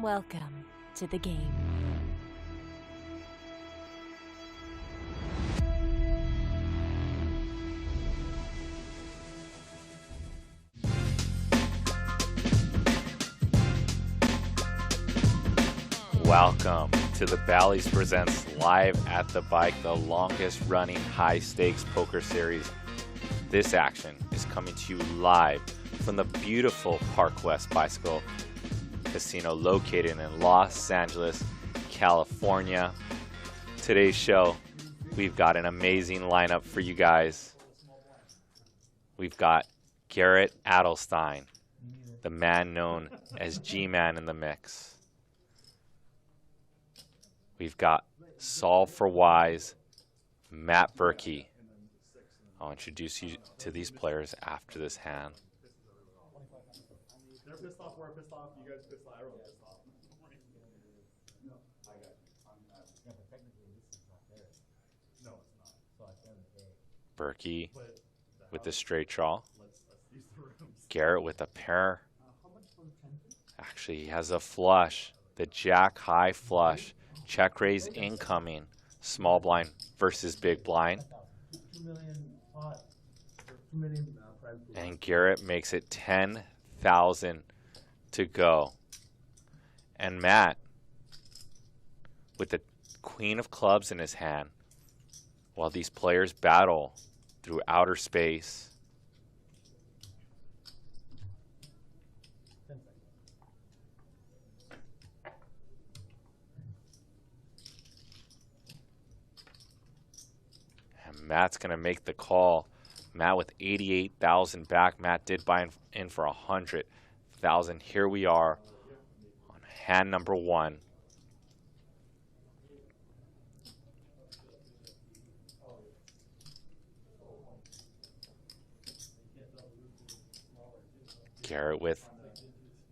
Welcome to the game. Welcome to the Bally's Presents Live at the Bike, the longest running high stakes poker series. This action is coming to you live from the beautiful Park West Bicycle Casino located in Los Angeles, California. Today's show, we've got an amazing lineup for you guys. We've got Garrett Adelstein, the man known as G-Man in the mix. We've got Solve for Wise, Matt Berkey. I'll introduce you to these players after this hand. They're pissed off, we're pissed off, you guys pissed off, everyone's pissed off. No, I got it. Yeah, but technically this is not theirs. No, it's not. So I said Berkey with the straight draw. let's use the rooms. Garrett with a pair. Actually, he has a flush. The Jack high flush. Check raise incoming. Small blind versus big blind. 2 million pot. 2 million And Garrett makes it 10,000 to go. And Matt with the queen of clubs in his hand while these players battle through outer space. Matt's going to make the call. Matt with 88,000 back. Matt did buy in for 100,000. Here we are on hand number one. Garrett with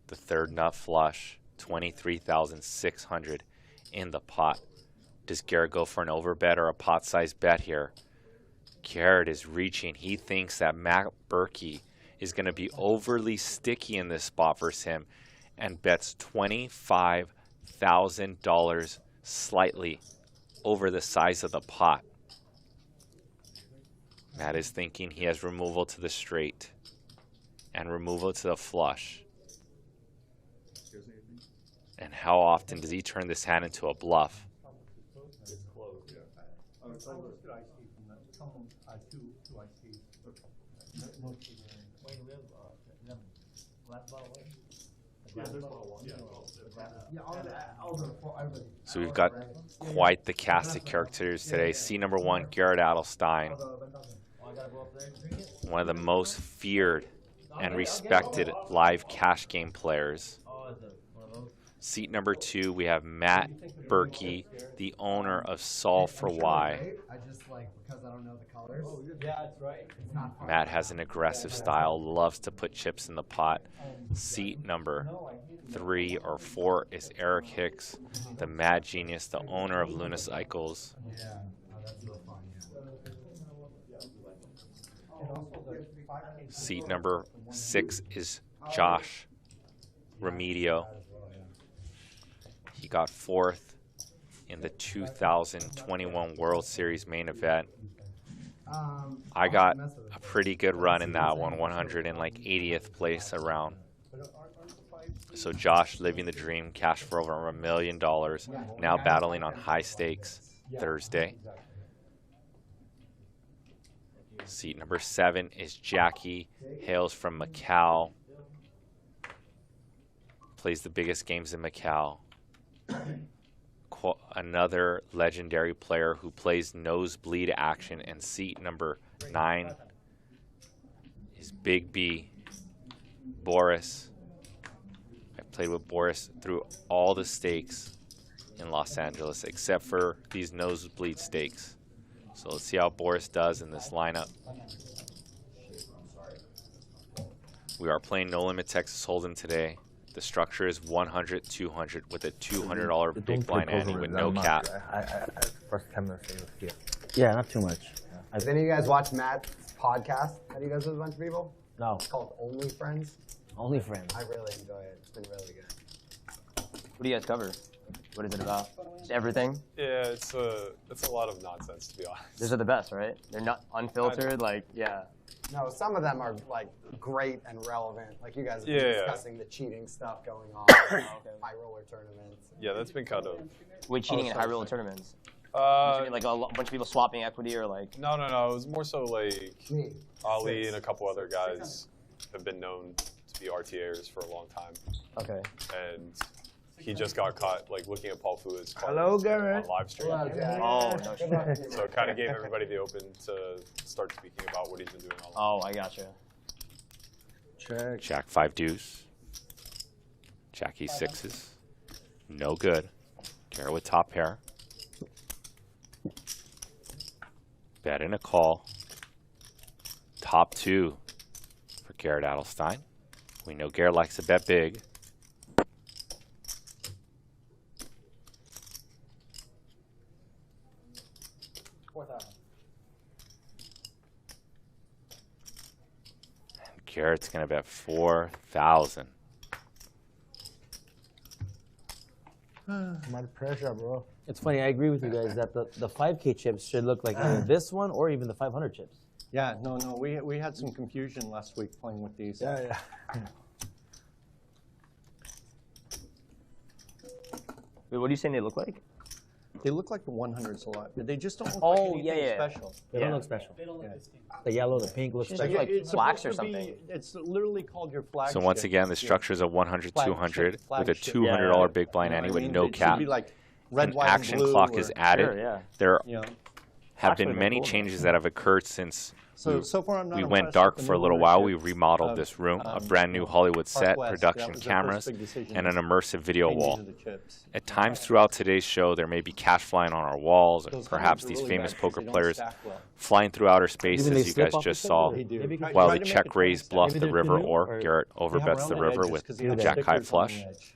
the third nut flush. 23,600 in the pot. Does Garrett go for an overbet or a pot-sized bet here? Garrett is reaching. He thinks that Matt Berkey is going to be overly sticky in this spot versus him and bets $25,000 slightly over the size of the pot. Matt is thinking he has removal to the straight and removal to the flush. And how often does he turn this hand into a bluff? It's closed, yeah. It's like So we've got quite the cast of characters today. Seat number one, Garrett Adelstein, one of the most feared and respected live cash game players. Seat number two, we have Matt Berkey, the owner of Solve for Why. I just like because I don't know the colors. yeah, that's right. Matt has an aggressive style, loves to put chips in the pot. Seat number 3 or 4 is Eric Hicks, the mad genius, the owner of Luna Cycles. Yeah, that's real fun. Yeah. Seat number 6 is Josh Remitio. He got 4th in the 2021 World Series main event. I got a pretty good run in that one, 180th place around. So Josh living the dream, cash for over $1 million, now battling on high stakes Thursday. Seat number 7 is Jacky, hails from Macau, plays the biggest games in Macau. Another legendary player who plays nosebleed action. And seat number 9 is Big B, Boris. I played with Boris through all the stakes in Los Angeles except for these nosebleed stakes. So let's see how Boris does in this lineup. We are playing No Limit Texas Hold'em today. The structure is 100-200 with a $200 big blind ante with no cap. First time I see here. Yeah, not too much. Has any of you guys watched Matt's podcast? Have you guys with a bunch of people? No. It's called Only Friends. Only friends. I really enjoy it. It's been really good. What do you guys cover? What is it about? Just everything? Yeah, it's a lot of nonsense, to be honest. Those are the best, right? They're not unfiltered, like, yeah. No, some of them are like great and relevant. Like you guys have been discussing the cheating stuff going on, high roller tournaments. Yeah, that's been kind of. Wait, cheating in high roller tournaments? Like a bunch of people swapping equity or like? No. It was more so like Ali and a couple other guys have been known to be RTAers for a long time. Okay. And he just got caught like looking at Paul Fua's card Hello, Garrett. on live stream. Oh, no shit. So it kind of gave everybody the open to start speaking about what he's been doing online. Oh, I gotcha. Check. Jack 5 deuce. Jacky 6s. No good. Garrett with top pair. Bet and a call. Top 2 for Garrett Adelstein. We know Garrett likes to bet big. Garrett's going to bet 4,000. My pressure, bro. It's funny, I agree with you guys that the 5K chips should look like either this one or even the 500 chips. Yeah, no, we had some confusion last week playing with these. Yeah. Wait, what are you saying they look like? They look like the 100s a lot, but they just don't look Oh, like anything special. They don't look special. The yellow, the pink looks Just special. like It's flax supposed or to be- something. It's literally called your flagship. So once again, the structure is a 100, 200 with a Flagship. $200 big blind ante with no It should cap. be like red, An white, and action blue clock or- is added. Sure, yeah. There You know. have Actually, been they're many cool, changes that have occurred since So far I'm not we went impressed dark with the for a little new while. We ownership remodeled of, this room, a brand new Hollywood set, Park West. production That was the cameras, first big decision. and an immersive video Changing wall. to the chips. At times throughout today's show, there may be cash flying on our walls, or Those perhaps hundreds are these really famous bad 'cause poker they don't players stack well. flying through outer space, Even they as you slip guys off the just table? saw, They do. Maybe Try- while try the to make check it raise 20 bluffs stacks. the Maybe they're river, too new, or or Garrett They have overbets the rounded river edges with 'cause they a have jack high stickers on flush. the edge.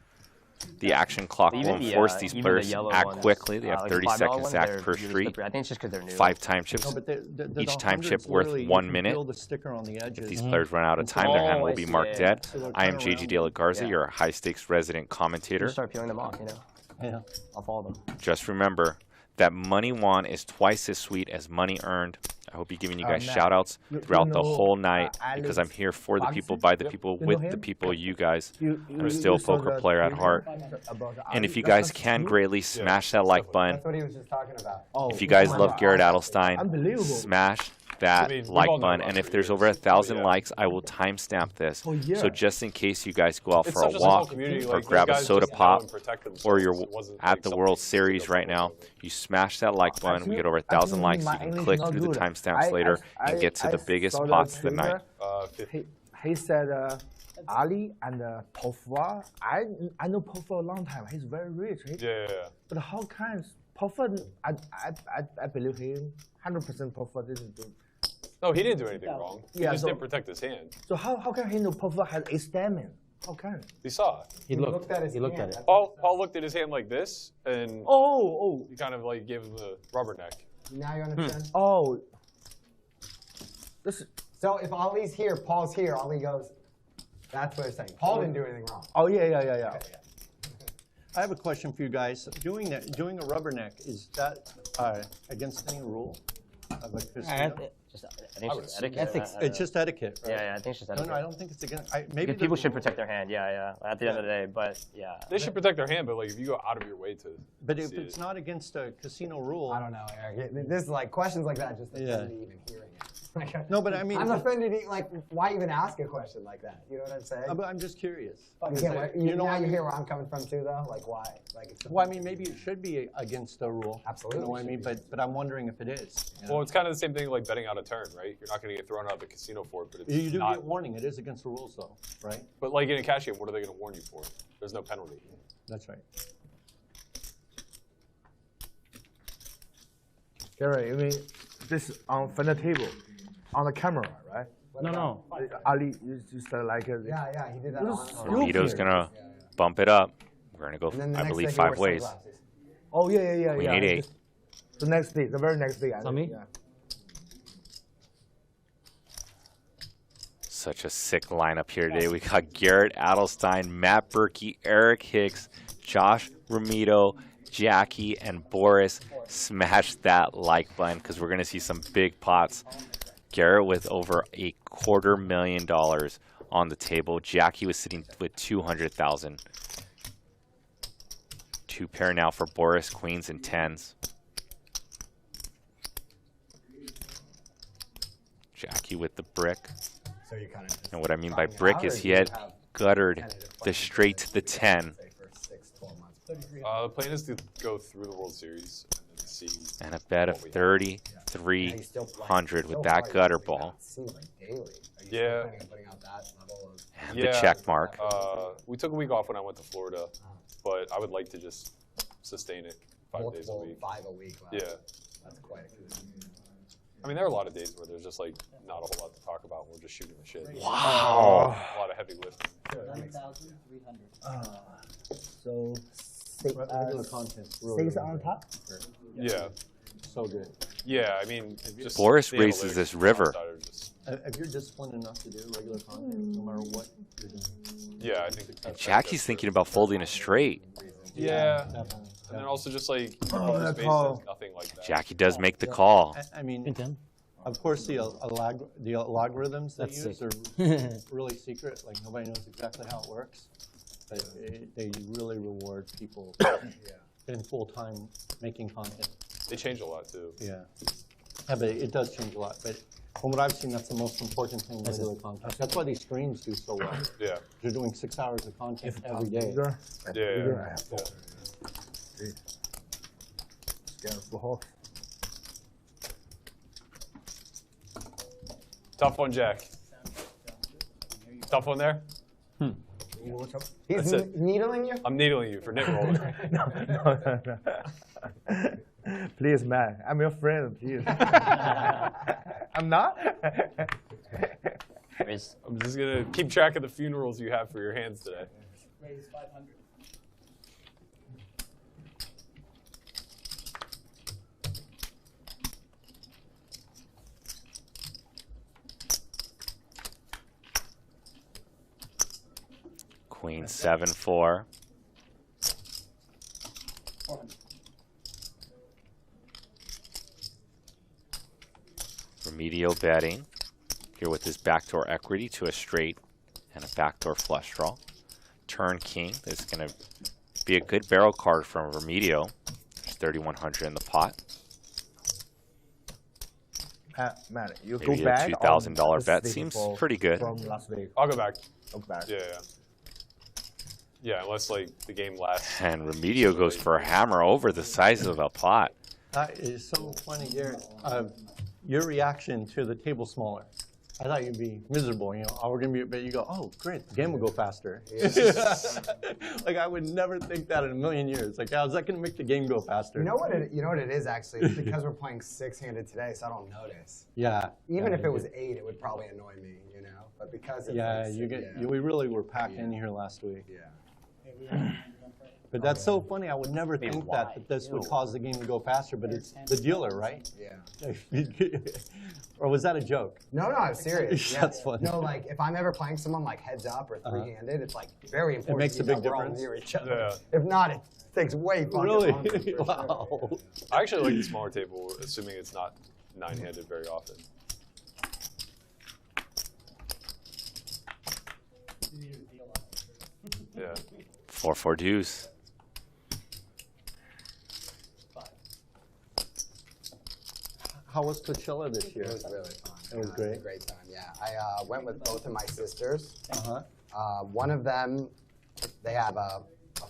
The action clock Even won't the, force these even players the to yellow act ones, quickly. They have like 30 the $5 seconds ones, to act they're per really street. slippery. I think it's just because they're new. 5 time chips. No, but the Each time chip 100s worth literally, 1 you can minute. feel the sticker on the edges. If these players run out of time, their hand will be marked yeah. dead. So they're I am kinda JG round. De La Garza, Yeah. your high stakes resident commentator. Just start peeling them off, you know? Yeah. I'll follow them. Just remember that money won is twice as sweet as money earned. I hope you're giving you guys Matt, shout outs you throughout the know, whole night because I'm Alex here for the people, Boxer? by the people, You know with the him? people, you guys. You I'm still a saw poker the player at video heart. about And if you Alex? guys can That's greatly smash that like button. That's what he was just talking about. Oh, If you guys my love God. Garrett Adelstein, Unbelievable. smash that I mean, we've like all known button. about And it if for there's years. over 1,000 Yeah. likes, I will timestamp this. Oh, yeah. So just in case you guys go out It's for a such a small walk community, or like, those grab a guys soda just know pop, and protect themselves. or you're It wasn't, at like, the something World you Series did right now, you smash that like button. We get over I 1,000 think likes. my You can English click not through the good. timestamps later and get to the biggest saw pots of the Twitter. night. 50. He said Ali and Paul Fua. I know Paul Fua a long time. He's very rich. Yeah. But how can Paul Fua? I believe him 100%. Paul Fua didn't do. No, he didn't do anything wrong. He Yeah, just so- didn't protect his hand. So how can he know Paul Fua has a stamen? How can? He saw it. He looked at his He looked hand. at it. Paul looked at his hand like this, and Oh. he kind of like gave him the rubberneck. Now you understand? Oh. This. So if Ali's here, Paul's here, Ali goes, that's what they're saying. Paul didn't do anything wrong. Oh yeah. I have a question for you guys. Doing a rubberneck, is that against any rule of a casino? I think it's just etiquette. Ethics. It's just etiquette, right? Yeah, I think it's just etiquette. No, I don't think it's against. Maybe Because people should protect their hand, at the end of the day, but yeah. They should protect their hand, but like if you go out of your way to. But if see it's it. not against a casino rule, I don't know, Eric. This is like questions like that just offend Yeah. me even hearing it. Like, No, but I mean, I'm offended. Like, why even ask a question like that? You know what I'm saying? but I'm just curious. Now you hear where I'm coming from too, though. Like, why? Like, it's Well, I mean, maybe it should be against the rule. Absolutely You know what I mean? should But I'm wondering if it is. you know? Well, it's kind of the same thing like betting out a turn, right? You're not going to get thrown out of the casino for it, but it's You do not. get warning. It is against the rules, though, right? But like in a cash game, what are they going to warn you for? There's no penalty. That's right. Garrett, you mean this on the table, on the camera, right? No. Ali is just like a. Yeah, he did that This is on. Remitio's going to bump it up. We're going to And then go, the I next believe, day he 5 wears ways. sunglasses. Oh yeah. We need 8. The next day, the very next day. On me? Yeah. Such a sick lineup here today. We got Garrett Adelstein, Matt Berkey, Eric Hicks, Josh, Remitio, Jacky, and Boris, smash that like button because we're going to see some big pots. Garrett with over $250,000 on the table. Jacky was sitting with 200,000. Two pair now for Boris, queens and tens. Jacky with the brick. So you kind of. And what I mean by brick is he had guttered the straight to the 10. The plan is to go through the World Series and then see. And a bet of 3,300 with that gutter ball. Yeah. And the check mark. We took a week off when I went to Florida, but I would like to just sustain it 5 days a week. 5 a week. Wow. Yeah. That's quite a good. I mean, there are a lot of days where there's just like not a whole lot to talk about. And we're just shooting the shit. Wow. A lot of heavy lifting. 9,300. So regular content. 6 on top. Yeah. So good. Yeah, I mean, just Boris races this river. If you're disciplined enough to do regular content, no matter what you're doing. Yeah, I think. And Jacky's thinking about folding a straight. Yeah. And then also just like nothing like that. Jacky does make the call. I mean, of course, the algorithms they use are really secret. Like nobody knows exactly how it works. But they really reward people in full time making content. They change a lot too. Yeah, but it does change a lot. But from what I've seen, that's the most important thing. Regular content. That's why these streams do so well. Yeah. You're doing 6 hours of content every day. Yeah. Tough one, Jack. Tough one there. He's needling you? I'm needling you for knit rolling. No. Please, man. I'm your friend, please. I'm not? I'm just going to keep track of the funerals you have for your hands today. Raise 500. Queen 7-4. Remitio betting here with his backdoor equity to a straight and a backdoor flush draw. Turn king. This is going to be a good barrel card from Remitio. There's 3,100 in the pot. Matt, you Maybe go back. a $2,000 bet seems pretty good. From last week. I'll go back. Go back. Yeah, unless like the game lasts. And Remitio goes for a hammer over the size of the pot. That is so funny, Garrett. Your reaction to the table smaller. I thought you'd be miserable, you know. Oh, we're gonna be, but you go, oh, great, the game will go faster. Like I would never think that in a million years. Like, how's that gonna make the game go faster? You know what it is actually? It's because we're playing 6-handed today, so I don't notice. Yeah. Even if it was 8, it would probably annoy me, you know. But because it's we really were packed in here last week. Yeah. But that's so funny. I would never think that this would cause the game to go faster. But it's the dealer, right? Yeah. Or was that a joke? No, I'm serious. That's funny. No, like if I'm ever playing someone like heads up or 3-handed, it's like very important. It makes a big difference. Near each other. If not, it takes way fucking longer. Really? Wow. Sure. I actually like the smaller table, assuming it's not 9-handed very often. Yeah. 4-4 deuce. How was Coachella this year? It was really fun. It was great. It was a great time. Yeah, I went with both of my sisters. One of them, they have a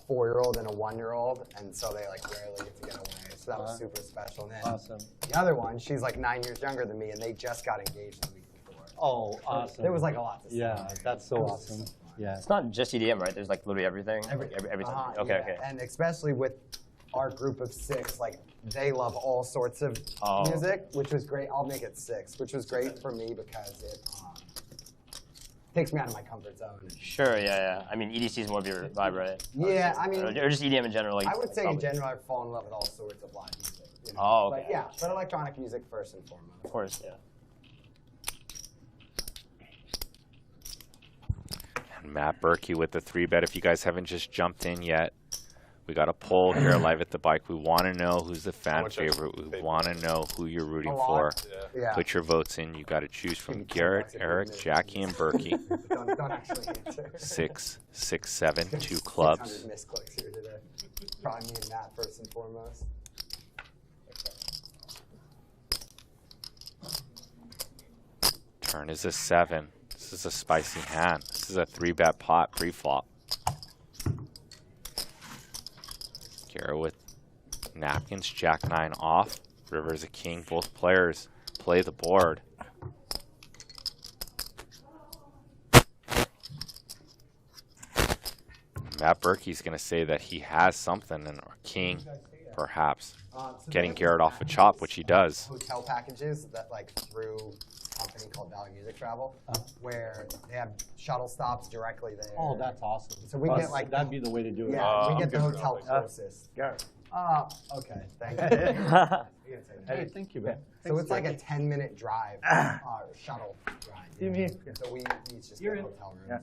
4-year-old and a 1-year-old, and so they like rarely get to get away. So that was super special. And then awesome. The other one, she's like 9 years younger than me, and they just got engaged the week before. Oh, awesome. There was like a lot to see. Yeah, that's so awesome. Yeah. It's not just EDM, right? There's like literally everything. Everything. Okay. And especially with our group of 6, like they love all sorts of music, which was great. I'll make it 6, which was great for me because it takes me out of my comfort zone. Sure, yeah. I mean, EDC is more of your vibe, right? Yeah, I mean, or just EDM in general. Like, I would say in general, I fall in love with all sorts of live music. You know? Oh, okay. But yeah, but electronic music first and foremost. Of course, yeah. And Matt Berkey with the 3-bet. If you guys haven't just jumped in yet, We got a poll here live at the bike. We want to know who's the fan much extra favorite. We paper? want to know who you're rooting A for. lot. Yeah. Put your votes in. You got to choose from Maybe Garrett, $10 if Eric, you miss. Jacky, and Berkey. Don't actually answer. 6, 6, 7, 2 clubs. 600 misclicks here today. Probably me and Matt first and foremost. Turn is a 7. This is a spicy hand. This is a 3-bet pot pre-flop. Garrett with napkins, Jack 9 off. River's a king. Both players play the board. Matt Berkey's going to say that he has something, and king, perhaps. So Getting they Garrett have off a chop, which he does. Hotel packages that like through a company called Valley Music Travel, where they have shuttle stops directly there. Oh, that's awesome. So we get like that'd be the way to do it. yeah, we I'm get the good for hotel that. closest. Garrett. Okay, thank you. Hey, thank you, man. So it's like a 10-minute drive, shuttle ride. So we each just get hotel rooms. Yeah.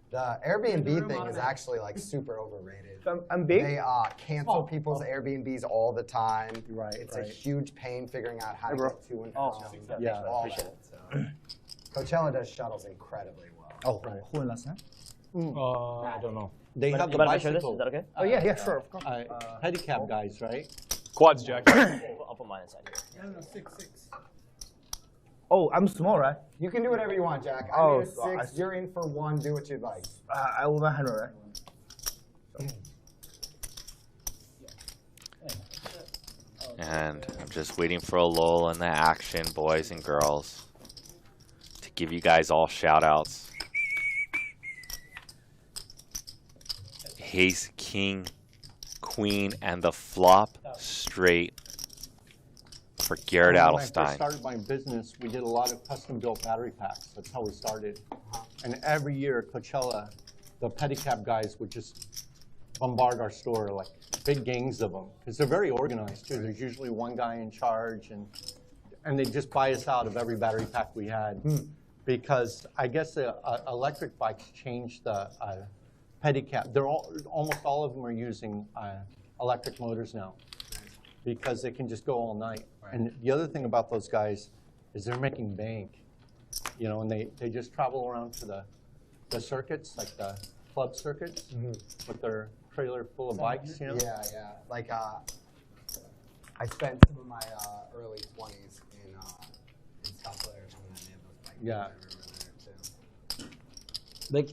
The Airbnb thing is actually like super overrated. I'm big. They cancel people's Airbnbs all the time. Right, It's right. a huge pain figuring out how to bro. get to and Oh, from. yeah, all appreciate that. So Coachella does shuttles incredibly well. Oh, who in last night? I don't know. They have the But if I share this, bicycle is that okay? Oh yeah, sure, of course. pedicab guys, right? Quads, Jacky. I'll put mine inside here. Oh, I'm small, right? You can do whatever you want, Jack. I Oh, made a 6. You're in for 1. Do what you'd like. I over 100, right? And I'm just waiting for a lull in the action, boys and girls, to give you guys all shout outs. Ace, king, queen, and the flop straight for Garrett When I first Adelstein. started my business, we did a lot of custom-built battery packs. That's how we started. And every year at Coachella, the pedicab guys would just bombard our store, like big gangs of them, because they're very organized too. There's usually one guy in charge, and they just buy us out of every battery pack we had. Because I guess the electric bikes changed the pedicab. Almost all of them are using electric motors now, because they can just go all night. And the other thing about those guys is they're making bank, you know, and they just travel around to the circuits, like the club circuits, with their trailer full of bikes, you know? Yeah, yeah. Like, I spent some of my early 20s in Scott Players when I made those bikes. Yeah.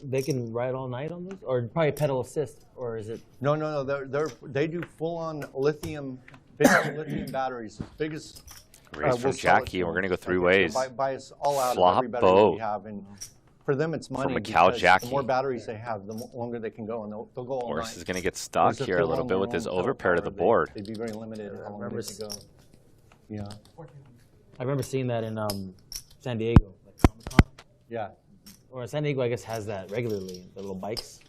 They can ride all night on this, or probably pedal assist, or is it? No. They do full-on lithium, big lithium batteries, as big as. Raise from we'll sell it Jacky, to and we're them. going to go 3 Like, ways. Buy us all out Flop of every battery that boat. we have, and for them it's money. Macau because Jacky. The more batteries they have, the longer they can go, and they'll go all Boris night. is going to get stuck Whereas if here they a were little on bit their with his own overpair to the power, board. They'd be very limited in how long they could go. Yeah. I remember seeing that in San Diego, like Comic-Con. Yeah. Or San Diego, I guess, has that regularly, the little bikes.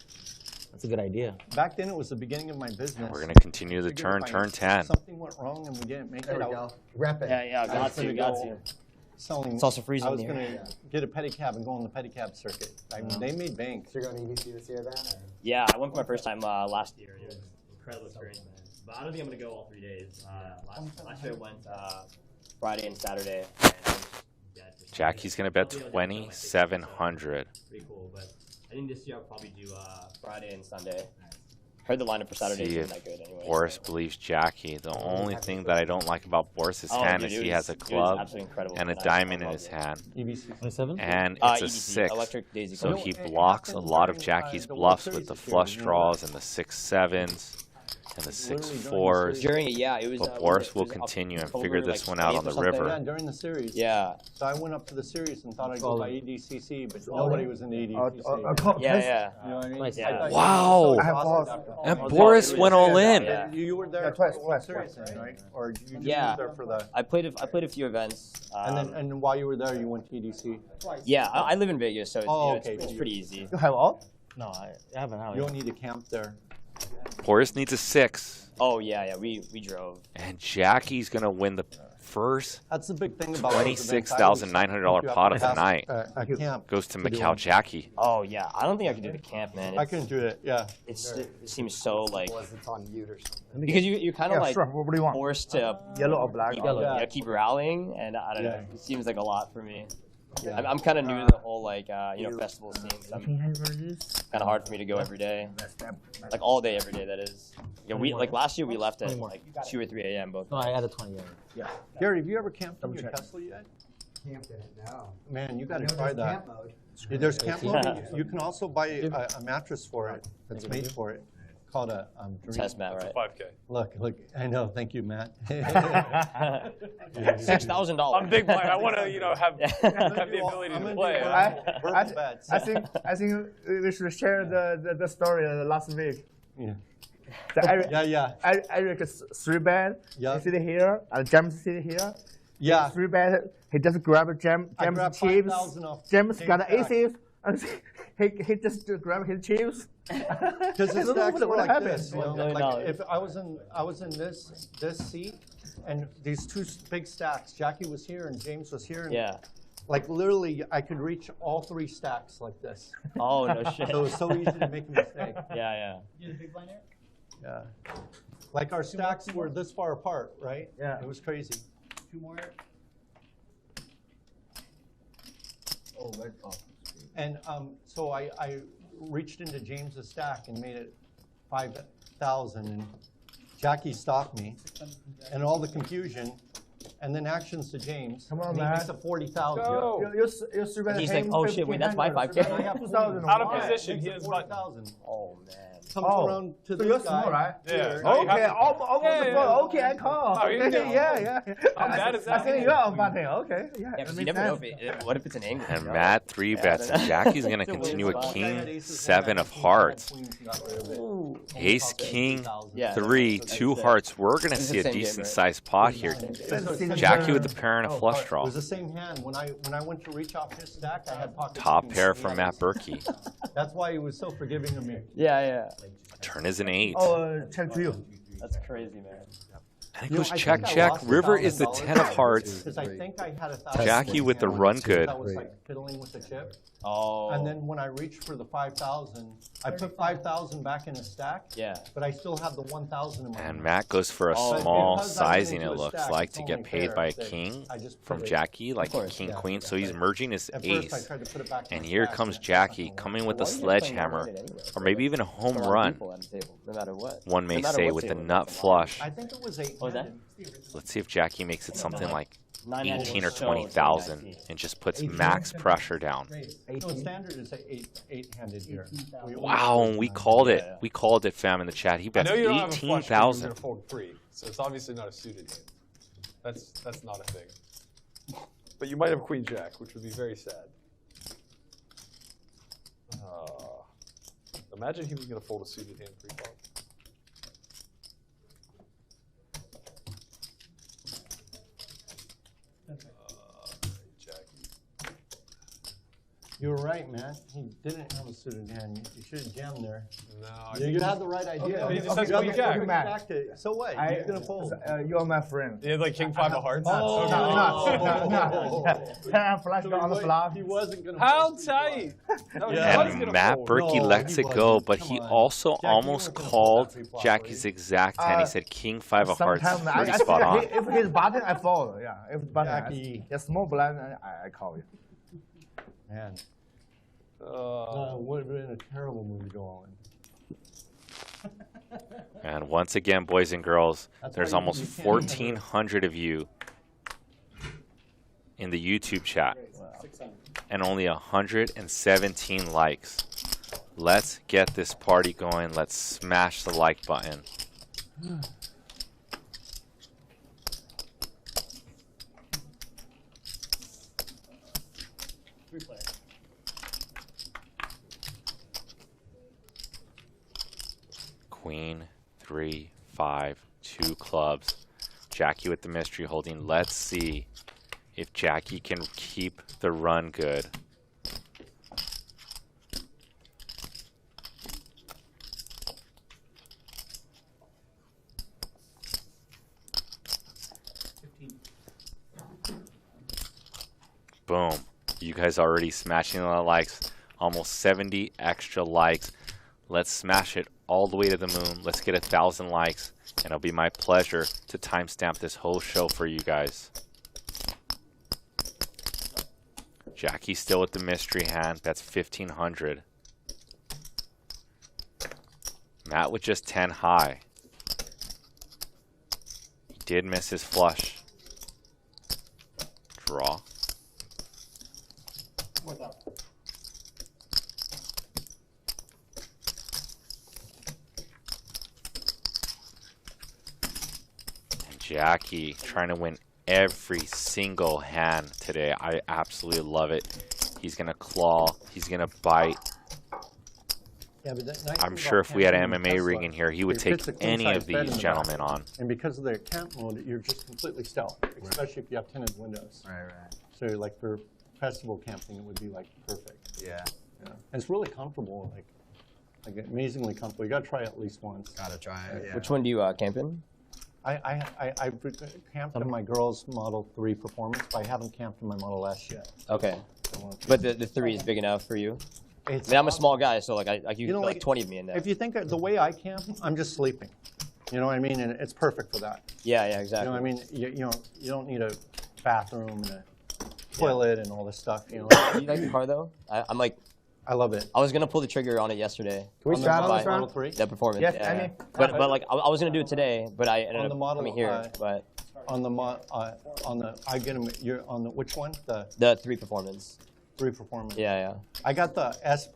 That's a good idea. Back then, it was the beginning of my business. We're going to continue the Figured turn, if turn 10. Something went wrong and we didn't make There it. we go. Rep it. Yeah, I was gonna go selling. It's also freezing I was here. going to get a pedicab and go on the pedicab circuit. I mean, they made bank. So you're going to EDC this year then? Or? Yeah, I went for my first time last year. It was an incredible experience, man. But I don't think I'm going to go all 3 days. Last year I went Friday and Saturday. And Jacky's going to bet 2,700. Pretty cool, but I think this year I'll probably do Friday and Sunday. Heard the lineup for Saturday See isn't if that good anyway. Boris believes Jacky. The only thing that I don't like about Boris's Oh, hand dude, is it he was- has a it was club absolutely incredible. and a I diamond in loved his it. hand. EBC. 27? And it's a EDC, 6. Electric Daisy So Club. he it blocks a happened lot of during, Jacky's the World bluffs Series with the this year, flush you know draws and the 6-7s and the Literally during the 6-4s. series. During it, yeah, it was. But Boris it will was continue and October, figure this like, one out on 20th the or something. river. Yeah, during the series. Yeah. So I went up to the series and thought I'd go Oh. by EDCC, but nobody was in the EDCC. Yeah, yeah. You know what I mean? Nice. I thought- Wow. I have lost. And Oh, Boris it went was all good. in. Yeah. You were there Yeah, for twice, the World twice, Series, right? Or you just Yeah. were there for the. I played a few events. And while you were there, you went to EDC. Yeah, I live in Vegas, so it's, Oh, you know, okay. it's pretty easy. You have all? No, I haven't. You don't need to camp there. Boris needs a 6. Oh yeah, we drove. And Jacky's going to win the first That's the big thing about those events. $26,900 pot of the night. A camp. Goes to Macau Jacky. Oh yeah, I don't think I can do the camp, man. I couldn't do it. Yeah. It seems so like Unless it's on mute or something. because you kind of like sure. What do you want? forced to Yellow or black? keep rallying, and I don't know. Yeah. It seems like a lot for me. Yeah. I'm kind of new to the whole like festival scene. So kind of hard for me to go every day, like all day every day. That is. Yeah, we like last year we left at like 2 or 3 a.m. both. No, I added 20. Yeah. Gary, have you ever camped in your Tesla yet? Camped in it now. Man, you got I to know try there's that. camp mode. Yeah, there's camp mode. You can also buy a mattress for it that's made for it, called a Dream. Test mat, right? 5K. Look, I know. Thank you, Matt. $6,000. I'm big blind. I want to, have the ability to play. I think we should share the story last week. Yeah. Yeah. Eric is 3-bed. Yeah. He sit here, and James sit here. Yeah. 3-bed. He just grabbed James' chips. 5,000 off James got James' aces, and he just grabbed his chips. Because the stacks were like this. You know? Like if I was in this seat, and these two big stacks, Jacky was here and James was here. And Yeah. Like literally, I could reach all 3 stacks like this. Oh no shit. So it was so easy to make a mistake. Yeah. You're the big blind Eric? Yeah. Like our stacks were this far apart, right? Yeah. It was crazy. 2 more Eric? Oh, right off. And so I reached into James's stack and made it 5,000, and Jacky stopped me, and all the confusion, and then actions to James. Come on, and he man. makes it 40,000. Go. You're 3-bed. He's like, oh shit, wait, that's my 5K. I have 2000. Out of position, he Makes has it button. 40,000. Oh man. Comes around to So this you're guy. small, right? Yeah. Okay, almost the phone. Okay, I call. Oh, you Okay, know. yeah. How bad is I that? think you're on button. Okay, yeah. Yeah, that because you makes never know sense. what if it's an angle. And you know? Matt 3 bets. And Jacky's going to continue a king 7 of hearts. Ace, king, Yeah. 3, 2 hearts. We're going to It's see a the same game, decent right? sized pot here. Jacky with the pair and a flush It draw. was the same hand. When I went to reach off his stack, I had pocket Top queens. pair from Matt Berkey. That's why he was so forgiving of me. Yeah. Turn is an 8. Oh, check to you. That's crazy, man. And it You know, goes I check, think I check. lost River is the $1,000 10 of hearts. Because I think I had 1,000. Jacky with the run good. I was like fiddling with the chip. Oh. And then when I reached for the 5,000, I put 5,000 back in a stack. Yeah. But I still have the 1,000 in my And hand. Matt goes for a Oh, small because I didn't sizing, do it a looks stack, like, it's to only get paid fair by a that king I just from put it- Jacky, like a course, king yeah, queen. So yeah, he's right. merging his At first, I ace. tried to put it back in And the here stack, comes and Jacky nothing coming worked. with a Why are you playing sledgehammer, unedited anyway? or maybe even a There's home a lot of run. people at the table, no matter what. One may No matter say what with the table, nut there's a lot. flush. I think it was 8. What was that? Let's see if Jacky makes it something like 18 or So 20,000 nice. and just puts max pressure down. No, standard is 8-handed here. Wow, and we called it. Yeah. We called it, fam, in the chat. He I bets know you don't have a flush, but you're 18,000. gonna fold 3, so it's obviously not a suited hand. That's not a thing. But you might have Queen Jack, which would be very sad. Imagine he was gonna fold a suited hand pre-flop. Jacky. You were right, man. He didn't have a suited hand. You should have jammed there. No, You had the right idea. He just has Queen Jack. So what? You're gonna fold. You're my friend. He had like King 5 of hearts. Oh, No. Flash on the flop. He wasn't gonna How fold. tight! No, Yeah. he was And gonna Matt fold. Berkey No, lets he it go, wasn't. but Come he on. also Jacky, almost you weren't gonna fold called that pre-flop, Jacky's exact hand. He said King 5 of hearts. Sometimes Pretty spot on. if his button, I fold. Yeah, if button, Jacky. yeah, small blind, I call you. Man, would have been a terrible move to go all in. And once again, boys and girls, That's there's why almost you can't 1,400 of you in the YouTube chat and only 117 likes. Let's get this party going. Let's smash the like button. Queen, 3, 5, 2 clubs. Jacky with the mystery holding. Let's see if Jacky can keep the run good. Boom. You guys already smashing the likes. Almost 70 extra likes. Let's smash it all the way to the moon. Let's get 1,000 likes. And it'll be my pleasure to timestamp this whole show for you guys. Jacky still with the mystery hand. That's 1,500. Matt with just 10 high. He did miss his flush. Draw. What's up? And Jacky trying to win every single hand today. I absolutely love it. He's going to claw. He's going to bite. Yeah, but the nice I'm thing sure about if we had an camping in MMA Tesla, ring in here, he would it take fits a any king-size of bed in these the gentlemen back. on. And because of their camp mode, you're just completely stealth, especially if you have tinted windows. Right, right. So like for festival camping, it would be like perfect. Yeah. Yeah. And it's really comfortable, like amazingly comfortable. You gotta try it at least once. Gotta try it. Yeah. Which one do you camp in? I camped in my girls' Model 3 Performance, but I haven't camped in my Model S yet. Okay. But the 3 is big enough for you? I It's mean, I'm a small guy, so like you You know, can like like, 20 of me in there. If you think of the way I camp, I'm just sleeping. You know what I mean? And it's perfect for that. Yeah, You exactly. know what I mean? You don't need a bathroom and a toilet and all this stuff. You know. Do you like the car though? I'm like, I love it. I was gonna pull the trigger on it yesterday. Can we On the start on Model this round? 3? That performance. Yes, yeah. I mean- But like I was gonna do it today, but I ended On up the model, coming here. But On the I get them. You're on the which one? the 3 performance. 3 Performance. Yeah. I got the S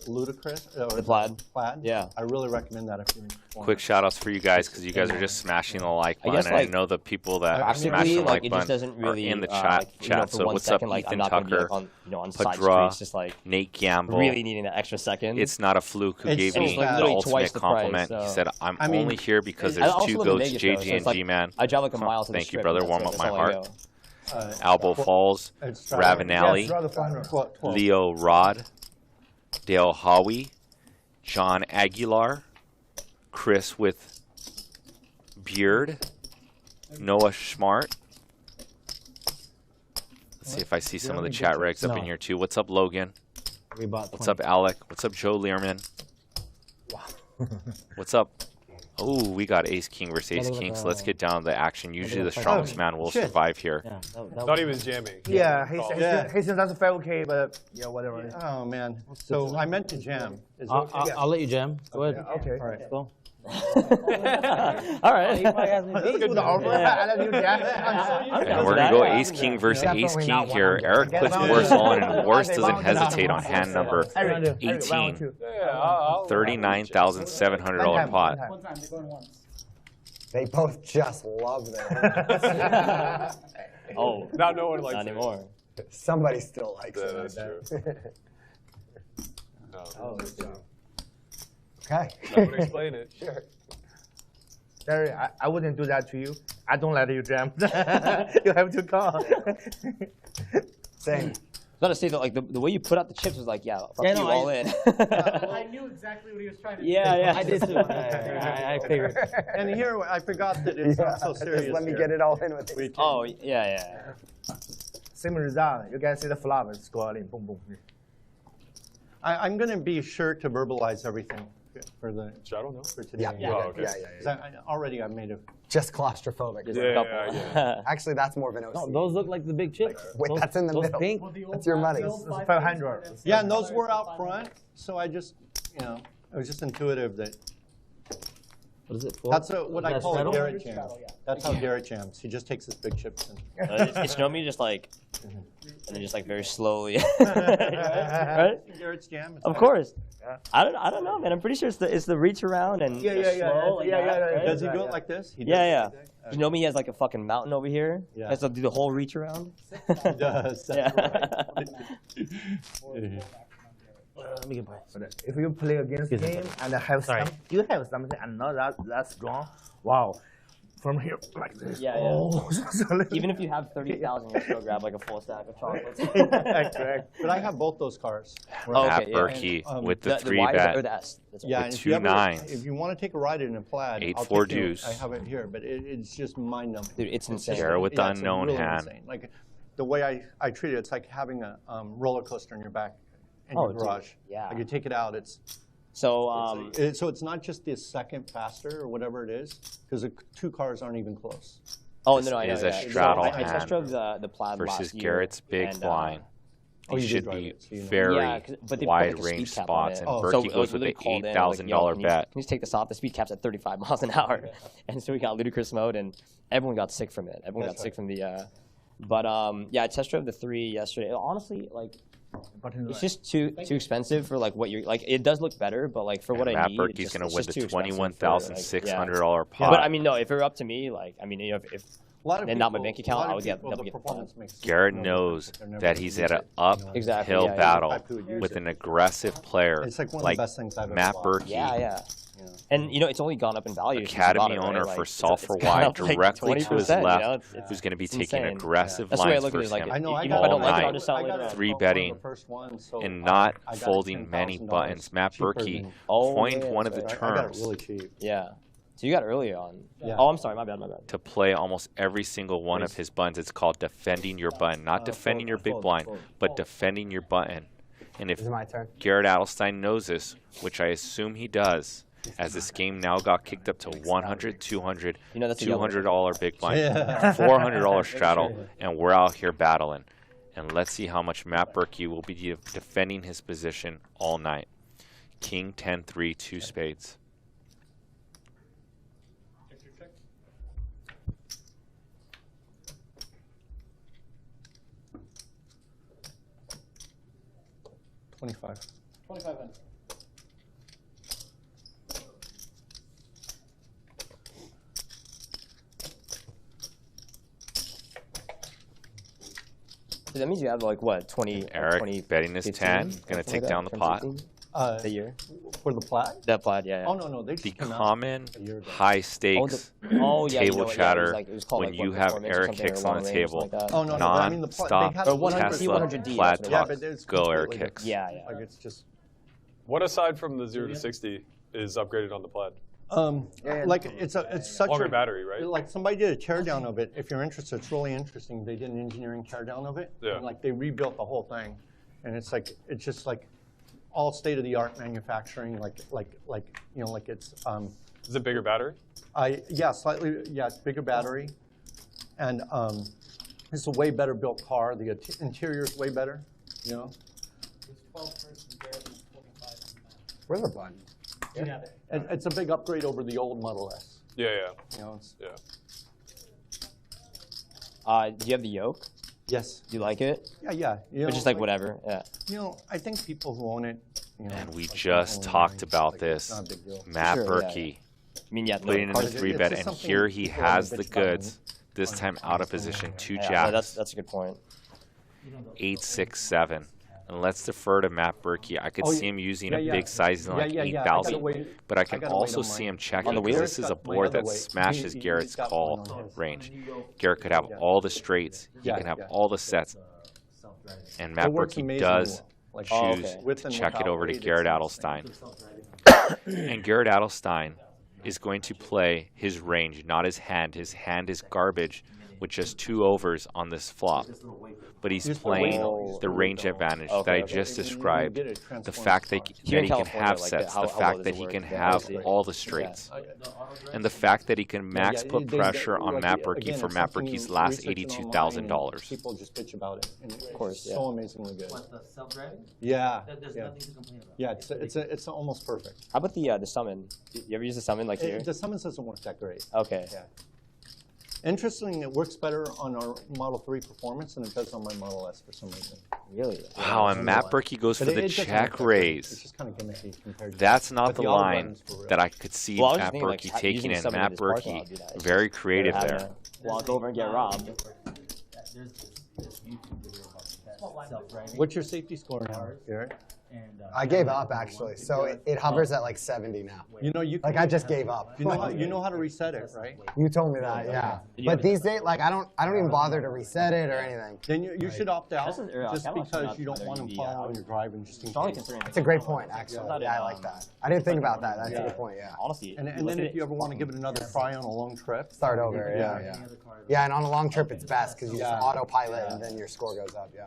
Ludicrous. The plaid. Plaid. Yeah. I really recommend that if you're in performance. Quick shout outs for you guys because you guys are just smashing the like I guess, button. And I like, know the people that are Practically, smashing the like it just doesn't button are really in the like, chat. for So 1 what's second, up, like, I'm Ethan not gonna be, Tucker, like, on side Padra, streets, just like Nate Gamble. really needing that extra second. It's not a fluke who It's gave so me bad. the Literally ultimate twice the price, compliment. so- He said, I'm I mean, only here because I there's also 2 live in goats, Vegas, though, so JG it's and like, G-Man. I drive like a mile to the Thank you, strip, brother. and Warm that's up it. my That's all I heart. go. Albo Falls, It's Ravenelli, Draw the final. 12. Leo Rod, Dale Howie, John Aguilar, Chris with Beard, Noah Schmart. Let's see if I see some of the chat regs up in here too. What's up, Logan? We bought What's up, Alec? What's up, Joe Learman? What's up? Oh, we got Ace King versus Ace King, so let's get down to the action. Usually the strongest man will shit. survive here. Yeah, It's not even jamming. Yeah, Yeah. he says that's a 5K, but yeah, whatever. Oh man. So I meant to jam. Is it I'll let you jam. Go ahead. Okay. All right. Let's go. All right. Let's do the over. I let you jam. And we're going to go Ace King versus Ace Definitely King not here. 100. Eric puts Boris on, and Boris doesn't hesitate on hand number Round 18. two. Yeah, I'll $39,700 pot. One time, they're going once. They both just love them. Oh, Not no one likes not it. anymore. Somebody still likes Yeah, it. that's I bet. No, Okay. that would explain it. Sure. Terry, I wouldn't do that to you. I don't let you jam. You have to call. Same. I was about to say that like the way you put out the chips was like, yeah, fuck Yeah, you no, all in. I knew exactly what he was trying to do. Yeah. I did too. I figured. And here I forgot that it's not so serious. Just let me here. get it all in with it. Oh yeah. Same result. You guys see the flowers score in. Boom, boom. I'm going to be sure to verbalize everything for the I don't know. for today. Yeah, yeah, Oh, okay. yeah. Already I made a. Just claustrophobic. Just Yeah, a couple. yeah. Actually, that's more of an OC. No, those look like the big chips. Wait, Those- that's in the those middle. Pink. That's your money. It's 500. Yeah, and those were out front, so I just, it was just intuitive that What is it? Four? that's what I That's call a settle? Garrett jam. That's how Garrett jams. He just takes his big chips and. It's me just like, and then just like very slowly. Right? Garrett's jam. It's Of like- course. I don't know, man. I'm pretty sure it's the reach around and Yeah, just yeah, slow like yeah, that, yeah, right? Does he do it like this? He does Yeah. it like that? You know me, he has like a fucking mountain over here. Yeah. He has to do the whole reach around. He does. That's Yeah. right. Let me get by. But if you play against Excuse me. him and have Sorry. you have something and not that strong, wow. From here like this. Yeah. Oh, Even if you have 30,000, you still grab like a full stack of chocolates. correct. But I have both those cars. Oh, Matt okay, yeah. Berkey And, with the The 3 Y or bet. the S. That's Yeah, right. and if two you ever- nines. If you want to take a ride in a plaid, Eight, I'll four take you. deuce. I have it here, but it's just mind numbing. Dude, it's insane. Garrett with the Yeah, it's unknown really hand. insane. Like the way I treat it, it's like having a roller coaster in your back in your garage. Dude, yeah. Like you take it out, So so it's not just the second faster or whatever it is, because the 2 cars aren't even close. oh no, I know. is a Yeah. straddle I test hand drove the Plaid versus last year, Garrett's big and, blind. Oh, These you should did drive be it, so you know. very Yeah, but they put, like, a wide range speed cap on spots, it. and Oh. Berkey So goes it was with literally the called in, like, yo, $8,000 can bet. you just take this off? The speed cap's at 35 miles an hour, and so we got ludicrous mode, and everyone got sick from it. Everyone got sick from the. But yeah, I test drove the 3 yesterday. Honestly, like. It's just too expensive for like what you're like. It does look better, but like for what I Matt need, Berkey's going to win the $21,600 But pot. I mean, no, if it were up to me, like I mean, if A lot of and not my people- bank a account, lot of I would get people, double the get performance makes Garrett no knows difference, but they're never that gonna he's use at an it. uphill yeah, battle Type who would use with it. an aggressive player It's like one of like the best things I've ever Matt bought. Berkey, yeah. And you know, it's only gone up in value. since you Academy bought it, right? owner Like, for it's Sulphur gone Wine, up, like, directly to his 20%, you know? left, It's who's going to be it's taking insane. aggressive That's the way I lines look at it. versus Like, him I know. even if I don't like it, I'll just sell it later on. 3-betting and not folding many buttons. Matt Berkey coined one of the I got it terms really cheap. Yeah. So you got early on. Yeah. Oh, I'm sorry. My bad. to play almost every single one of his buttons. It's called defending your button, not defending your big blind, but defending your button. And if Is it my turn? Garrett Adelstein knows this, which I assume he does, as this game now got kicked up to $100, $200, You know, that's a yellow $200 big blind, Yeah. $400 straddle, and we're out here battling. And let's see how much Matt Berkey will be defending his position all night. King 10-3, 2 spades. $25. 25 in. So that means you have like what 20. Eric 20, betting his 10, going to take down the pot. The year. For the Plaid? That Plaid, yeah. Oh, no, they just The came out common a year ago. high stakes Yeah, you know table what, yeah, chatter it was called, when like, you what, have performance or Eric something, or Hicks on the long range, table. something like that. Oh, no, but I mean, they Non-stop had a 100 Tesla, 100D, Plaid that's what it talk, but it's go Eric completely Hicks. Yeah. Like it's just What aside from the 0 to 60 is upgraded on the Plaid? like it's such Longer a battery, right? Like somebody did a teardown of it. If you're interested, it's really interesting. They did an engineering teardown of it. Yeah. And like they rebuilt the whole thing, and it's just like all state of the art manufacturing. Like you know, like it's Is it bigger battery? it's bigger battery, and it's a way better built car. The interior is way better. You know. Where's the button? It's a big upgrade over the old Model S. Yeah. You know. It's, Do you have the yoke? yes. Do you like it? Yeah. You Or know, just like whatever? Yeah. You know, I think people who own it. You know, And we like, just own talked mines, about like, this. It's not a big deal. Matt Sure, yeah, Berkey I mean, yeah. putting in No, the It's 3 bet, just and something here he people has bitch the about goods. on- This on time out of position, 2 jacks, that's a good point. 8, 6, 7. And let's defer to Matt Berkey. I could Oh, see him using a yeah. big sizing like Yeah, I gotta 8,000. wait. But I can gotta wait also on see mine. him checking On the because wheel? this is a My board other that way. smashes He's Garrett's got call one on his. range. Garrett could have all the straights. He Yeah, can have yeah. all the sets. And Matt It works Berkey amazingly does well. Like, choose okay. With to and check it without over to weight, Garrett it's Adelstein. And Garrett Adelstein is going to play his range, not his hand. His hand is garbage with just 2 overs on this flop. But he's playing the range advantage that I just described. The fact that he can have sets, the fact that he can have all the straights. And the fact that he can max put pressure on Matt Berkey for Matt Berkey's last $82,000. People just bitch about it. And of course, yeah. so amazingly good. What, the self-driving? Yeah. There's yeah. nothing to complain about. Yeah, it's almost perfect. How about the summon? You ever use the summon like here? The summons doesn't work that great. Okay. Yeah. Interesting, it works better on our Model 3 Performance than it does on my Model S for some reason. Really? Wow, and Matt Berkey goes for But the it doesn't check work that great. raise. It's just kind of gimmicky compared to That's not but the the other line buttons were real. that I could see Well, I was Matt just thinking, like, Berkey using taking in. someone in Matt this parking lot Berkey, would be nice. very creative Having there. to walk over and get robbed. There's this YouTube video about self-driving. What's your safety score now, Garrett? And, I gave up actually, so it hovers at like 70 now. You know, you Like I just gave up. you know how to reset it, right? You told me that, yeah. But these days, like I don't even bother to reset it or anything. Then you should opt out This is- just Camelot's because not you don't there want to them be, following your driving just in It's only case. considering That's a great point, actually. Yeah, I like that. I didn't think about that. That's a good point, yeah. Honestly, And then if you ever want to give it another try on a long trip, Start over, yeah. Yeah, and on a long trip, it's best because you just autopilot and then your score goes up, yeah.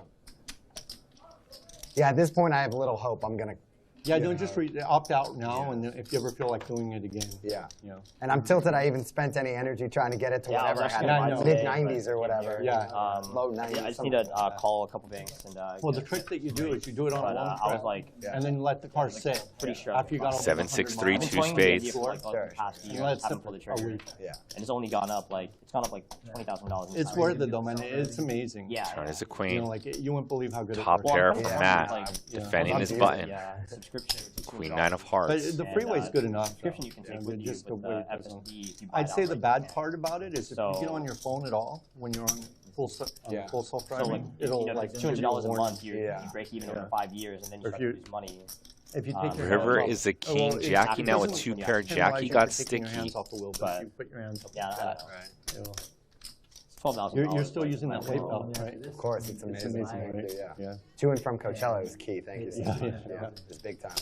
Yeah, at this point, I have little hope I'm gonna. yeah, don't just opt out now, and then if you ever feel like doing it again. Yeah. You know. And I'm tilted. I even spent any energy trying to get it to Yeah, I was whatever I actually had. gonna buy Mid today, 90s or whatever. Yeah. Low 90s. Yeah, I just need to call a couple banks and. Well, the trick that you do is you do it on But, a long I trip, was like, and then let the car sit. pretty sure. After you got over 7, 6, 3, 100 2 miles. spades. For, like, the past year, You let it haven't sit pulled the for a trigger. week. Yeah. And it's only gone up like $20,000. It's worth it though, man. It's amazing. Yeah. Turn is a You queen. know, like you wouldn't believe how good Top it works. pair Well, from I'm Matt. like, Defending his Yeah. button. Yeah, subscription. Queen 9 of But hearts. the freeway's good enough. Subscription you can take with you just with the way the it goes on. FSD if you buy I'd it say the outright. bad part about it is if you get on your phone at all when you're on full full self So like, driving, if, it'll you know, like $200 a month, you Yeah. break even over 5 years, and then you Or if start to you- lose money. if you take your River hands is a off- king. well, Jacky it now with doesn't 2 penalize pair. you Jacky for got taking your sticky. hands off the wheel, but But- if you put your hands up. Yeah, it'll- It's $12,000. You're still using that weight well. belt, right? Of course, it's amazing. amazing, Thank right? you, yeah. Yeah. To and from Coachella was key. Thank you so Yeah, much. yeah, Yeah, yeah. it's big time.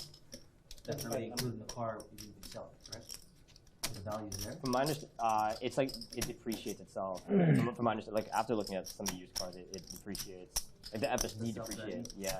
That's already included in the car you sell, correct? The value is there? From my understanding, it's like it depreciates itself. From my understanding, like after looking at some of the used cars, it depreciates. Like the FSD depreciates. Yeah,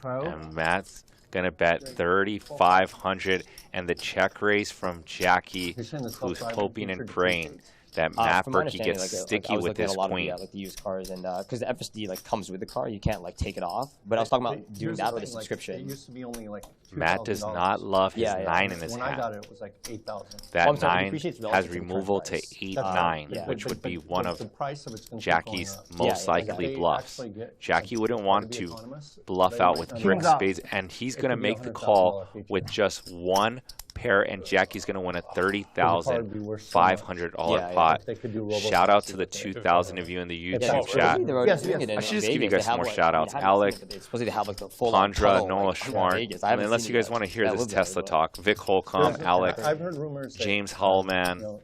yeah. And Matt's gonna bet 3,500, and the check raise from Jacky, You're saying the who's self-driving hoping and feature praying that Matt From my Berkey understanding, gets I sticky was with looking at this a lot queen. of like the used cars, and because the FSD like comes with the car, you can't like take it off. But I was talking about doing Here's that the with a thing, like, subscription. it used to be only like Matt does $2,000. not love his Yeah, yeah. 9 in his When I got hand. it, it was like 8,000. That I'm sorry, it 9 depreciates has relative to the current removal to price. 8, That's 9, yeah. which would be one of the price of it's gonna keep Jacky's going up. most Yeah, likely They bluffs. actually get, Jacky like, wouldn't to want be to autonomous, bluff they out might with not brick do that. spades, and he's It gonna could be make the $100,000 call feature. with just one pair, and Jacky's gonna win a $30,500 Yeah, yeah. pot. They could do robo Shout out to taxis the with it. 2,000 of you in the Yeah, YouTube yeah. chat. They're already Yes, doing yes. it in I should just give you Vegas. guys They have, more like, shout-outs. I haven't seen Alec, it, but it's supposed to have like the full on Pondra, tunnel, Noah like, in Schwarn. Vegas. I haven't Unless seen you it guys yet. want to hear Yeah, this live there, Tesla but- talk, Vic Holcomb, Alec, I've heard rumors that, James Hullman, you know,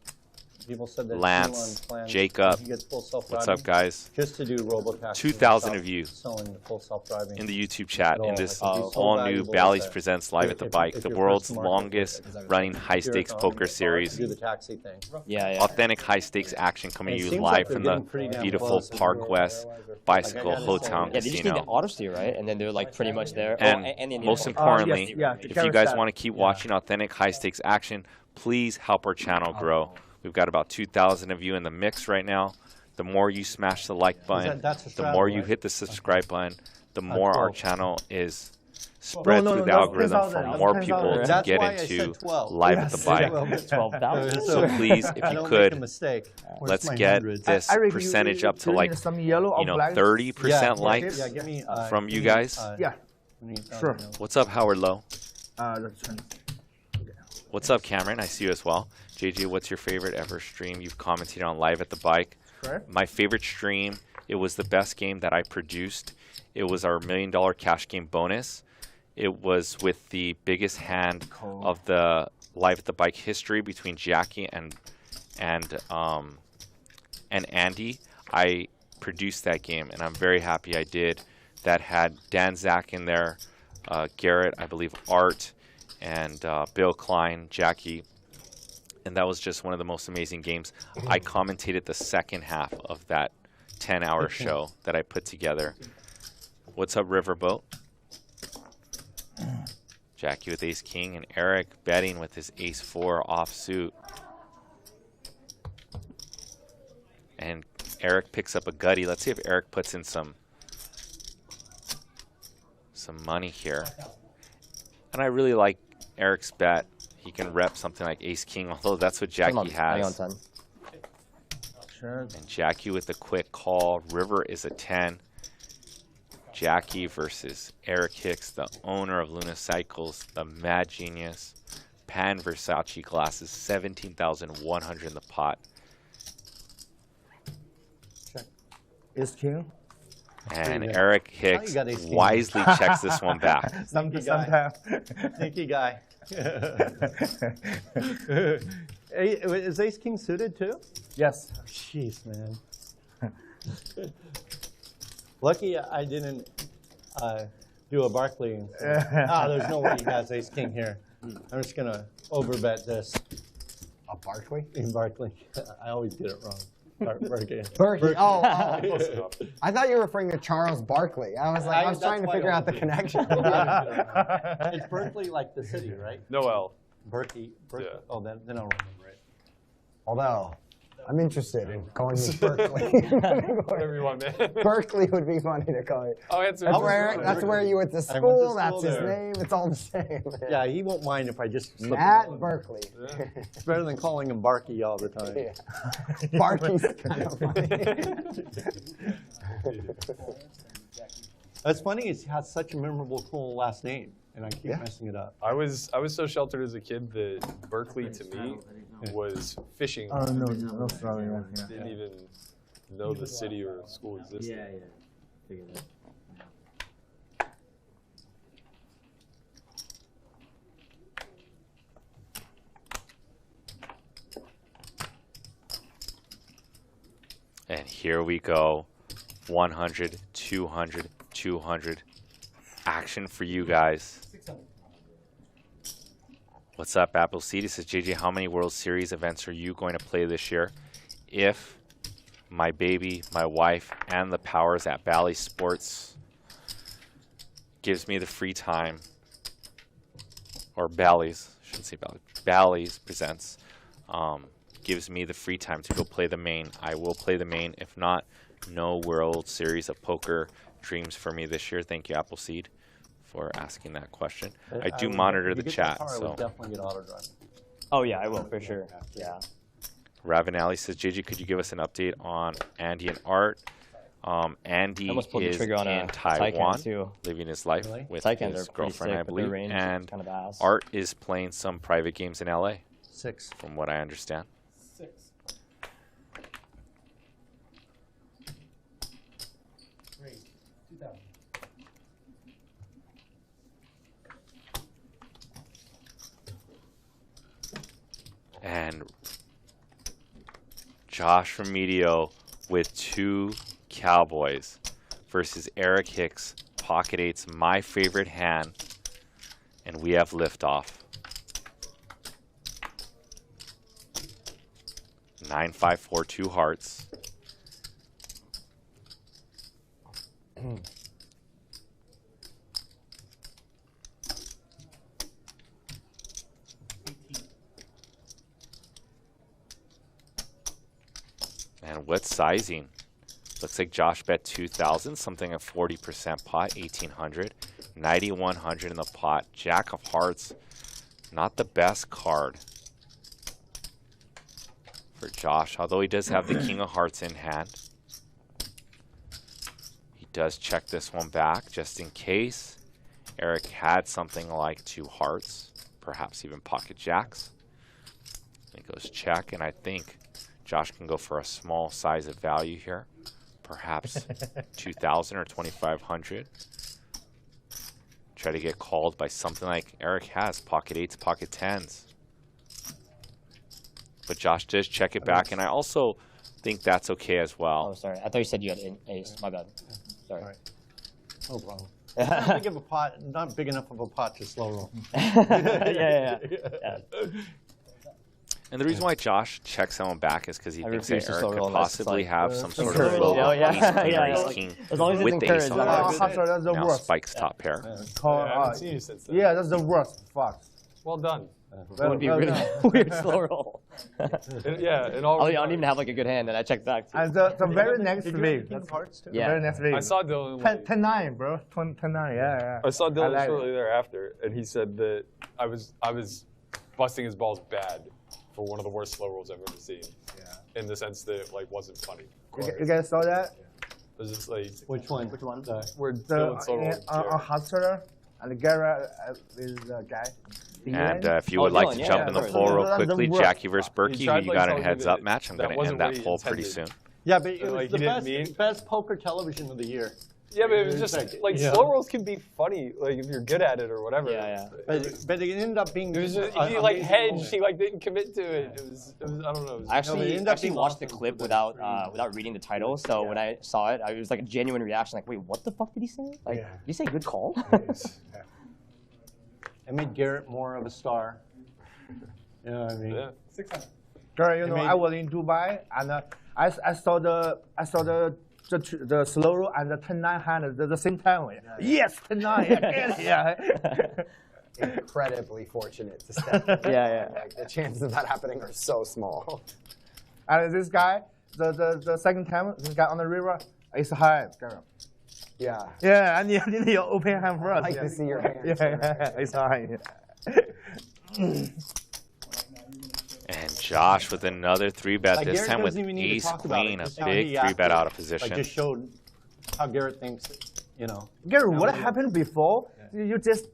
people said that Lance, Elon plans, Jacob. when he gets full What's self-driving, up, guys? just to do robo-taxis 2,000 and of you selling the full self-driving. in the YouTube chat in this Like, it's so all-new valuable Bally's that Presents Live at the if Bike, you're the first world's to market, longest running high-stakes poker series. Do the taxi thing. Yeah, yeah. Authentic high-stakes action coming to It you seems live like from they're the getting pretty damn beautiful close. Park West Bicycle Hotel Yeah, they just need the Casino. auto steer, right? And then they're like pretty much there. And the most like, importantly, yeah, if you Garrett guys stat. want to keep watching authentic high-stakes action, please help our channel grow. We've got about 2,000 of you in the mix right now. The more you smash the like button, that's a the strategy, more you right? hit the subscribe button, the more our 12. channel is spread No, through no, the no, algorithm that's for 10,000, more that's people 10,000. to That's get why I into said 12. Live at the Bike. 12,000. So please, if I you don't make could, a mistake. Where's let's my get hundreds? this I reckon percentage up to you like, need some yellow or black. 30% Yeah, likes. Yeah, give me, from give you me, guys? Yeah, we need, Sure. you know, What's up, Howard Lowe? that's fine. What's up, Cameron? I see you as well. JJ, what's your favorite ever stream you've commented on Live at the Bike? Correct. My favorite stream, it was the best game that I produced. It was our $1 million cash game bonus. It was with the biggest hand of the Live at the Bike history between Jacky and Andy. I produced that game, and I'm very happy I did. That had Dan Zach in there, Garrett, I believe Art, and Bill Klein, Jacky. And that was just one of the most amazing games. I commentated the second half of that 10-hour show that I put together. What's up, Riverboat? Jacky with Ace King, and Eric betting with his Ace 4 offsuit. And Eric picks up a gutty. Let's see if Eric puts in some money here. And I really like Eric's bet. He can rep something like Ace King, although that's what Jacky has. Sure. And Jacky with a quick call. River is a 10. Jacky versus Eric Hicks, the owner of Luna Cycles, the mad genius. Pan Versace glasses, 17,100 in the pot. Is king. And Eric Hicks got ace king. wisely checks this one back. Sometimes. Sneaky guy. Hey, is ace king suited too? Yes. Jeez, man. Lucky I didn't do a Barkley. There's no way he has ace king here. I'm just gonna overbet this. A Barkley? In Barkley. I always get it wrong. Berkey. Berkey. Oh. I thought you were referring to Charles Barkley. I was like, I was trying to figure out the connection. It's Berkeley like the city, right? No L. Berkey. Yeah. Oh, then I don't remember it. Although, I'm interested in calling you Berkeley. Whatever you want, man. Berkeley would be funny to call you. Oh, That's where you went to school. That's his name. It's all the same. Yeah, he won't mind if I just slip Matt it. Berkeley. It's better than calling him Barkey all the time. Yeah. Barkey's kind of funny. That's funny. He has such a memorable, cool last name, and I keep messing it up. I was so sheltered as a kid that Berkeley to me was fishing. Oh, no sorry. Didn't even know the city or school existed. Yeah. Figured that. And here we go. 100, 200, 200. Action for you guys. What's up, Appleseed? It says, JJ, how many World Series events are you going to play this year? If my baby, my wife, and the powers at Bally Sports gives me the free time, or Bally's, I shouldn't say Bally, Bally's presents, gives me the free time to go play the main, I will play the main. If not, no World Series of Poker dreams for me this year. Thank you, Appleseed, for asking that question. I do monitor the chat, I so. would definitely get auto drive. Oh yeah, I will for sure. Yeah. Ravenelli says, JJ, could you give us an update on Andy and Art? Andy almost pulled the is trigger on in a Taiwan, Taycan too. living his life Really? with Taycans his are pretty girlfriend, sick, I but their believe. range is And kind of ass. Art is playing some private games in LA, 6. from what I understand. 6. Great. 2000. And Josh Remitio with 2 Cowboys versus Eric Hicks, pocket eights, my favorite hand, and we have liftoff. 9, 5, 4, 2 hearts. And what sizing? Looks like Josh bet 2,000, something at 40% pot, 1,800, 9,100 in the pot. Jack of hearts, not the best card for Josh, although he does have the King of Hearts in hand. He does check this one back just in case Eric had something like 2 hearts, perhaps even pocket jacks. He goes check, and I think Josh can go for a small size of value here, perhaps 2,000 or 2,500. Try to get called by something like Eric has, pocket 8s, pocket 10s. But Josh does check it back, and I also think that's okay as well. Oh, sorry. I thought you said you had an ace. My bad. Sorry. All right. No problem. Not big of a pot, not big enough of a pot to slow roll. yeah. And the reason why Josh checks someone back is because he thinks that refuse to Eric slow could roll unless it's possibly like, have some sort of encouraged. low Oh, yeah. ace queen or Yeah, ace like, king as long as it's with the ace encouraged, on that's the That's the now worst. spikes top pair. Yeah, I haven't seen you since then. Yeah, that's the worst. Fuck. Well done. That would be a really weird slow roll. In all I don't even have like a good hand, and I checked back. Too. And the very next week. King of Hearts too? The very next week. I saw Dylan. 10-9, bro. 10-9, yeah. I saw Dylan like shortly thereafter, and he said that I was busting his balls bad for one of the worst slow rolls I've ever seen. Yeah. In the sense that it like wasn't funny. You guys saw that? It was just like Which one? where Dylan slow rolled. On Hustler and Garrett is the guy. And if you would like to jump in the poll real quickly, Jacky versus Berkey, tried, who you like, got in a telling me heads-up that match. I'm that going to wasn't end what that he poll pretty intended. soon. Yeah, but it was Like, the he didn't mean- best poker television of the year. Yeah, but it was just like Yeah. slow rolls can be funny, like if you're good at it or whatever. Yeah, But it ended up being. It was just, he like hedged. He like didn't commit to it. It was I don't know. It was, I actually, ended up actually being watched the awesome. clip without reading the title. So when I saw it, it was like a genuine reaction. Like, wait, what the fuck did he say? Like, did he say good call? It made Garrett more of a star. You know what I mean? yeah. 600. Girl, you know, made- I was in Dubai and I saw the slow roll and the 10-9 hand at the same time. Yes, 10-9. Yeah. Incredibly fortunate to step in. Yeah. Like, the chances of that happening are so small. And this guy, the second time, this guy on the river, it's high, girl. Yeah. Yeah, and you need your open hand first. I like to see your hands. Yeah, it's high. And Josh with another 3-bet, Like, this Garrett time with doesn't even need to ace talk about it. queen, a Just how big he 3-bet acted. out of Like, position. just showed how Garrett thinks, you know. Gary, what happened before? You just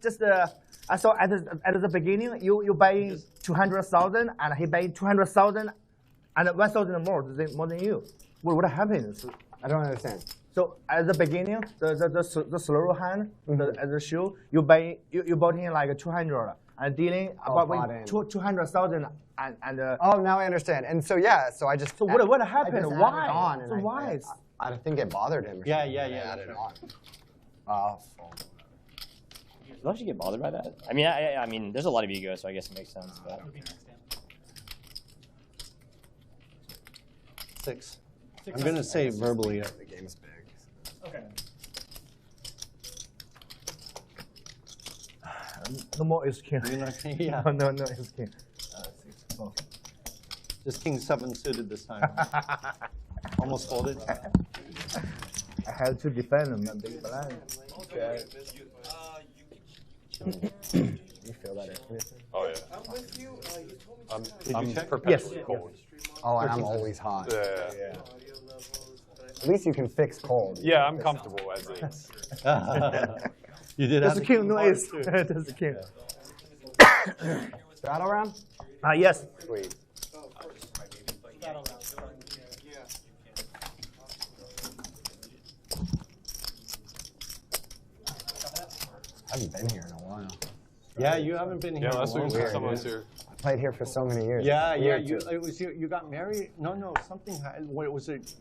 I saw at the beginning you buy 200,000 and he buy 200,000 and 1,000 more than you. What happened? I don't understand. So at the beginning, the slow hand, at the shoe, you bought in like 200 and dealing about bought in. 200,000 and Oh, now I understand. And so yeah, so I just. So what I happened? just added Why? on and So why? I think it bothered him. Or Yeah, something, yeah, and I yeah, added that's on. Don't you get bothered by that? I mean, I mean, there's a lot of ego, so I guess it makes sense. But. 6. I'm going to say verbally. The game's big. Okay. No more is king. You know, yeah. No, is king. Just king 7 suited this time. Almost folded. I had to defend him and big blind. Okay. You feel that? Oh yeah. I'm with you. You told me Did I'm you check? perpetually Yes. cold. Oh, and I'm always hot. Yeah. At least you can fix cold. Yeah, I'm comfortable as is. You did That's have the king, no king ace. That's the king. Battle round? Yes. Sweet. I haven't been here in a while. Yeah, you haven't been here. Yeah, last week long. someone was here. I played here for so many years. Yeah, yeah. Weird You, to- it was you got married. No, something. What was it?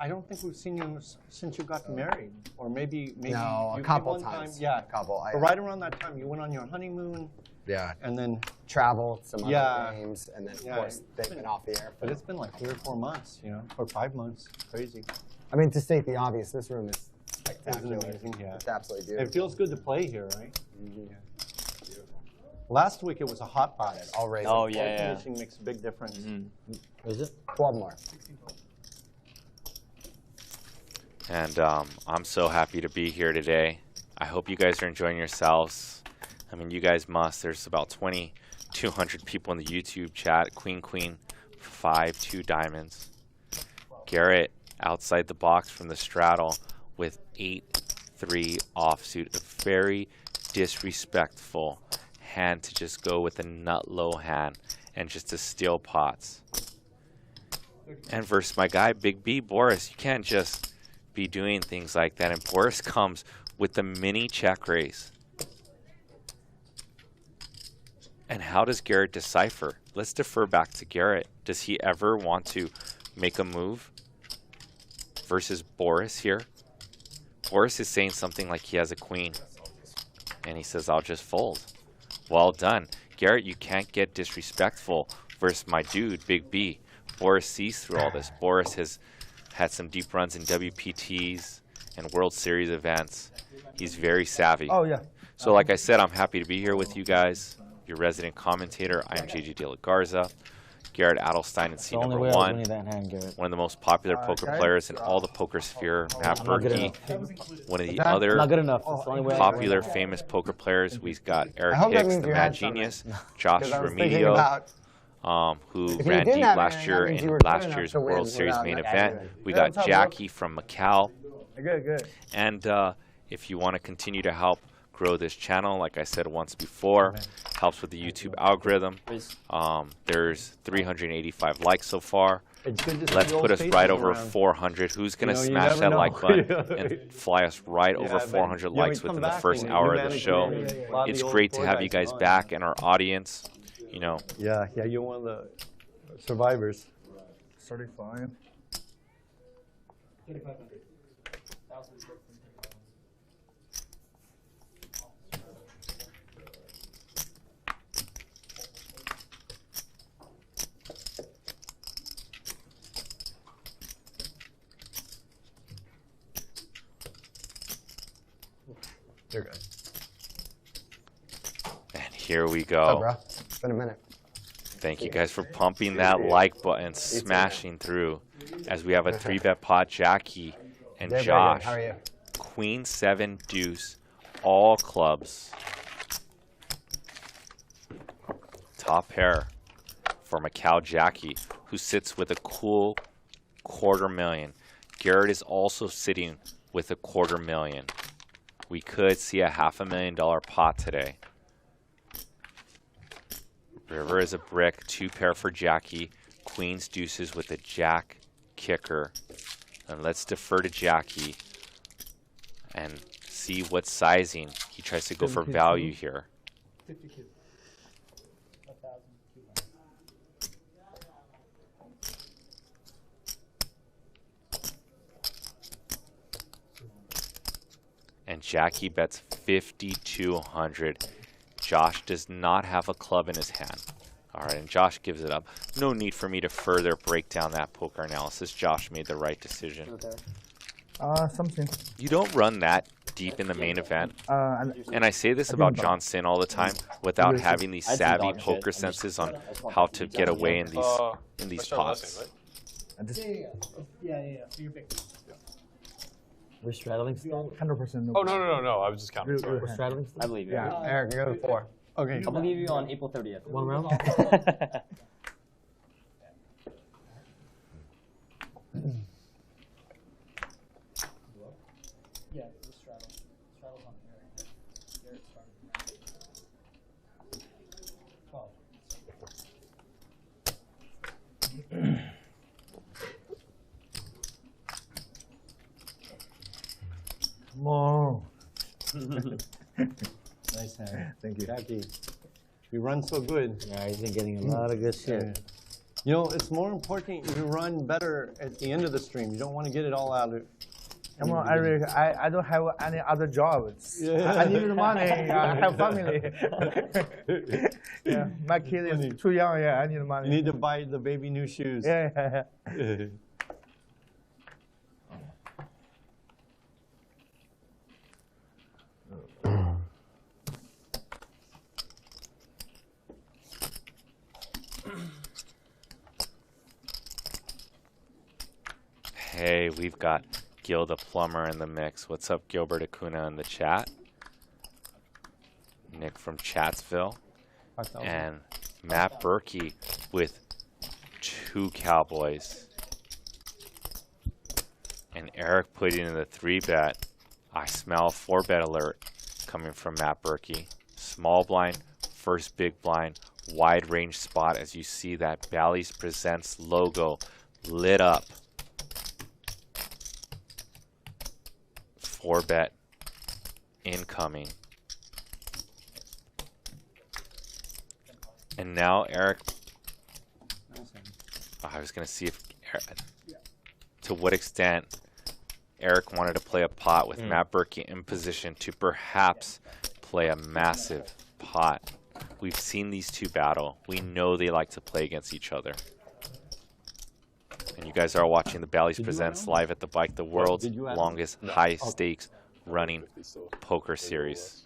I don't think we've seen you since you got married, or maybe No, a you couple one times. Time, yeah, A couple. But right around that time, you went on your honeymoon, Yeah. and then. Travel, some Yeah. other games, and then of Yeah. course they've been off the air. For, But it's been like 3 or 4 months, you know, or 5 months. Crazy. I mean, to state the obvious, this room is spectacular. amazing, yeah. It's absolutely It beautiful. feels good to play here, right? Mhm. Last week it was a hot pot. I'll raise Oh it. yeah, Air yeah. conditioning makes a big difference. Is it? 12 more. And I'm so happy to be here today. I hope you guys are enjoying yourselves. I mean, you guys must. There's about 2,200 people in the YouTube chat. Queen, 5, 2 diamonds. Garrett outside the box from the straddle with 8-3 offsuit. A very disrespectful hand to just go with a nut low hand and just to steal pots. And versus my guy, Big B, Boris, you can't just be doing things like that. And Boris comes with the mini check raise. And how does Garrett decipher? Let's defer back to Garrett. Does he ever want to make a move versus Boris here? Boris is saying something like he has a queen. And he says, I'll just fold. Well done. Garrett, you can't get disrespectful versus my dude, Big B. Boris sees through all this. Boris has had some deep runs in WPTs and World Series events. He's very savvy. Oh yeah. So like I said, I'm happy to be here with you guys. Your resident commentator, I'm JJ De La Garza. Garrett Adelstein in seat The only number way I was 1. winning that hand, Garrett. One of the most popular poker Garrett? players in all the poker sphere. Matt I'm not good Berkey. One of the That- other Not good enough. That's the only way I was popular, winning. famous poker players. We've got Eric hope that Hicks, means the you Mad had something. Genius, Josh 'Cause I was thinking Remitio, about who If you ran didn't deep have last it, year that means in you were good last enough year's to win World Series without main that event. added. We Yeah, got what's up, bro? Jacky from Macau. Good. And if you want to continue to help grow this channel, like I said once before, helps with the YouTube algorithm. There's 385 likes so far. It's good to see Let's old put us faces right over around. 400. Who's going to You smash never that know. like button and fly us right over but, 400 we likes come within the back first and hour you of the manage show? to a lot of It's the old great to tour have you guys guys on. back and our audience. You know, Yeah, you're one of the survivors. 35. You're good. and here we What's up, go. bro? It's been a minute. Thank you guys for pumping that like button, smashing through, as we have a 3-bet pot. Jacky and Very, very good. Josh. How are you? Queen 7 deuce, all clubs. Top pair for Macau Jacky, who sits with a cool $250,000. Garrett is also sitting with a $250,000. We could see a $500,000 pot today. River is a brick, 2 pair for Jacky. Queens deuces with a jack kicker. And let's defer to Jacky and see what sizing he tries to go for value here. And Jacky bets 5,200. Josh does not have a club in his hand. All right, and Josh gives it up. No need for me to further break down that poker analysis. Josh made the right decision. Something. You don't run that deep in the main event. And I say this about John Sin all the time without having these savvy poker senses on how to get away in these pots. Yeah. So you're big. We're straddling still? 100% no. Oh, no. I was just counting. Sorry. We're straddling still? I believe you. Yeah, Eric, you go to 4. Okay. I believe you on April 30th. One round? Yeah, the straddle. Straddle's on Garrett. Garrett started. 12. Come on. Nice hand. Thank you. Jacky, you run so good. Yeah, he's been getting a lot of good shit. Yeah. You know, it's more important you run better at the end of the stream. You don't want to get it all out of Come on, Eric. I don't have any other jobs. I need the money. I have family. Yeah, my kid is too young. Yeah, I need money. You need to buy the baby new shoes. Yeah. Hey, we've got Gil the Plumber in the mix. What's up, Gilbert Acuna in the chat? Nick from Chatsville. And Matt Berkey with 2 Cowboys. And Eric putting in the 3-bet. I smell a 4-bet alert coming from Matt Berkey. Small blind, first big blind, wide range spot as you see that Bally's Presents logo lit up. 4-bet incoming. And now Eric, I was going to see if, to what extent Eric wanted to play a pot with Matt Berkey in position to perhaps play a massive pot. We've seen these two battle. We know they like to play against each other. And you guys are watching the Bally's Presents live at the Bike, the world's longest high-stakes running poker series.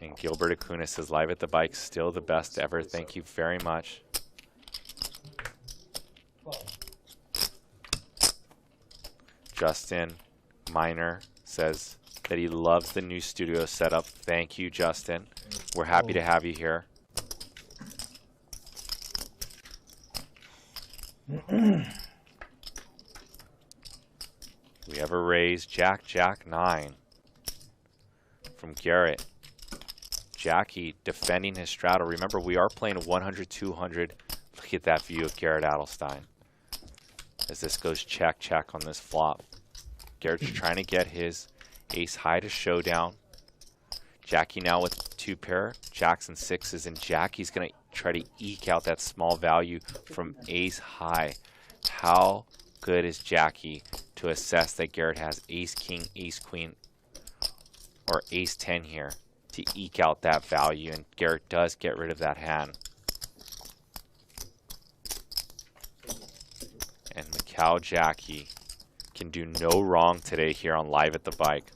And Gilbert Acuna says, live at the Bike, still the best ever. Thank you very much. Justin Miner says that he loves the new studio setup. Thank you, Justin. We're happy to have you here. We have a raise, Jack 9 from Garrett. Jacky defending his straddle. Remember, we are playing 100, 200. Look at that view of Garrett Adelstein. As this goes check, check on this flop. Garrett's trying to get his ace high to showdown. Jacky now with 2 pair, jacks and 6s, and Jacky's going to try to eke out that small value from ace high. How good is Jacky to assess that Garrett has ace king, ace queen, or ace 10 here to eke out that value, and Garrett does get rid of that hand. And Macau Jacky can do no wrong today here on Live at the Bike.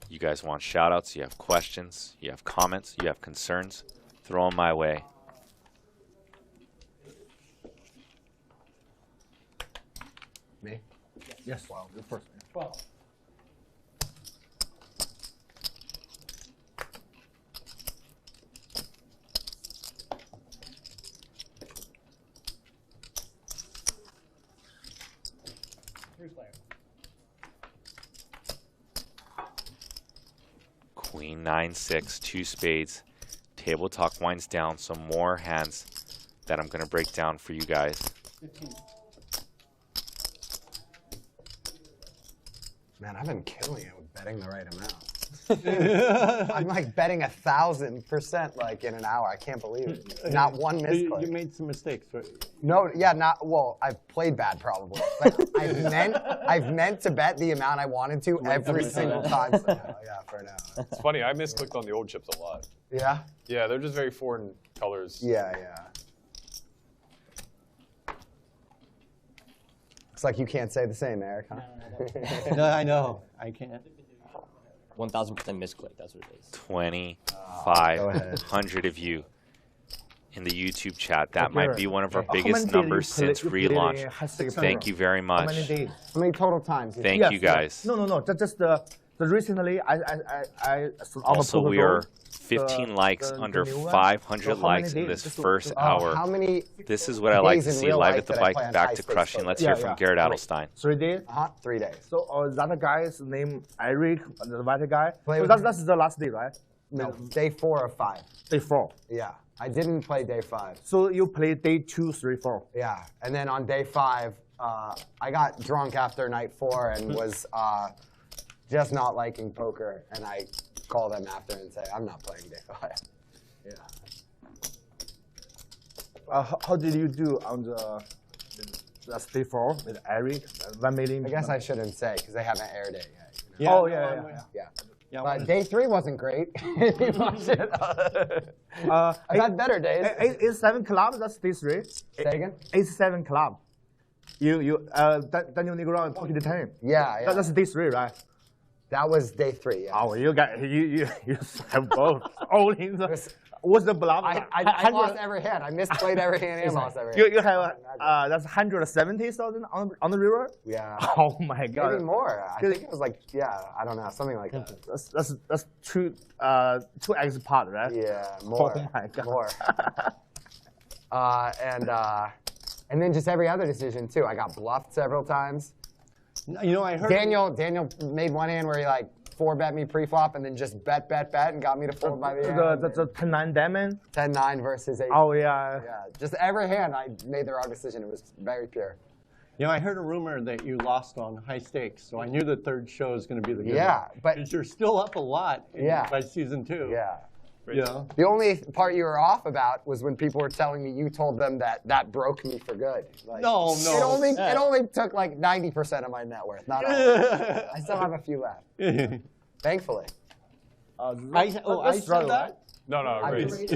You guys want shout outs, you have questions, you have comments, you have concerns, throw them my way. Me? Yes. Wow, you're first. 12. Queen 9-6, 2 spades. Table talk winds down. Some more hands that I'm going to break down for you guys. 15. Man, I've been killing it with betting the right amount. I'm like betting 1,000% like in an hour. I can't believe it. Not one misclick. You made some mistakes, right? No, yeah, not well. I've played bad probably, but I've meant to bet the amount I wanted to every single time. So, yeah, for now. It's funny. I misclicked on the old chips a lot. Yeah. Yeah, they're just very foreign colors. Yeah, yeah. It's like you can't say the same, Eric, huh? No, I know. I can't. 1,000% misclick. That's what it is. 2,500 of you in the YouTube chat. That might be one of our biggest numbers since relaunch. Thank you very much. How many days? How many total times? Thank you guys. No. Just recently, I Also, we are 15 likes under 500 likes in this first hour. How many? This is what I like to see. Live at the Bike, back to crushing. Let's hear from Garrett Adelstein. 3 days? 3 days. So that guy's name Eric, the white guy. Play So with that's the last day, right? No, day 4 or 5. Day 4. Yeah, I didn't play day 5. So you play day 2, 3, 4. Yeah, and then on day 5, I got drunk after night 4 and was just not liking poker, and I call them after and say, I'm not playing day 5. Yeah. How did you do on that's day 4 with Eric, 1 million? I guess I shouldn't say because they haven't aired it yet. Yeah. Oh, yeah. But day 3 wasn't great. I've had better days. 87 club, that's day 3. Say again? 87 club. Daniel Negro and Pocket 10. Yeah. That's day 3, right? That was day 3. Yeah. Oh, you have both. All in the. What's the bluff? I lost every hand. I misplayed every hand and lost every hand. You have that's 170,000 on the river. Yeah. Oh my God. Maybe more. I think it was like I don't know, something like that. That's 2x pot, right? Yeah, more. Oh my God. More. And then just every other decision too. I got bluffed several times. You know, I heard Daniel made one hand where he like 4-bet me pre-flop and then just bet and got me to fold by the end. That's a 10-9 diamond. 10-9 versus 8. Oh yeah. Yeah, just every hand I made the wrong decision. It was very pure. You know, I heard a rumor that you lost on high stakes, so I knew the third show is going to be the good Yeah, one. but because you're still up a lot by season 2. Yeah. Yeah. The only part you were off about was when people were telling me you told them that broke me for good. Like, no. It only took like 90% of my net worth, not all. I still have a few left. Thankfully. I said that? No, raise.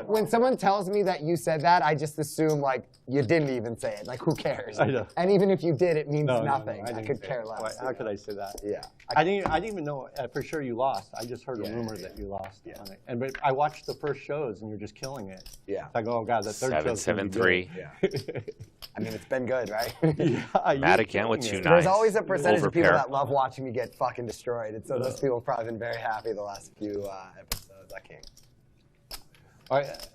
When someone tells me that you said that, I just assume like you didn't even say it. Like who cares? I know. And even if you did, it means nothing. No, I could care less. How could I say that? Yeah. I didn't even know for sure you lost. I just heard a rumor that you lost on it. But I watched the first shows and you're just killing it. Yeah. It's like, oh God, the third show's 7-7-3. Yeah. I mean, it's been good, right? Matt again with 2 9s. There's always a percentage of people that love watching me get fucking destroyed. And so those people have probably been very happy the last few episodes. I can't. All right.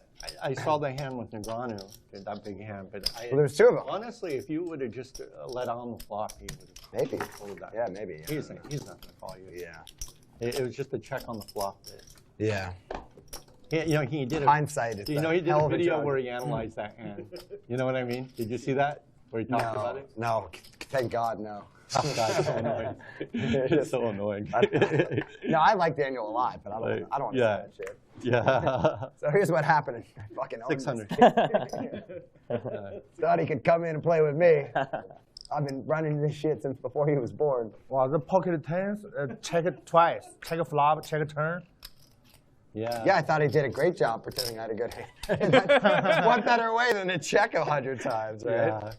I saw the hand with Negreanu, that big hand, but Well, there's two of them. honestly, if you would have just let on the flop, he would have Maybe. pulled that. Yeah, maybe. Yeah. He's not going to call you. Yeah. It was just a check on the flop. Yeah. He did Hindsight is he the did hell a of a video drug. where he analyzed that hand. You know what I mean? Did you see that? Where he talked about it? No. Thank God, no. Oh, God, it's so annoying. It's so annoying. No, I like Daniel a lot, but I don't want to say that shit. Yeah. So here's what happened. I fucking owned 600. Thought he could come in and play with me. I've been running this shit since before he was born. Well, the pocket tens, check it twice. Check a flop, check a turn. Yeah. Yeah, I thought he did a great job pretending I had a good hand. What better way than to check 100 times, right? Yeah.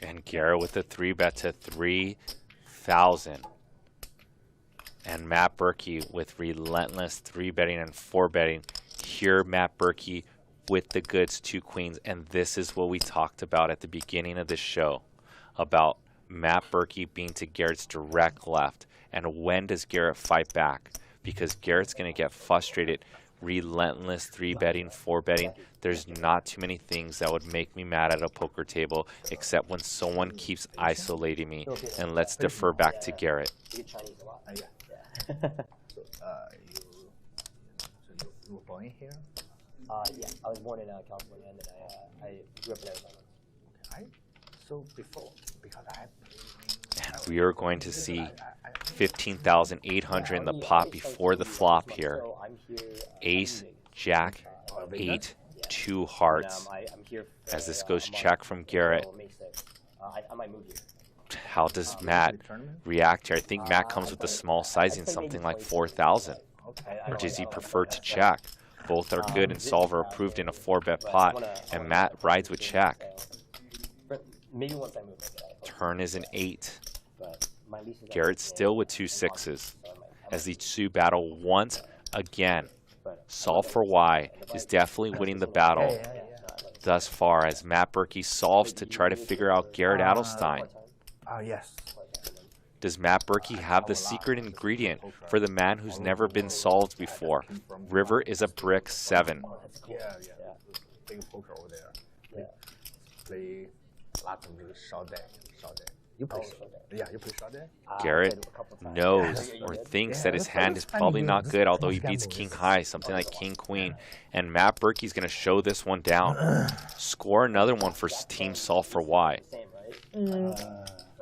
And Garrett with the 3-bet to 3,000. And Matt Berkey with relentless 3-betting and 4-betting. Here, Matt Berkey with the goods, 2 queens. And this is what we talked about at the beginning of the show, about Matt Berkey being to Garrett's direct left. And when does Garrett fight back? Because Garrett's going to get frustrated. Relentless 3-betting, 4-betting. There's not too many things that would make me mad at a poker table except when someone keeps isolating me. And let's defer back to Garrett. You Chinese a lot. So you were born here? Yeah, I was born in California, and then I grew up in Arizona. Okay. So before, because I And we are going to see 15,800 in the pot before the flop here. So I'm here, Ace, Jack, 8, 2 hearts. I'm here for, As this goes check from Garrett. I might move here. How does Matt react here? I think Matt comes with a small sizing, something like 4,000. Or does he prefer to check? Both are good and solver approved in a 4-bet pot, and Matt rides with check. Maybe once I move. Turn is an 8. But my lease is Garrett still with 2 6s. As these two battle once again. Solve for Y is definitely winning the battle thus far as Matt Berkey solves to try to figure out Garrett Adelstein. yes. Does Matt Berkey have the secret ingredient for the man who's never been solved before? River is a brick 7. Yeah. Play poker over there. Yeah. Play lots of short day. You play yeah, you play short day? Garrett knows or thinks that his hand is probably not good, although he beats king high, something like king queen. And Matt Berkey's going to show this one down. Score another one for team solve for Y.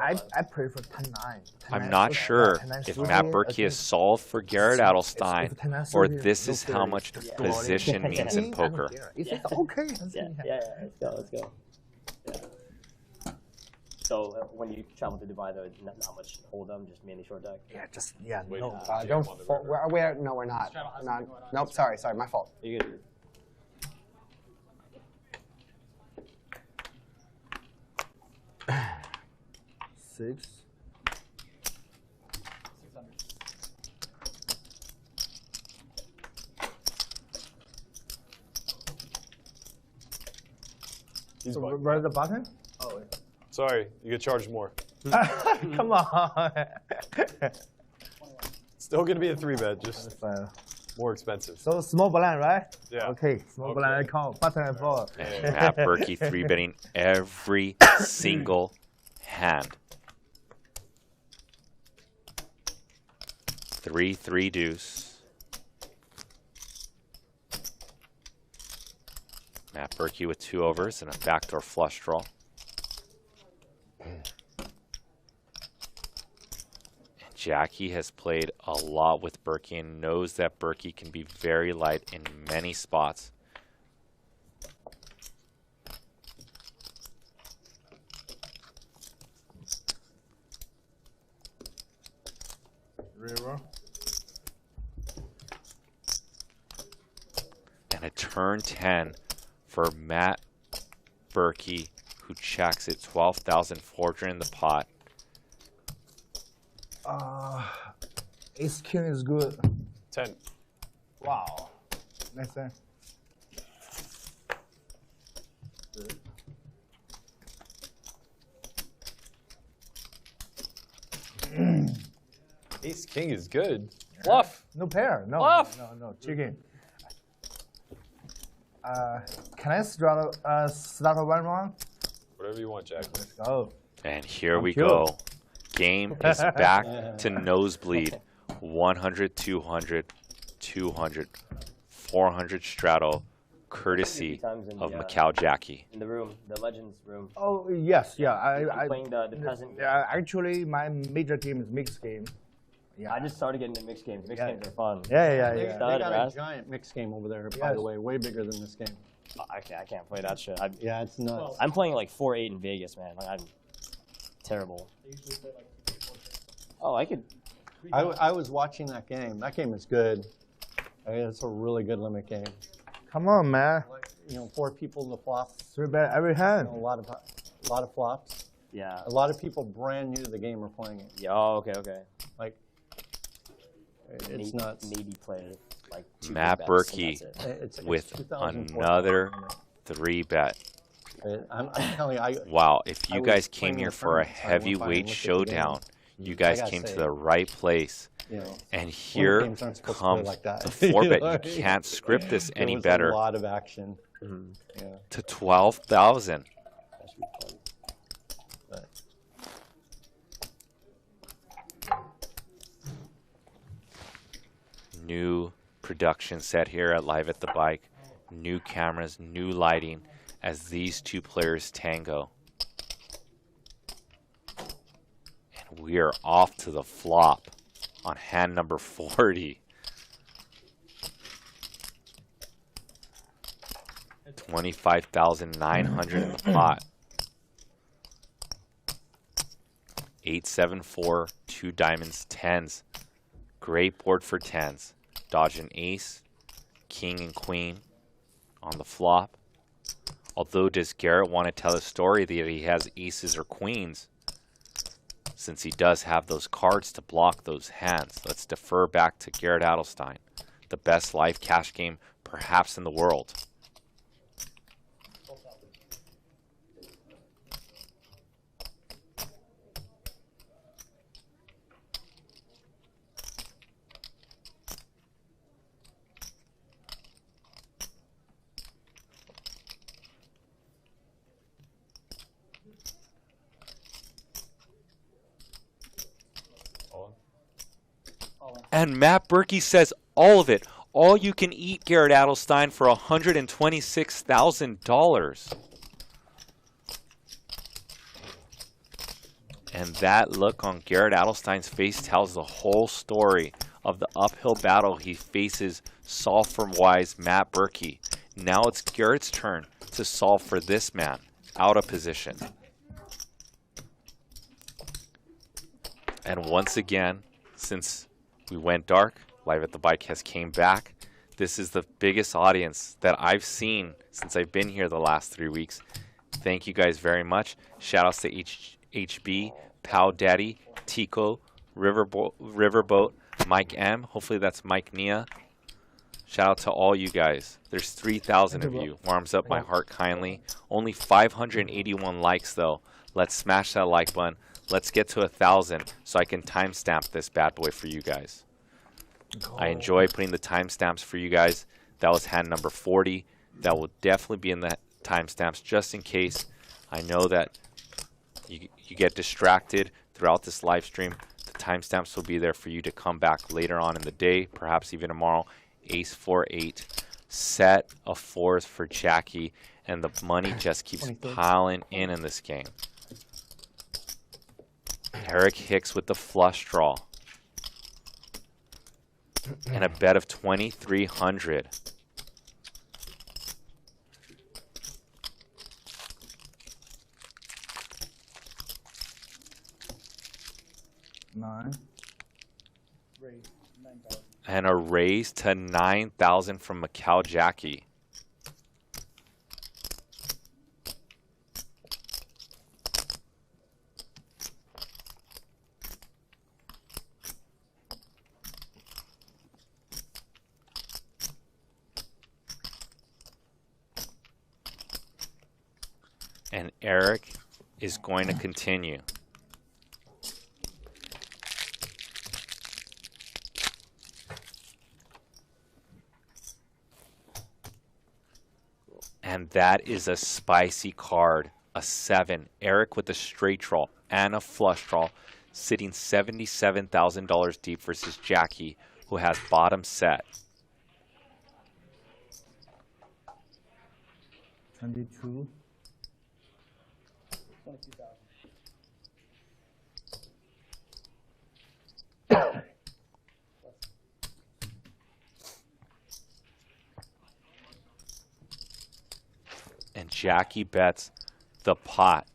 I prefer 10-9. I'm not sure if Matt Berkey has solved for Garrett Adelstein, or this is how much position means in poker. It's okay. Yeah, let's go. Yeah. So when you travel to Dubai, though, not much hold'em, just mainly short deck. Yeah, no. Don't. No, we're not. Nope. Sorry. My fault. You good? 6. So where's the button? Oh. Sorry, you get charged more. Come on. Still gonna be a 3-bet, just more expensive. So small blind, right? Yeah. Okay, small blind I call. Button and 4. And Matt Berkey 3-betting every single hand. 3-3 deuce. Matt Berkey with 2 overs and a backdoor flush draw. And Jacky has played a lot with Berkey and knows that Berkey can be very light in many spots. River. And a turn 10 for Matt Berkey, who checks it 12,400 in the pot. Ace King is good. 10. Wow. Next time. Ace king is good. Bluff. No pair. No. Bluff. No. Chicken. Can I start a one round? Whatever you want, Jack. Let's go. And here we go. Game is back to nosebleed. 100, 200, 200, 400 straddle, courtesy of Macau Jacky. In the room, the Legends room. Oh yes, yeah. I playing the peasant. Yeah, actually, my major game is mixed game. Yeah. I just started getting into mixed games. Mixed games are fun. Yeah. They got a giant mixed game over there, by Yes. the way, way bigger than this game. I can't play that shit. Yeah, it's nuts. I'm playing like 4-8 in Vegas, man. Like, I'm terrible. Oh, I could. I was watching that game. That game is good. It's a really good limit game. Come on, man. Like, 4 people in the flop. 3 bet every hand. A lot of flops. Yeah. A lot of people brand new to the game are playing it. Yeah. Oh, okay. Like, it's nuts. Maybe play like 2 Matt big bets, and Berkey that's it. It's with 2004. another 3 bet. I'm telling you, Wow, if you was guys playing came here with for a friends, so I went by and heavyweight looked at the showdown, game. you guys gotta came say, to the right place. Women And here games aren't supposed to play comes like that. the 4 bet. You can't script this any There was better. A lot of action. Yeah. To 12,000. But New production set here at Live at the Bike. New cameras, new lighting as these 2 players tango. And we are off to the flop on hand number 40. 25,900 in the pot. 8, 7, 4, 2 diamonds, 10s. Great board for 10s. Dodge an ace, king and queen on the flop. Although, does Garrett want to tell a story that he has aces or queens? Since he does have those cards to block those hands. Let's defer back to Garrett Adelstein. The best live cash game perhaps in the world. And Matt Berkey says all of it. All you can eat, Garrett Adelstein, for $126,000. And that look on Garrett Adelstein's face tells the whole story of the uphill battle he faces solve for wise Matt Berkey. Now it's Garrett's turn to solve for this man out of position. And once again, since we went dark, Live at the Bike has came back. This is the biggest audience that I've seen since I've been here the last 3 weeks. Thank you guys very much. Shout outs to HB, Pow Daddy, Tico, Riverboat, Mike M. Hopefully that's Mike Nia. Shout out to all you guys. There's 3,000 of you. Warms up my heart kindly. Only 581 likes though. Let's smash that like button. Let's get to 1,000 so I can timestamp this bad boy for you guys. I enjoy putting the timestamps for you guys. That was hand number 40. That will definitely be in the timestamps just in case. I know that you get distracted throughout this live stream. The timestamps will be there for you to come back later on in the day, perhaps even tomorrow. Ace 4-8, set of 4s for Jacky, and the money just keeps piling in this game. Eric Hicks with the flush draw. And a bet of 2,300. And a raise to 9,000 from Macau Jacky. And Eric is going to continue. And that is a spicy card. A 7. Eric with a straight draw and a flush draw, sitting $77,000 deep versus Jacky, who has bottom set. 22. And Jacky bets the pot.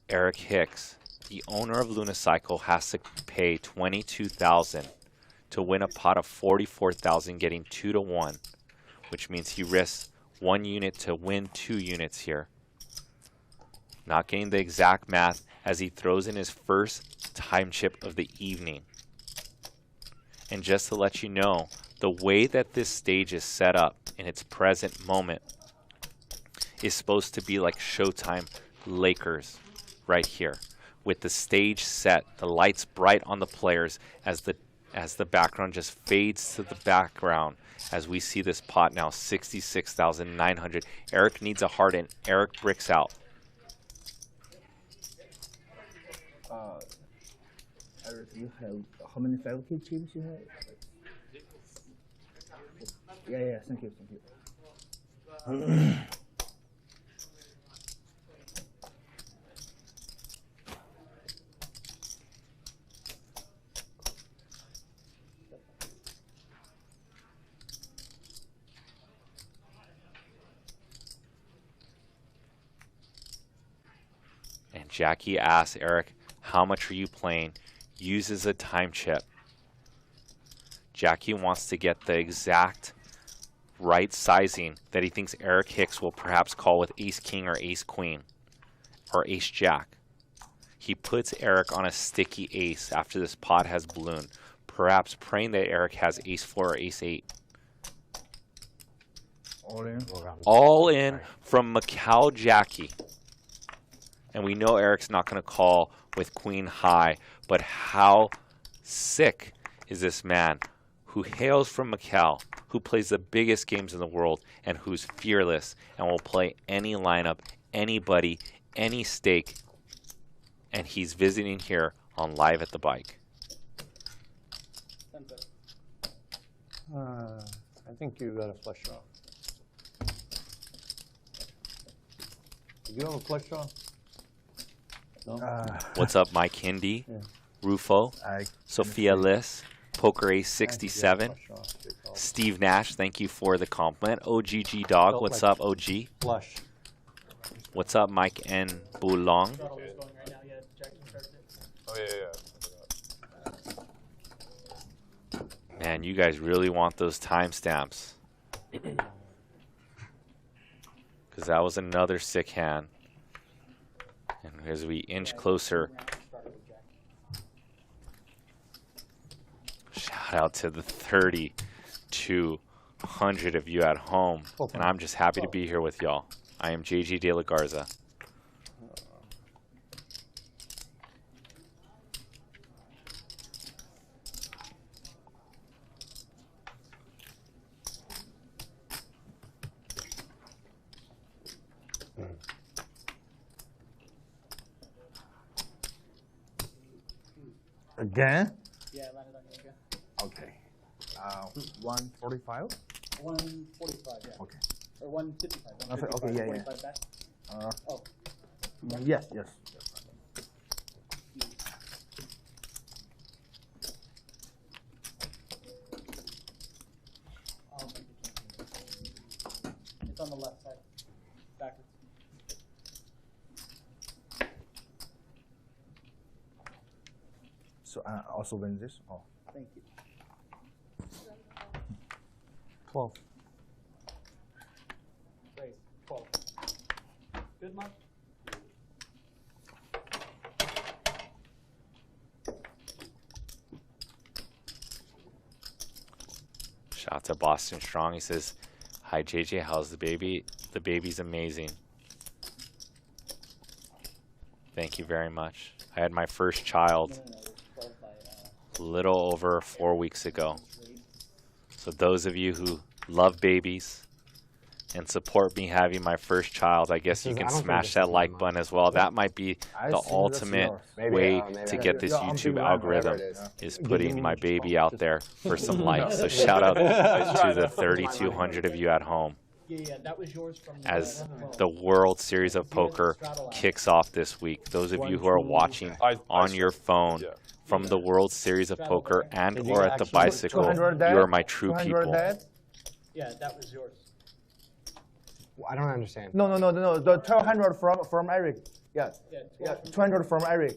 Eric Hicks, the owner of Lunicycle, has to pay $22,000 to win a pot of $44,000, getting 2-1, which means he risks 1 unit to win 2 units here. Not getting the exact math as he throws in his first time chip of the evening. And just to let you know, the way that this stage is set up in its present moment is supposed to be like Showtime Lakers right here, with the stage set, the lights bright on the players as the background just fades to the background as we see this pot now 66,900. Eric needs a heart and Eric bricks out. Eric, you have how many 5K chips you have? Yeah, thank you. And Jacky asks Eric, how much are you playing? Uses a time chip. Jacky wants to get the exact right sizing that he thinks Eric Hicks will perhaps call with ace king or ace queen or ace jack. He puts Eric on a sticky ace after this pot has ballooned, perhaps praying that Eric has ace 4 or ace 8. All in. All in from Macau Jacky. And we know Eric's not going to call with queen high, but how sick is this man who hails from Macau, who plays the biggest games in the world, and who's fearless and will play any lineup, anybody, any stake, and he's visiting here on Live at the Bike. I think you got a flush draw. Do you have a flush draw? No? What's up, Mike Hindi, Rufo, Sophia Liss, Poker Ace 67, Steve Nash, thank you for the compliment. OGG Dog, what's up, OG? Flush. What's up, Mike N. Boulong? Oh, yeah. Man, you guys really want those timestamps. Because that was another sick hand. And as we inch closer, shout out to the 3,200 of you at home. And I'm just happy to be here with y'all. I am JG De La Garza. Again? Yeah, landed on you again. Okay. 145? 145, yeah. Okay. Or 155. Okay, yeah. 45 back. Oh. Yes. It's on the left side. Backwards. So I also win this? Oh. Thank you. 12. Raise. 12. Good luck. Shout out to Boston Strong. He says, hi, JJ, how's the baby? The baby's amazing. Thank you very much. I had my first child a little over 4 weeks ago. So those of you who love babies, and support me having my first child, I guess you can smash that like button as well. That might be the ultimate way to get this YouTube algorithm, is putting my baby out there for some likes. So shout out to the 3,200 of you at home as the World Series of Poker kicks off this week. Those of you who are watching on your phone from the World Series of Poker and or at the bicycle, you are my true people. Yeah, that was yours. I don't understand. No. The 1,200 from Eric. Yeah. 200 from Eric.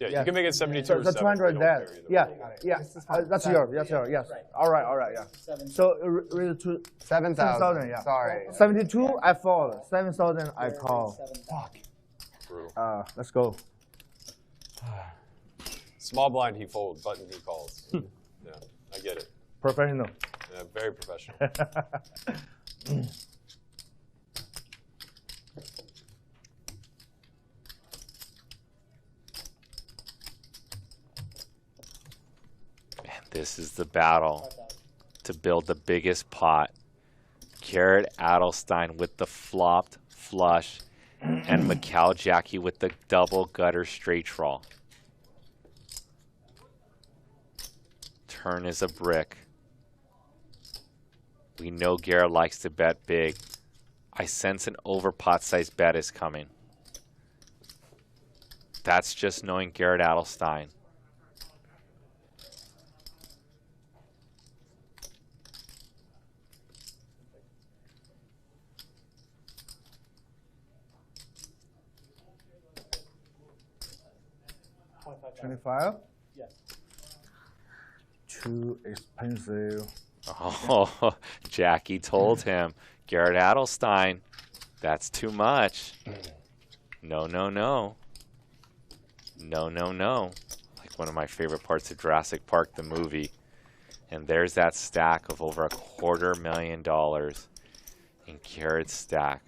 Yeah, you can make it 72 or the 200 that. Yeah. That's yours. That's yours. Yes. All right. Yeah. So really 7,000. Yeah. Sorry. 72. I fall. 7,000. I call. Fuck. Let's go. Small blind he folds, button he calls. Yeah, I get it. Professional. Yeah, very professional. And this is the battle to build the biggest pot. Garrett Adelstein with the flopped flush and Macau Jacky with the double gutter straight draw. Turn is a brick. We know Garrett likes to bet big. I sense an over pot size bet is coming. That's just knowing Garrett Adelstein. $25? Yes. Too expensive. Oh, Jacky told him, Garrett Adelstein, that's too much. No. No. Like one of my favorite parts of Jurassic Park, the movie. And there's that stack of over $250,000 in Garrett's stack.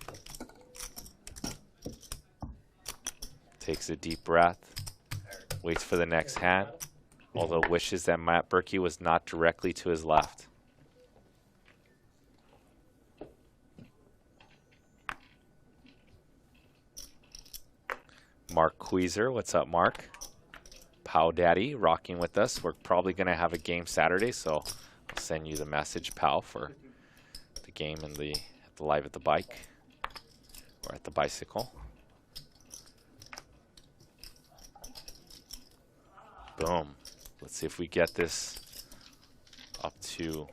Takes a deep breath. Waits for the next hand, although wishes that Matt Berkey was not directly to his left. Mark Queezer, what's up, Mark? Pow Daddy, rocking with us. We're probably going to have a game Saturday, so I'll send you the message, Pow, for the game and the live at the bike or at the bicycle. Boom. Let's see if we get this up to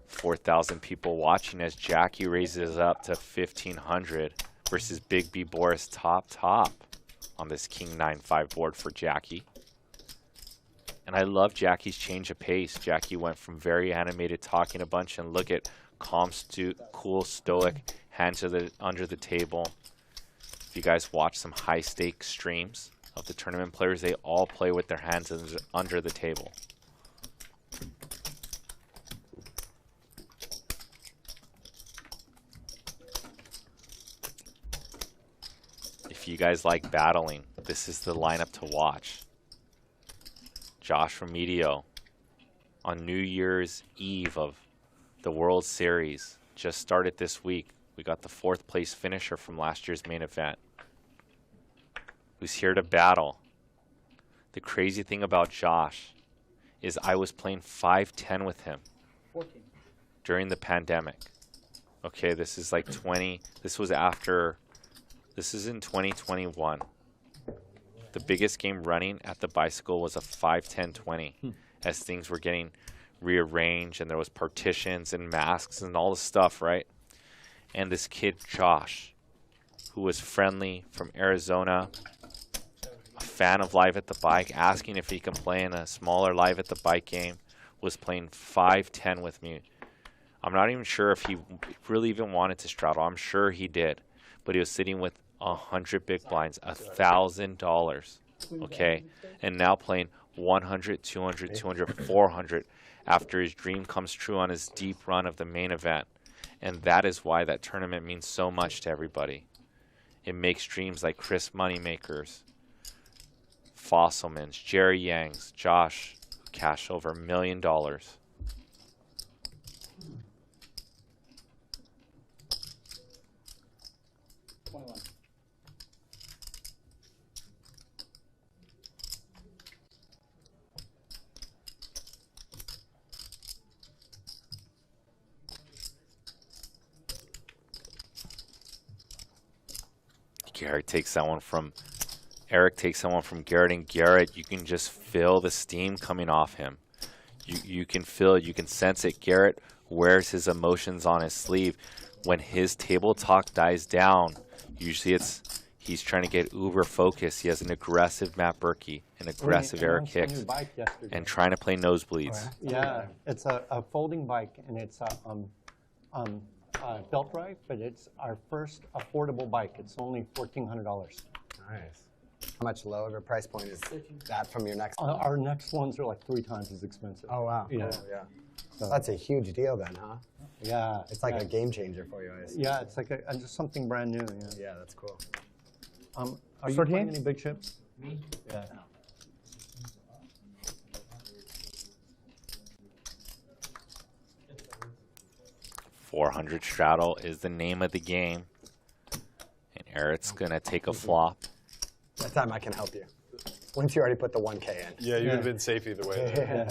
4,000 people watching as Jacky raises up to 1,500 versus Big B Boris top on this King 9-5 board for Jacky. And I love Jacky's change of pace. Jacky went from very animated, talking a bunch, and look at calm, cool, stoic, hands under the table. If you guys watch some high-stakes streams of the tournament players, they all play with their hands under the table. If you guys like battling, this is the lineup to watch. Josh Remitio on New Year's Eve of the World Series. Just started this week. We got the 4th place finisher from last year's main event, who's here to battle. The crazy thing about Josh is I was playing 5-10 with him 14. During the pandemic. Okay, this is like this is in 2021. The biggest game running at the bicycle was a 5-10-20 as things were getting rearranged and there was partitions and masks and all this stuff, right? And this kid, Josh, who was friendly from Arizona, a fan of Live at the Bike, asking if he can play in a smaller Live at the Bike game, was playing 5-10 with me. I'm not even sure if he really even wanted to straddle. I'm sure he did. But he was sitting with 100 big blinds, $1,000, okay? And now playing 100, 200, 200, 400 after his dream comes true on his deep run of the main event. And that is why that tournament means so much to everybody. It makes dreams like Chris Moneymakers, Fossilman's, Jerry Yang's, Josh, who cashed over $1 million. Garrett takes that one from Eric takes that one from Garrett, and Garrett, you can just feel the steam coming off him. You can feel it, you can sense it. Garrett wears his emotions on his sleeve. When his table talk dies down, usually he's trying to get uber focused. He has an aggressive Matt Berkey, an aggressive Eric Hicks, and trying to play nosebleeds. Yeah, it's a folding bike, and it's belt drive, but it's our first affordable bike. It's only $1,400. Nice. How much lower of a price point is that from your next one? Our next ones are like 3 times as expensive. Oh, wow. Yeah. Oh, yeah. So that's a huge deal then, huh? Yeah. It's like a game changer for you, I assume. Yeah, it's like just something brand new. Yeah. Yeah, that's cool. Are you playing any big chips? Me? Yeah. $400 straddle is the name of the game. And Eric's going to take a flop. That time I can help you. Once you already put the 1K in. Yeah, you would have been safe either way.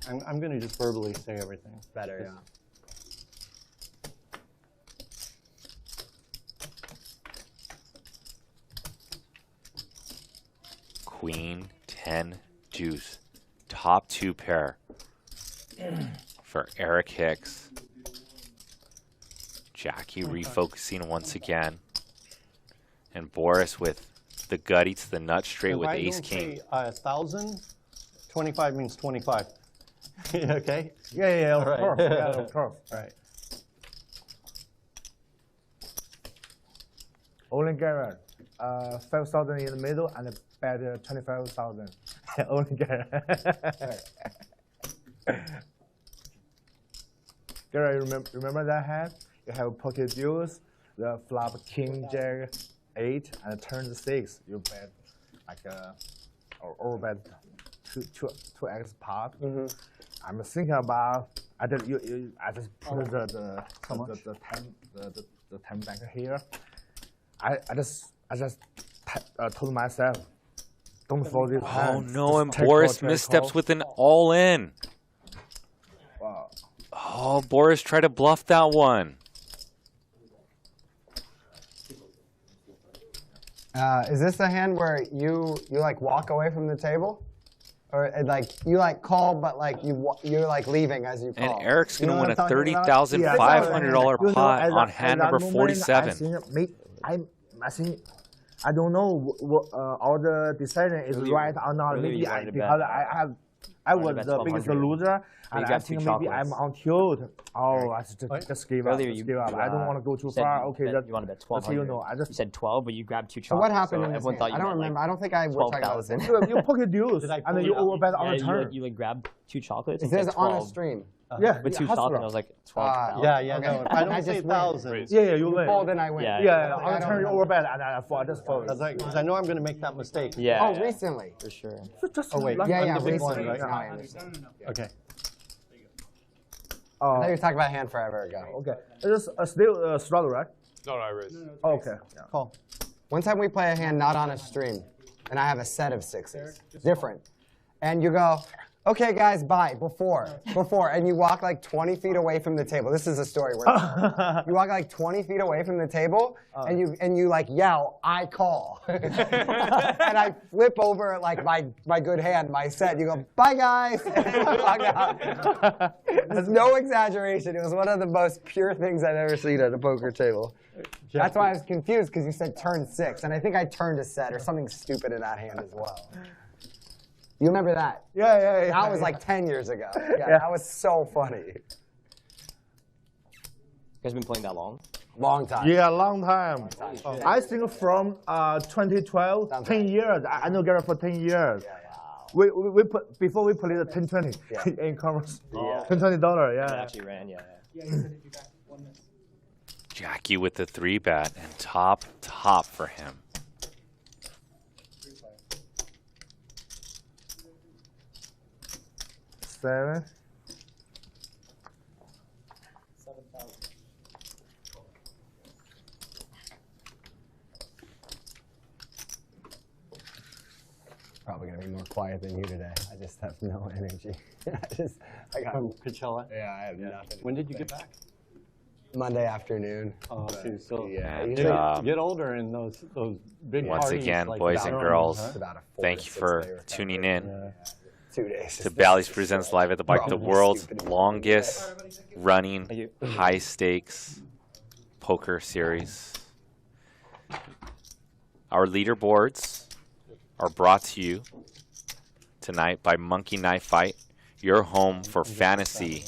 I'm going to just verbally say everything. Better, yeah. Queen, 10, deuce. Top 2 pair for Eric Hicks. Jacky refocusing once again. And Boris with the gutty to the nut straight with ace king. If I don't say 1,000, 25 means 25. Okay? Yeah, of All course. right. Yeah, of course. All right. Only Garrett, 5,000 in the middle and bet 25,000. Only Garrett. Garrett, remember that hand? You have pocket deuce, the flop king jack 8 and turn 6. You bet like or overbet 2x pot. I'm thinking about I just put the 10 back here. I just told myself, don't fold this hand. Oh no, and Boris missteps with an all-in. Wow. Oh, Boris tried to bluff that one. Is this the hand where you like walk away from the table? Or like you like call, but like you're like leaving as you call. And Eric's going to win a $30,500 $30,500 pot on hand number 47. I don't know all the decision is Really, right or not. really Maybe you wanted to because bet. I wanted was to bet the biggest 1,200. loser, you and I grabbed think 2 maybe I'm chocolates. on tilt. Oh, I just give up. Earlier Just give up. I don't want to go too said far. you Okay, bet- you want to bet that's how 1,200. you know. I You just said 12, but you grabbed 2 chocolates. So what happened in this everyone hand? thought you I don't bet, remember. like, I don't think I would talk about this. you pocket deuce, Did I and then you pull it overbet yeah, on the turn. you grabbed 2 chocolates. It and said says on 12. a stream. Yeah, With 2 hustler. chocolates, I was like 12. Yeah, Okay. no. If I don't I say just win. 1,000, Yeah, you You win. fold and I win. Yeah. Yeah, I on the don't turn you know. overbet, and I just fold. because I know I'm going to make that mistake. Yeah. Oh, yeah, recently. for sure. Just Oh, wait. like- Yeah, I'm yeah, the big one, recently. right? Now I understand. Okay. I thought you were talking about hand forever ago. Okay, it's still struggle, right? No, I raised. Oh, okay. Yeah. Call. One time we play a hand not on a stream, and I have a set of 6s, different. And you go, okay, guys, bye, before, and you walk like 20 feet away from the table. This is a story where you walk like 20 feet away from the table, and you like yell, I call. And I flip over like my good hand, my set. You go, bye, guys, and then you walk out. There's no exaggeration. It was one of the most pure things I've ever seen at a poker table. That's why I was confused, because you said turn 6, and I think I turned a set or something stupid in that hand as well. You remember that? Yeah. That was like 10 years ago. Yeah, that was so funny. You guys been playing that long? Long time. Yeah, long time. I think from 2012, 10 years. I know Garrett for 10 years. We put before we played the 1020 in commerce. $10-20, It yeah. actually ran, yeah. Jacky with the 3-bet and top for him. Seven. Probably gonna be more quiet than you today. I just have no energy. I got From Coachella? Yeah, I have nothing. When did you get back? Monday afternoon. Oh, see, so Yeah, And, get older in those big once parties. again, like boys that. and girls, It's about a 4 thank to you 6 for day recovery. tuning in Yeah. 2 days. to Bally's Presents Live at the Bike, the world's longest running high stakes poker series. Our leaderboards are brought to you tonight by Monkey Knife Fight, your home for fantasy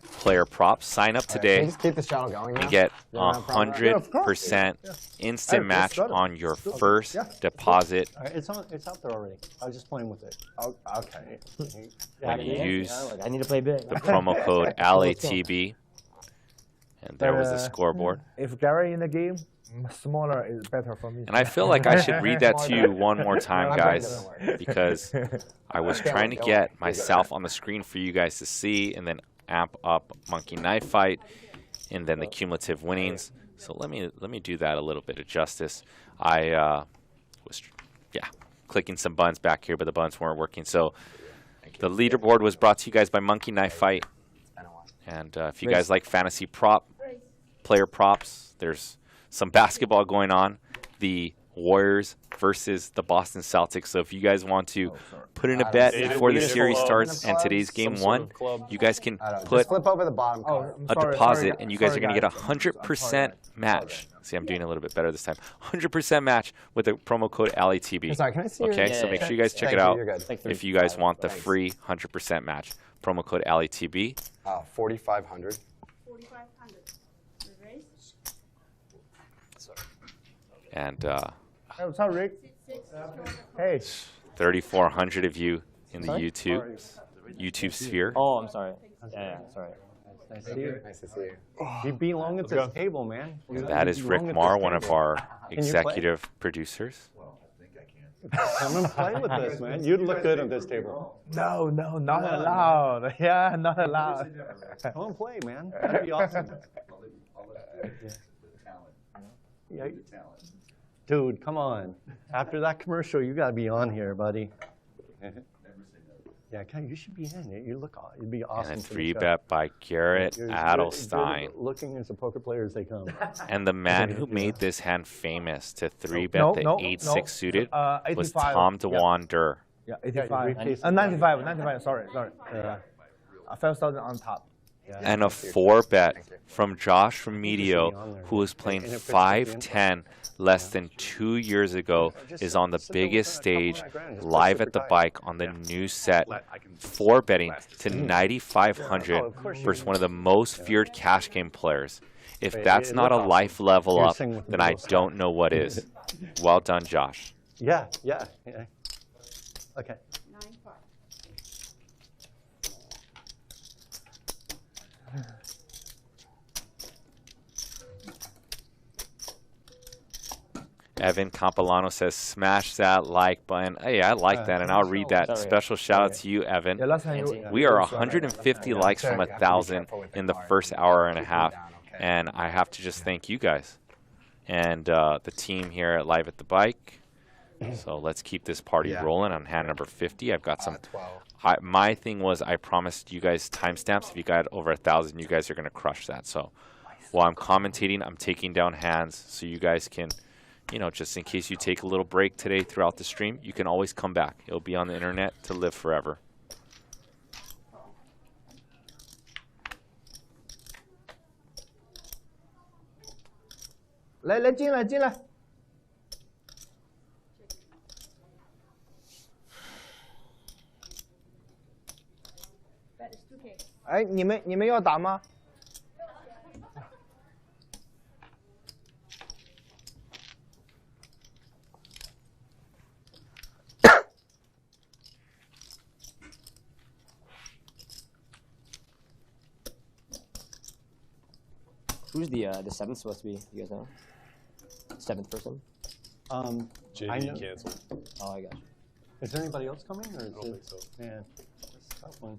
player props. Sign up Can we today just keep this channel going and now? get Yeah, no problem. 100% instant Hey, match got it. on your first deposit All right, it's out there already. I was just playing with it. Oh, okay. when you use I need to play big. the promo code LATB. And there was the scoreboard. If Garrett in the game, smaller is better for me. And I feel like I should read that to you one more time, guys, because I was trying to get myself on the screen for you guys to see and then amp up Monkey Knife Fight and then the cumulative winnings. So let me do that a little bit of justice. I was clicking some buttons back here, but the buttons weren't working. So the leaderboard was brought to you guys by Monkey Knife Fight. And if you guys like fantasy player props, there's some basketball going on. The Warriors versus the Boston Celtics. So if you guys want to put in a bet before the series starts and today's game 1, you guys can put Just flip over the bottom card. a deposit and you guys are going to get a 100% match. See, I'm doing a little bit better this time. 100% match with the promo code LATB. Sorry, can I see your- Okay, Yeah, so yeah, make yeah. sure you guys check Thank it you, out you're good. if you guys want the free 100% match. Promo code LATB. 4,500. 4,500. Reverse. And Hey, what's up, Rick? Hey. 3,400 of you in the Sorry? YouTube sphere. Oh, I'm sorry. Yeah, sorry. Nice to see you. Nice to see you. You belong at this table, man. And that is Rick Marr, one of our executive producers. Come and play with this, man. You'd look good at this table. No, not allowed. Yeah, not allowed. Come and play, man. That'd be awesome. Yeah. Dude, come on. After that commercial, you got to be on here, buddy. Yeah, you should be in it. You'd be awesome. And a for the three show. bet by Garrett You're Adelstein. looking as a poker player as they come. And the man who made this hand famous to 3-bet No, the no, 8-6 no. suited was 85. Tom DeWander. Yeah, Yeah, 85. briefcase. 95, sorry. 5,000 on top. And a 4-bet from Josh Remitio, who was playing 5-10 less than 2 years ago, is on the biggest stage live at the bike on the new set, 4-betting to 9,500 versus one of the most feared cash game players. If that's not a life level up, then I don't know what is. Well done, Josh. Yeah. Okay. 9-5. Evan Campolano says, smash that like button. Hey, I like that, and I'll read that. Sorry. Special shout out to you, Evan. Yeah, last time you. We are 150 likes from 1,000 in the first hour and a half, and I have to just thank you guys and the team here at Live at the Bike. So let's keep this party rolling on hand number 50. I've got some. 12. My thing was I promised you guys timestamps. If you got over 1,000, you guys are going to crush that. So while I'm commentating, I'm taking down hands so you guys can, you know, just in case you take a little break today throughout the stream, you can always come back. It'll be on the internet to live forever. Let 进来。Bet is 2K. 哎，你们要打吗？ Who's the seventh supposed to be? You guys know? Seventh person? I JD know. canceled. Oh, I got you. Is there anybody else coming? Or is I don't think so. Man, that's a tough one.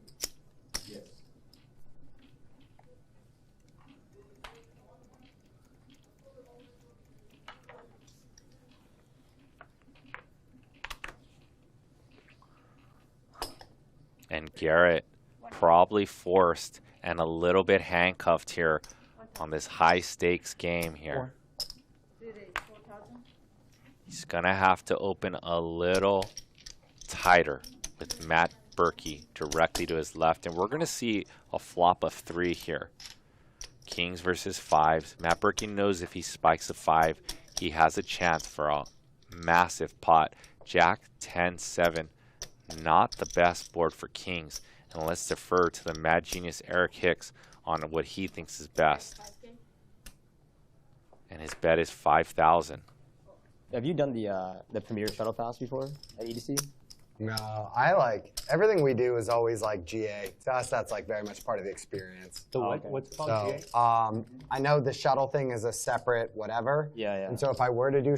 And Garrett probably forced and a little bit handcuffed here on this high stakes game here. 3 days, 4,000. He's gonna have to open a little tighter with Matt Berkey directly to his left, and we're gonna see a flop of 3 here. Kings versus 5s. Matt Berkey knows if he spikes a 5, he has a chance for a massive pot. Jack 10-7, not the best board for Kings, and let's defer to the mad genius Eric Hicks on what he thinks is best. 5K. And his bet is 5,000. Have you done the Premier Shuttle Pass before at EDC? No, I like everything we do is always like GA. To us, that's like very much part of the experience. So okay. what's called So, GA? I know the shuttle thing is a separate whatever. Yeah. And so if I were to do,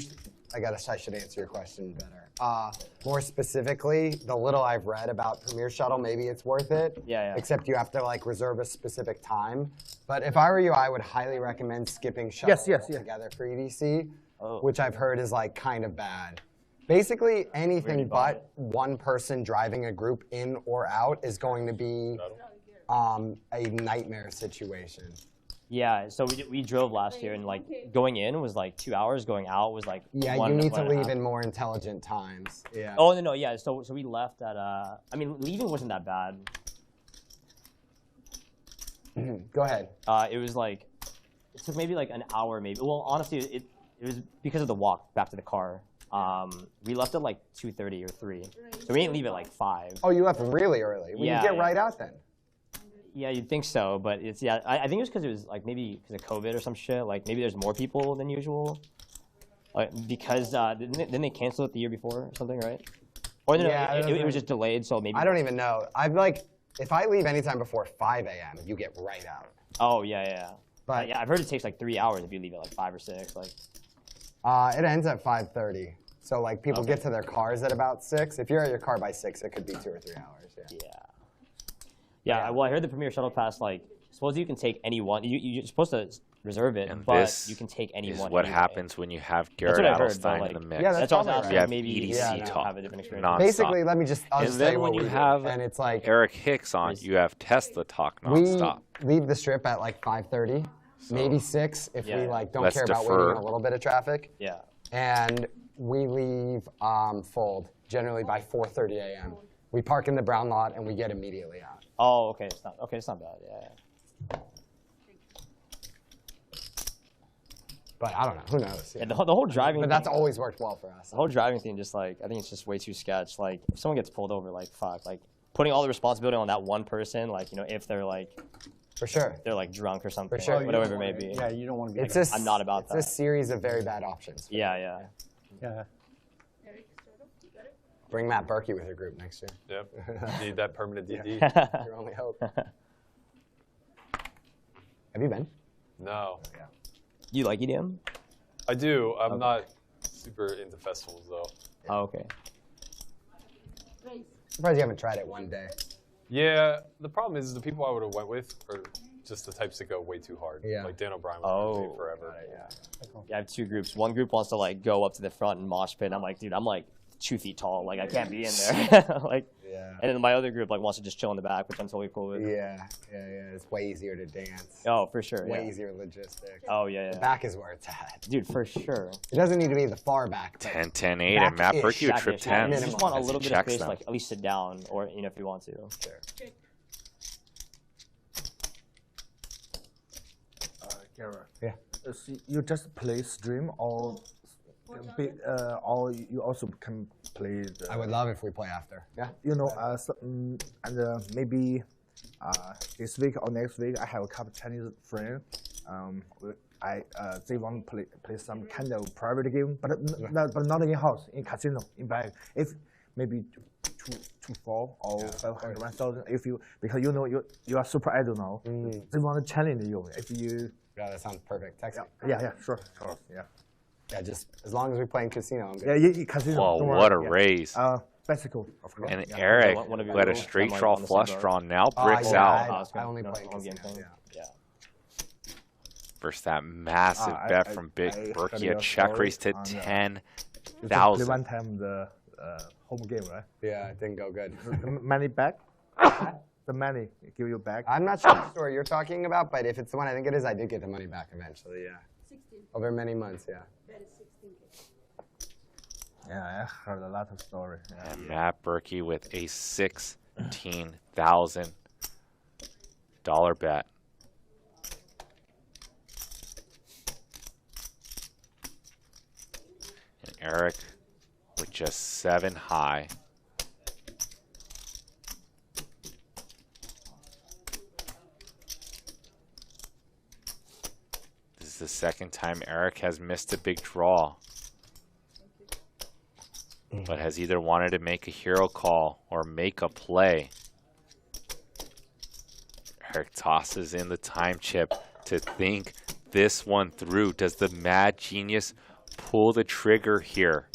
I should answer your question better. More specifically, the little I've read about Premier Shuttle, maybe it's worth it. Yeah. Except you have to like reserve a specific time. But if I were you, I would highly recommend skipping shuttle altogether for EDC, which I've heard is like kind of bad. Basically, anything but one person driving a group in or out is going to be a nightmare situation. Yeah, so we drove last year, and like going in was like 2 hours, going out was like Yeah, you need to leave in more intelligent times. Yeah. Oh no, yeah. So we left at I mean, leaving wasn't that bad. Go ahead. It was like it took maybe like an hour, maybe. Well, honestly, it was because of the walk back to the car. We left at like 2:30 or 3, so we didn't leave at like 5. Oh, you left really early. Well, you get right out then. Yeah, you'd think so, but it's I think it was because it was like maybe because of COVID or some shit. Like maybe there's more people than usual. Because didn't they cancel it the year before or something, right? Or no, it was just delayed, so maybe. I don't even know. If I leave anytime before 5 a.m., you get right out. Oh yeah. But yeah, I've heard it takes like 3 hours if you leave at like 5 or 6. Like. It ends at 5:30. So like people get to their cars at about 6. If you're at your car by 6, it could be 2 or 3 hours. Yeah. Well, I heard the Premier Shuttle Pass, like, suppose you can take any one. You're supposed to reserve it, And but this you can take any is one. what anyway. happens when you have Garrett That's what I heard, Adelstein but, in the like, mix. Yeah, that's what I was probably asking. You have Maybe EDC talk have a different experience. nonstop. Basically, I'll And just then say when what you we do. have And it's like Eric Hicks on, you have Tesla talk we nonstop. leave the strip at like 5:30, maybe 6 if we like don't let's care about defer. waiting in a little bit of traffic. Yeah. And we leave fold generally by 4:30 a.m. We park in the brown lot and we get immediately out. Oh, okay. It's not bad. Yeah. But I don't know. Who knows? Yeah, the whole driving. But that's always worked well for us. The whole driving thing, just like I think it's just way too sketch. Like if someone gets pulled over, like fuck, like putting all the responsibility on that one person, like if they're like. For sure. They're like drunk or something. For sure. Whatever it may be. Yeah, you don't want to be. I'm not about that. It's a series of very bad options. Yeah. Bring Matt Berkey with your group next year. Yep. Need that permanent DD. Your only hope. Have you been? No. You like EDM? I do. I'm not super into festivals though. Oh, okay. Surprised you haven't tried it one day. Yeah, the problem is the people I would have went with are just the types that go way too hard. Yeah. Like Dan O'Brien was forever. Yeah, I have 2 groups. One group wants to like go up to the front and mosh pit. And I'm like, dude, I'm like 2 feet tall. Like I can't be in there. Like. Yeah. And then my other group like wants to just chill in the back, which I'm totally cool with. Yeah. It's way easier to dance. Oh, for sure. Way easier logistics. Oh yeah. The back is where it's at. Dude, for sure. It doesn't need to be the far back. 10, 10, 8, and Matt Berkey with trip 10. You just want a little bit of space, them. like at least sit down, or if you want to. Sure. Garrett. Yeah. You just play stream or you also can play. I would love if we play after. Yeah. Maybe this week or next week I have a couple Chinese friends. They want to play some kind of private game, but not in house, in casino, in bag. If maybe 2-4 or 500, 1,000. If because you are super idol now. They want to challenge you. If you. Yeah, that sounds perfect. Text me. Yeah, sure. Yeah. Yeah, just as long as we play in casino, I'm good. Yeah, casino. Whoa, what a raise. Bicycle, of course. And Eric, who had a straight draw flush draw, now bricks out. I only play casino. Yeah. Versus that massive bet from Big Berkey, a check raise to 10,000. Play one time the home game, right? Yeah, it didn't go good. Money back. the money give you back. I'm not sure the story you're talking about, but if it's the one I think it is, I did get the money back eventually, yeah. 16. Over many months, yeah. That is 16K. Yeah, I heard a lot of stories. Yeah. And Matt Berkey with a $16,000 bet. And Eric with just 7 high. This is the second time Eric has missed a big draw, but has either wanted to make a hero call or make a play. Eric tosses in the time chip to think this one through. Does the mad genius pull the trigger here?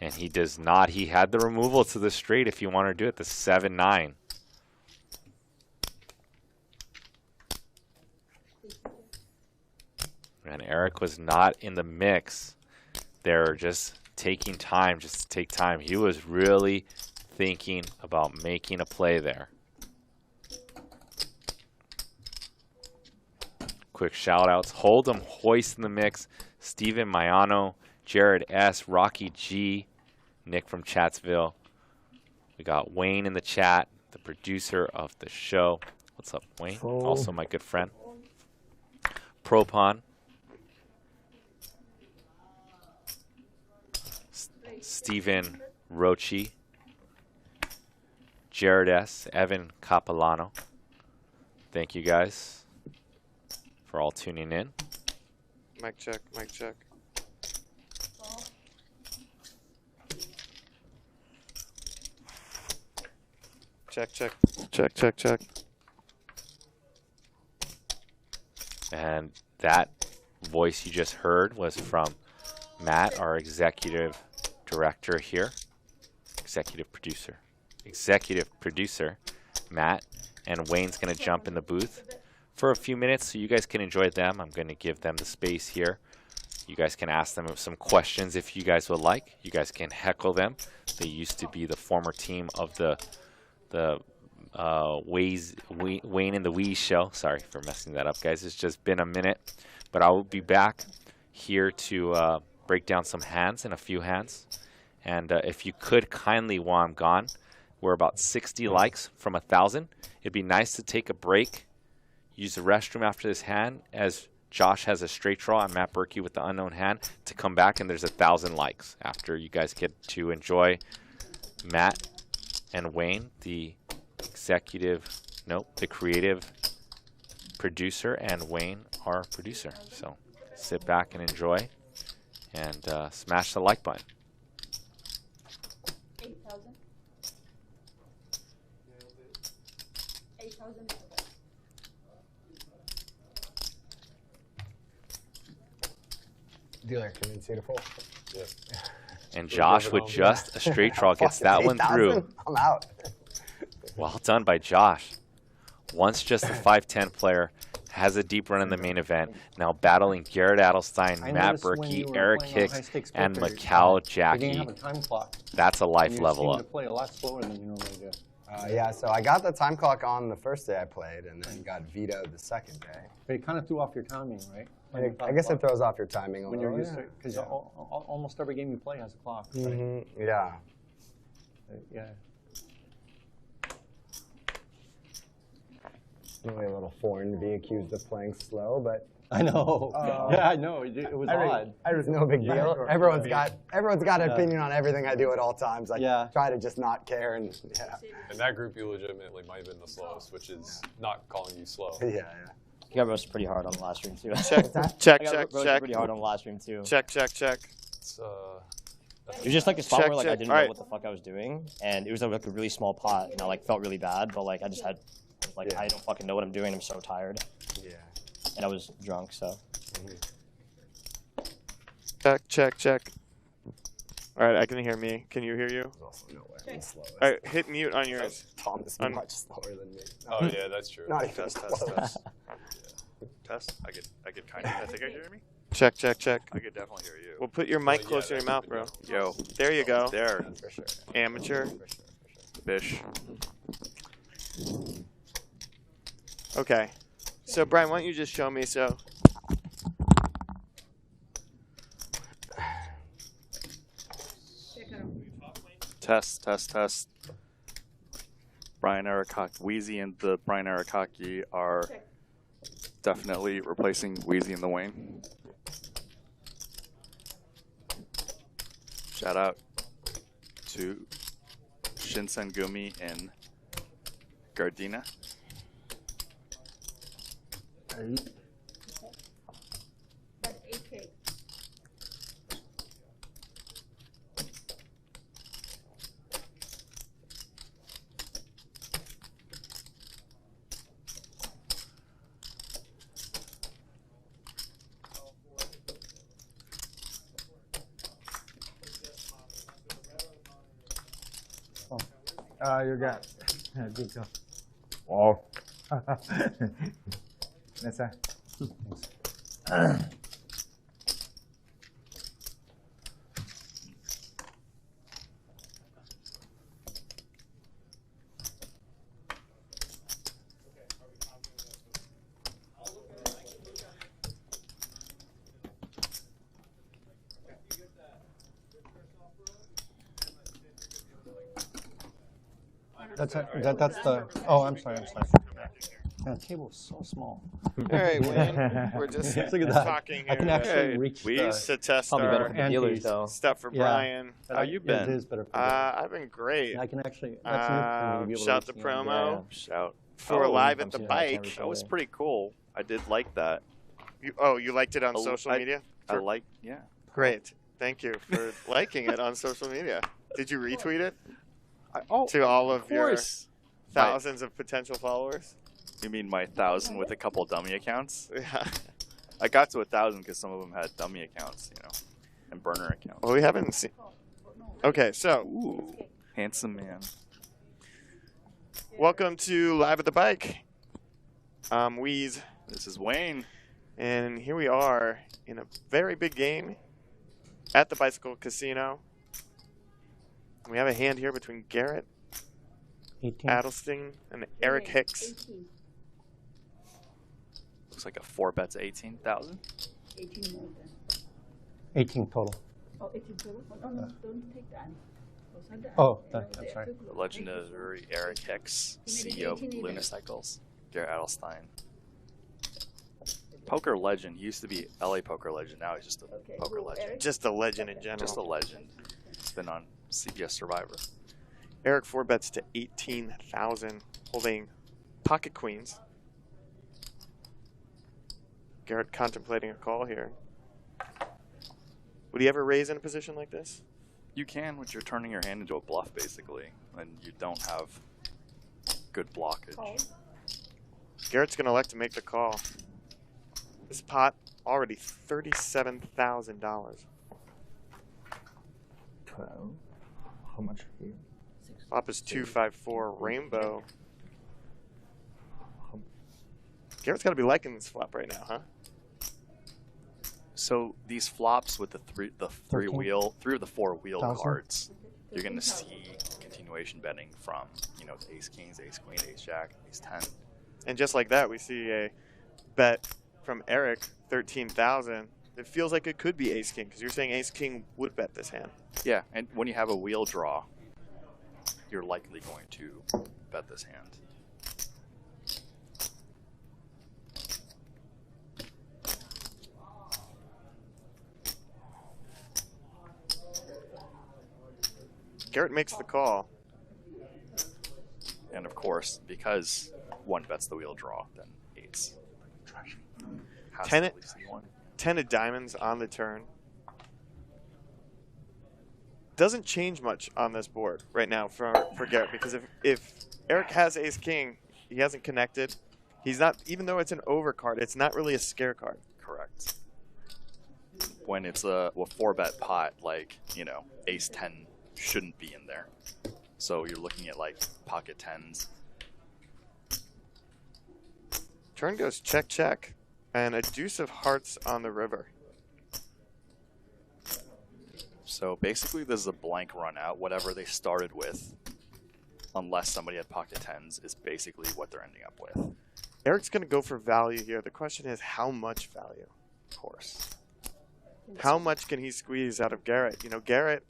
And he does not. He had the removal to the straight if you want to do it, the 7-9. And Eric was not in the mix. They're just taking time, just to take time. He was really thinking about making a play there. Quick shout outs. Hold'em Hoist in the mix. Steven Mayano, Jared S, Rocky G, Nick from Chatsville. We got Wayne in the chat, the producer of the show. What's up, Wayne? Also my good friend. Propon. Stephen Rochi, Jared S, Evan Capilano. Thank you guys for all tuning in. Mic check, mic check. Check, check, check, check, check. And that voice you just heard was from Matt, our executive director here, executive producer, Matt, and Wayne's going to jump in the booth for a few minutes so you guys can enjoy them. I'm going to give them the space here. You guys can ask them some questions if you guys would like. You guys can heckle them. They used to be the former team of the Wayne and the Wee show. Sorry for messing that up, guys. It's just been a minute, but I will be back here to break down some hands and a few hands. And if you could kindly, while I'm gone, we're about 60 likes from 1,000. It'd be nice to take a break, use the restroom after this hand, as Josh has a straight draw and Matt Berkey with the unknown hand, to come back and there's 1,000 likes after you guys get to enjoy Matt and Wayne, the creative producer, and Wayne, our producer. So sit back and enjoy, and smash the like button. 8,000. 8,000. Dealer convince you to pull. Yeah. And Josh with just a straight draw gets that one through. I'm out. Well done by Josh. Once just a 5'10" player, has a deep run in the main event. Now battling Garrett Adelstein, Matt Berkey, Eric Hicks, and Macau Jacky. That's a life level up. You play a lot slower than you normally do. Yeah, so I got the time clock on the first day I played, and then got vetoed the second day. But it kind of threw off your timing, right? I guess it throws off your timing a when little. You're used to it, because almost every game you play has a clock. Right? Mm-hmm. Yeah. Yeah. Really a little foreign to be accused of playing slow, but I know. Yeah, I know. It was odd. It was no big deal. Everyone's got an opinion on everything I do at all times. I try to just not care, and In that group, you legitimately might have been the slowest, which is not calling you slow. Yeah. You got roasted pretty hard on the live stream too. Check, check, check, check. Pretty hard on the live stream too. Check, check, check. It's, it was just like a spot check, where like check. I didn't know what the fuck I was doing, and it was like a really small pot, and I like felt really bad, but like I just had like I don't fucking know what I'm doing. I'm so tired. Yeah. And I was drunk, so. Check, check, check. All right, I can hear me. Can you hear you? Also no way I'm slow. All right, hit mute on yours. Tom is much slower than me. Oh yeah, that's true. Not even Test. I could kind of. I think I hear me. Check, check, check. I could definitely hear you. Well, put your mic closer to your mouth, bro. Yo. There you go. There. For sure. Amateur. Bish. Okay. So Brian, why don't you just show me so? Test, test, test. Brian Arakaki, Wheezy and the Brian Arakaki are definitely replacing Wheezy and the Wayne. Shout out to Shinsengumi and Gardena. That's 8K. You got. Good job. Wow. That's it. That's the. Oh, I'm sorry. The table is so small. All right, Wayne. We're just Look at that. talking here. I can actually reach. We used to test Probably better our for the dealers, though. stuff for Brian. But How you been? It is better for I've been great. I can actually. That's new for me to be able to Shout reach the the end. promo Shout. for live at the I'm seeing that bike. That was pretty cool. I did like that. You liked it on social media? I like, yeah. Great. Thank you for liking it on social media. Did you retweet it Oh, to all of your course. thousands of potential followers? You mean my 1,000 with a couple dummy accounts? Yeah. I got to 1,000 because some of them had dummy accounts, you know, and burner accounts. Well, we haven't seen. Okay, so Ooh, handsome man. welcome to Live at the Bike. I'm Wheeze, This is Wayne. and here we are in a very big game at the Bicycle Casino. We have a hand here between Garrett 18. Adelstein and Eric Hicks. 18. Looks like a 4-bet's 18,000. 18 more than. 18 total. Oh, 18 total? Oh, no, don't take that. Oh, I'm sorry. The legendary Eric Hicks, CEO of Lunicycles. Garrett Adelstein. Poker legend. He used to be LA Poker legend. Now he's just a poker legend. Just a legend in general. Just a legend. He's been on CBS Survivor. Eric 4-bets to 18,000, holding pocket queens. Garrett contemplating a call here. Would he ever raise in a position like this? You can, when you're turning your hand into a bluff, basically, and you don't have good blockage. Garrett's going to elect to make the call. This pot already $37,000. 12. How much here? Flop is 254 Rainbow. Garrett's got to be liking this flop right now, huh? So these flops with the three of the 4 wheel 1,000. cards, you're going to see continuation betting from, you know, the ace kings, ace queen, ace jack, ace 10. And just like that, we see a bet from Eric, 13,000. It feels like it could be ace king because you're saying ace king would bet this hand. Yeah, and when you have a wheel draw, you're likely going to bet this hand. Garrett makes the call. And of course, because one bets the wheel draw, then eights. Has to at least be one. 10 of diamonds on the turn. Doesn't change much on this board right now for Garrett, because if Eric has ace king, he hasn't connected. He's not, even though it's an overcard, it's not really a scare card. Correct. When it's a 4-bet pot, like, you know, ace 10 shouldn't be in there. So you're looking at like pocket 10s. Turn goes check, check, and a deuce of hearts on the river. So basically this is a blank run out. Whatever they started with unless somebody had pocket tens, is basically what they're ending up with. Eric's going to go for value here. The question is how much value? Of course. How much can he squeeze out of Garrett? You know, Garrett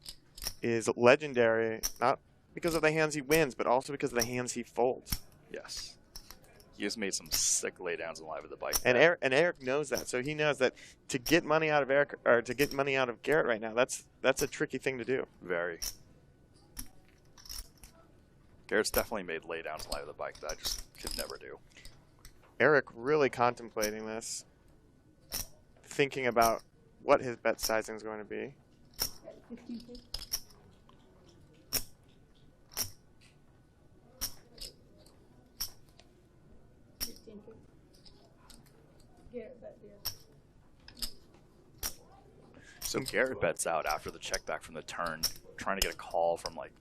is legendary, not because of the hands he wins, but also because of the hands he folds. Yes. He has made some sick laydowns in Live at the Bike. And Eric knows that. So he knows that to get money out of Eric, or to get money out of Garrett right now, that's a tricky thing to do. Very. Garrett's definitely made laydowns in Live at the Bike that I just could never do. Eric really contemplating this, thinking about what his bet sizing is going to be. 15 K. Garrett bet there. So Garrett bets out after the check back from the turn, trying to get a call from like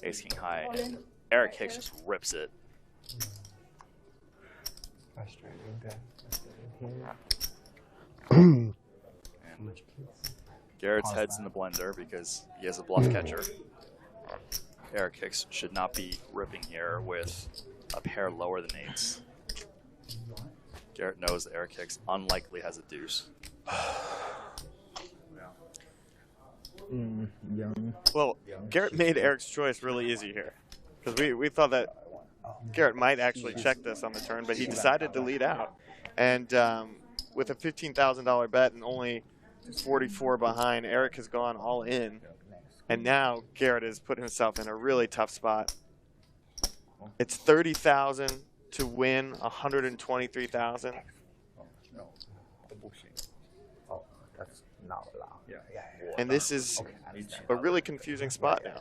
ace king high, and Eric Hicks just rips it. And Garrett's head's in the blender because he has a bluff catcher. Eric Hicks should not be ripping here with a pair lower than eights. Garrett knows that Eric Hicks unlikely has a deuce. Well, Garrett made Eric's choice really easy here, because we thought that Garrett might actually check this on the turn, but he decided to lead out. And with a $15,000 bet and only 44 behind, Eric has gone all in. And now Garrett has put himself in a really tough spot. It's 30,000 to win 123,000. And this is a really confusing spot now.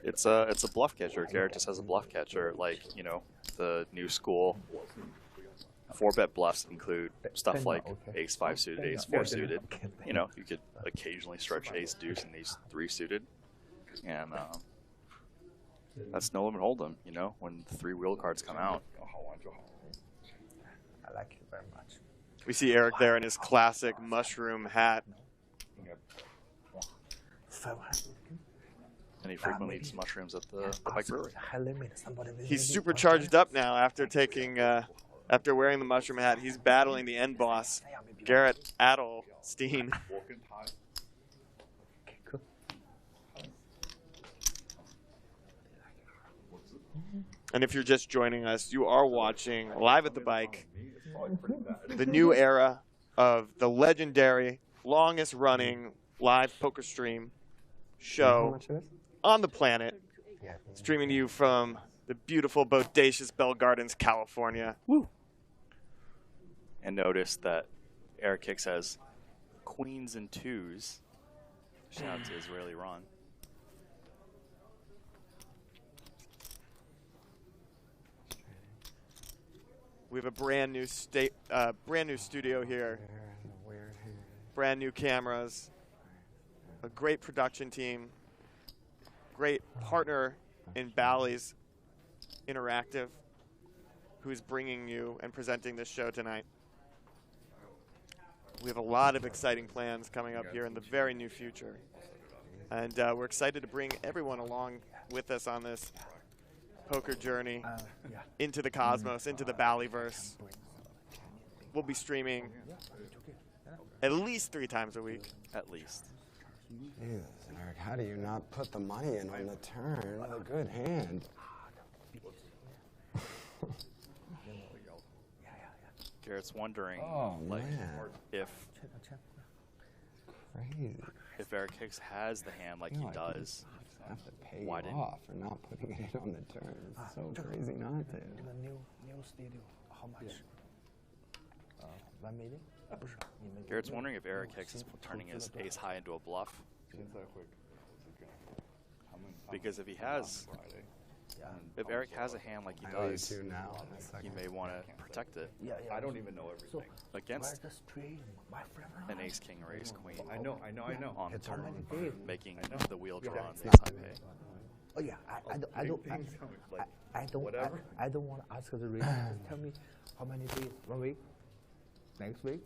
It's a bluff catcher. Garrett just has a bluff catcher. Like, you know, the new school 4-bet bluffs include stuff like ace 5 suited, ace 4 suited. You know, you could occasionally stretch ace deuce and ace 3 suited. And that's no limit hold'em, you know, when the 3 wheel cards come out. I like it very much. We see Eric there in his classic mushroom hat. And he frequently eats mushrooms at the bike brewery. He's super charged up now after taking, after wearing the mushroom hat. He's battling the end boss, Garrett Adelstein. And if you're just joining us, you are watching Live at the Bike, the new era of the legendary, longest running live poker stream show on the planet, streaming to you from the beautiful, bodacious Bell Gardens, California. Woo! And notice that Eric Hicks has queens and twos. Shout out to Israeli Ron. We have a brand new studio here, brand new cameras, a great production team, great partner in Bally's Interactive, who's bringing you and presenting this show tonight. We have a lot of exciting plans coming up here in the very near future, and we're excited to bring everyone along with us on this poker journey into the cosmos, into the Ballyverse. We'll be streaming at least 3 times a week. At least. Jesus, Eric, how do you not put the money in on the turn with a good hand? Garrett's wondering, like, if Eric Hicks has the hand like he does, have to pay why you didn't off for not putting it on the turn. It's so crazy not to. In the new studio, how much? 1 million? Garrett's wondering if Eric Hicks is turning his ace high into a bluff. Because if he has, if Eric has a hand like he does, he may want to protect it. I don't even know everything. Against an ace king or ace queen. I know. On the turn, making the wheel draw on ace high pay. Oh yeah, I don't want to ask the reason. Just tell me how many days? 1 week? Next week?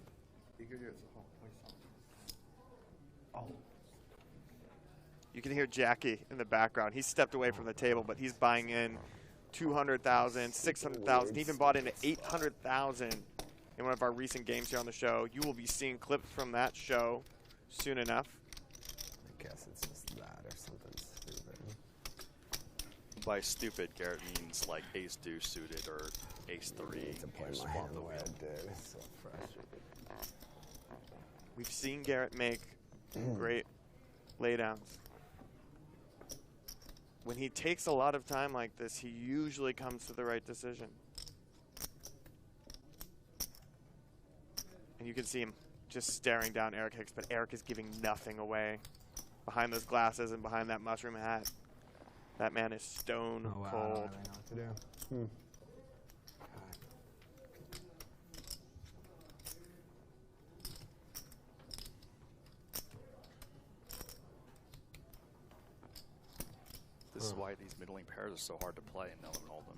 Oh. You can hear Jacky in the background. He stepped away from the table, but he's buying in 200,000, 600,000, even bought into 800,000 in one of our recent games here on the show. You will be seeing clips from that show soon enough. I guess it's just that or something stupid. By stupid, Garrett means like ace deuce suited or ace three. To play or my swap hand the the way wheel. I did. It's so frustrating. We've seen Garrett make great laydowns. When he takes a lot of time like this, he usually comes to the right decision. And you can see him just staring down Eric Hicks, but Eric is giving nothing away behind those glasses and behind that mushroom hat. That man is stone Oh, wow, cold. I don't really know what to do. This is why these middling pairs are so hard to play in Melvin Hold'em.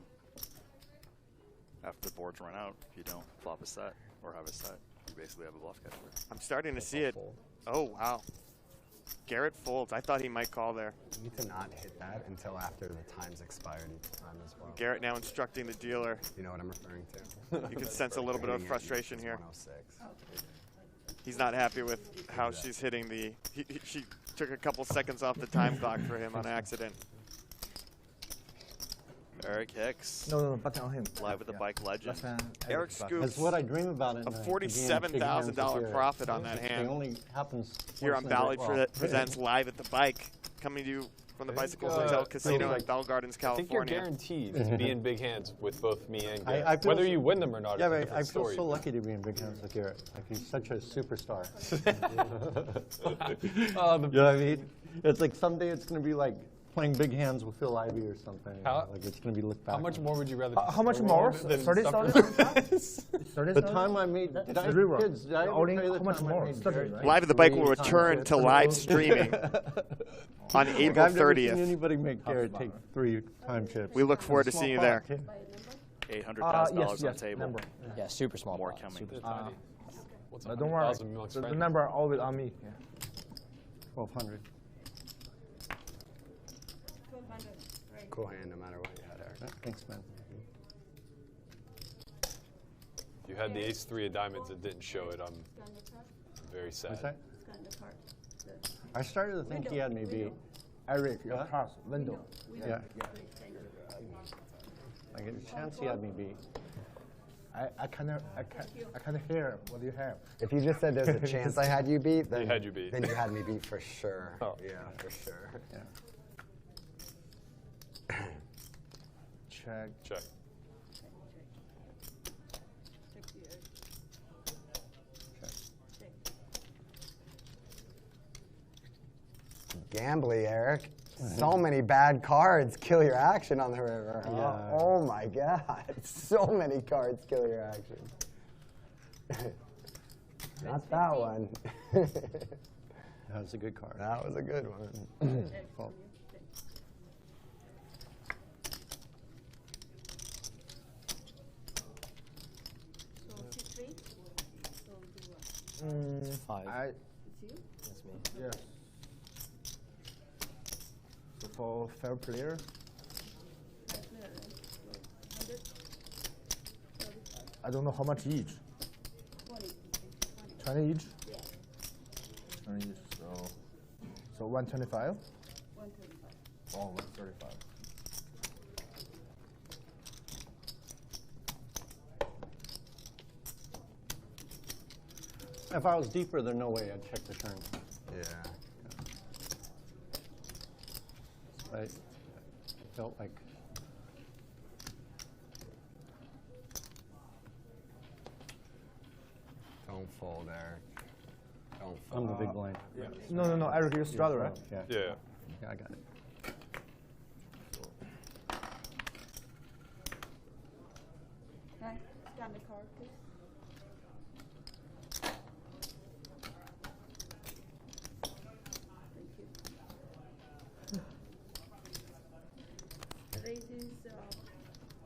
After the boards run out, if you don't flop a set or have a set, you basically have a bluff catcher. I'm starting to see it. Oh, wow. Garrett folds. I thought he might call there. You need to not hit that until after the time's expired each time as well. Garrett now instructing the dealer. You know what I'm referring to. You can sense a little bit of frustration here. 106. He's not happy with how she's hitting the... She took a couple seconds off the time clock for him on accident. Eric Hicks. No, button on him. Live with the bike legend. Eric scoops That's what I dream about. a $47,000 profit on that hand. It only happens Here once on in a Bally great- Presents Live at the Bike, coming to you from the Bicycle think, Hotel Casino in Bell Gardens, I think you're California. guaranteed to be in big hands with both me and Garrett. I feel Whether so- you win them or not Yeah, is a but different I feel story. so lucky to be in big hands with Garrett. Like he's such a superstar. You know what I mean? It's like someday it's going to be like playing big hands with Phil Ivey or something. How- like it's going to be looked back. How much on. more would you rather? How much throw more? than 30,000? stuff- The time I made, did I, Zero. kids, did I ever Only tell you the how much time I more? made 30, Garrett right? Live at the Bike will 3 times return hit? to live streaming on Like, April I've never seen 30th. anybody make Garrett take 3 time chips. We look forward to Small seeing you pot, there. too. $800,000 on the Yes, table. number. Yeah, super small. More pot, coming. super What's Don't worry. 100,000 amongst The friends? number always on me. Yeah. 1,200. 1,200. Right. Cool hand no matter what you had, Eric. Thanks, man. You had the ace three of diamonds and didn't show it. I'm Scan the card. very What's sad. that? Scan the card. I started to think he had me beat. Eric, your What? pass, window. Yeah. Like a chance he had me beat. I kind of hear what you have. If you just said there's a chance I had you beat, then, He had you beat. then you had me beat for sure. Oh. Yeah, for sure. Yeah. Check. Check. Check the edge. Check. Gambly, Eric. So many bad cards kill your action on the river. Yeah. Oh my God. So many cards kill your action. Not that one. That was a good card. That was a good one. Well, So C3. So do what? 5. It's you? That's me. Yeah. So for fair player, Right there, right? So 100. 35. I don't know how much each. 20. 20 each. Yeah. 20 each. So 125. 135. Oh, 135. if I was deeper, there's no way I'd check the turn. Yeah. Right? I felt like Don't fold, Eric. Don't fold. I'm the big blind. No, Eric, you're straddle, right? Yeah. Yeah. Yeah, I got it. Okay. Scan the card, please. Thank you. The raise is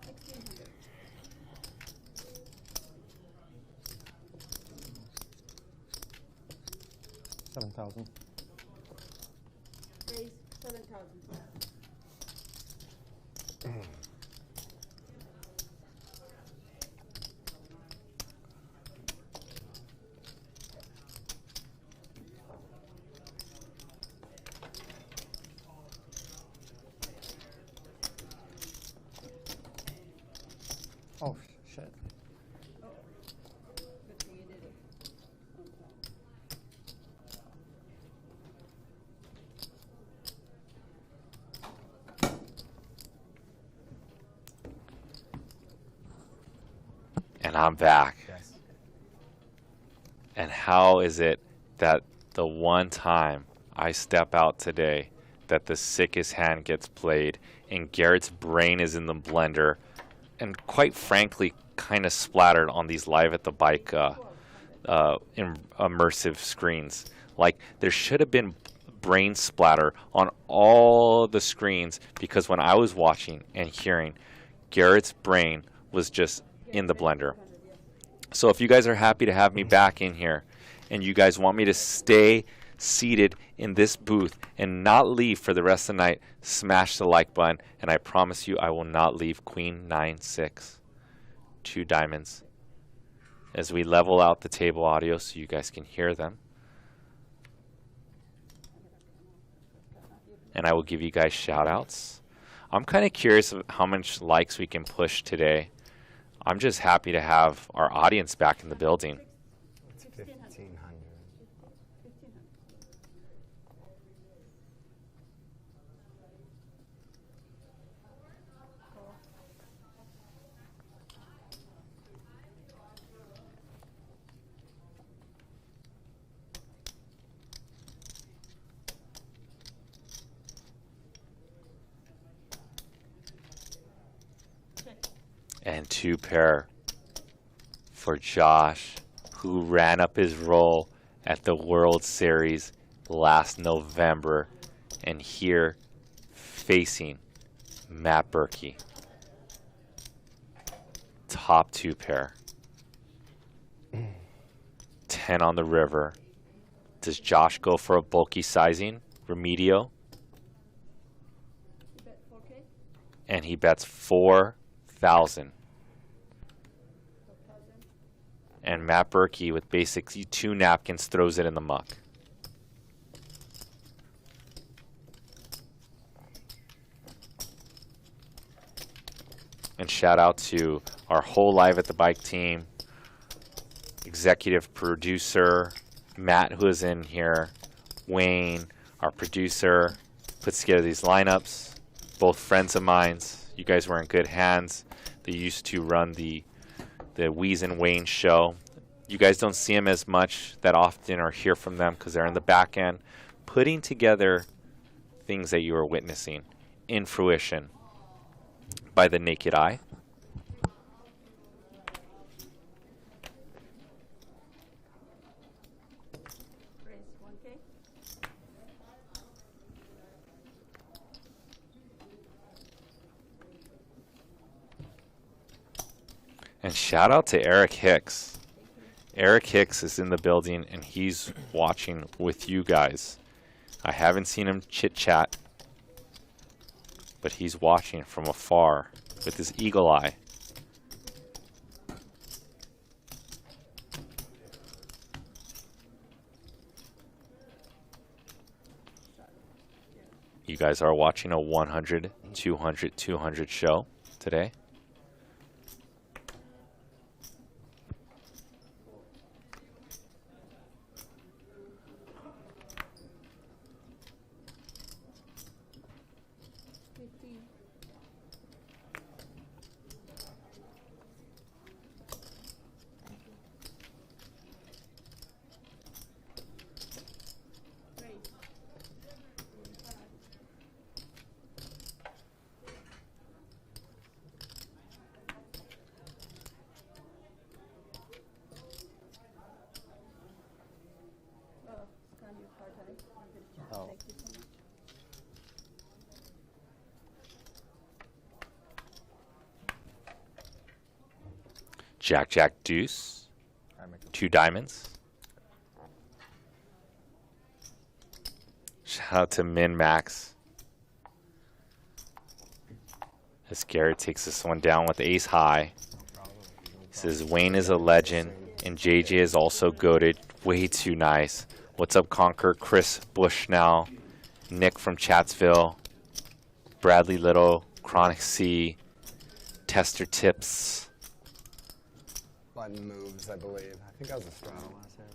1,600. $7,000. Raise Oh, shit. And I'm back. Yes. And how is it that the one time I step out today that the sickest hand gets played and Garrett's brain is in the blender and quite frankly kind of splattered on these live at the bike immersive screens. Like there should have been brain splatter on all the screens because when I was watching and hearing, Garrett's brain was just in the blender. So if you guys are happy to have me back in here and you guys want me to stay seated in this booth and not leave for the rest of the night, smash the like button and I promise you I will not leave Queen 9-6. 2 diamonds. As we level out the table audio so you guys can hear them. And I will give you guys shout outs. I'm kind of curious of how much likes we can push today. I'm just happy to have our audience back in the building. It's 1,500. And 2 pair for Josh, who ran up his roll at the World Series last November, and here facing Matt Berkey. Top 2 pair. 10 on the river. Does Josh go for a bulky sizing? Remitio. And he bets 4,000. And Matt Berkey, with basically 2 napkins, throws it in the muck. And shout out to our whole Live at the Bike team, executive producer, Matt, who is in here, Wayne, our producer, puts together these lineups, both friends of mine. You guys were in good hands. They used to run the Weez and Wayne show. You guys don't see them as much that often or hear from them because they're in the back end putting together things that you are witnessing in fruition by the naked eye. And shout out to Eric Hicks. Eric Hicks is in the building and he's watching with you guys. I haven't seen him chit chat, but he's watching from afar with his eagle eye. You guys are watching a 100, 200, 200 show today. Jack, Jack, deuce. 2 diamonds. Shout out to Min Max. As Garrett takes this one down with ace high. He says Wayne is a legend and JJ is also goated. Way too nice. What's up, Conquer? Chris Bushnell, Nick from Chatsville, Bradley Little, Chronic C, Tester Tips. Button moves, I believe. I think I was a straddle last time.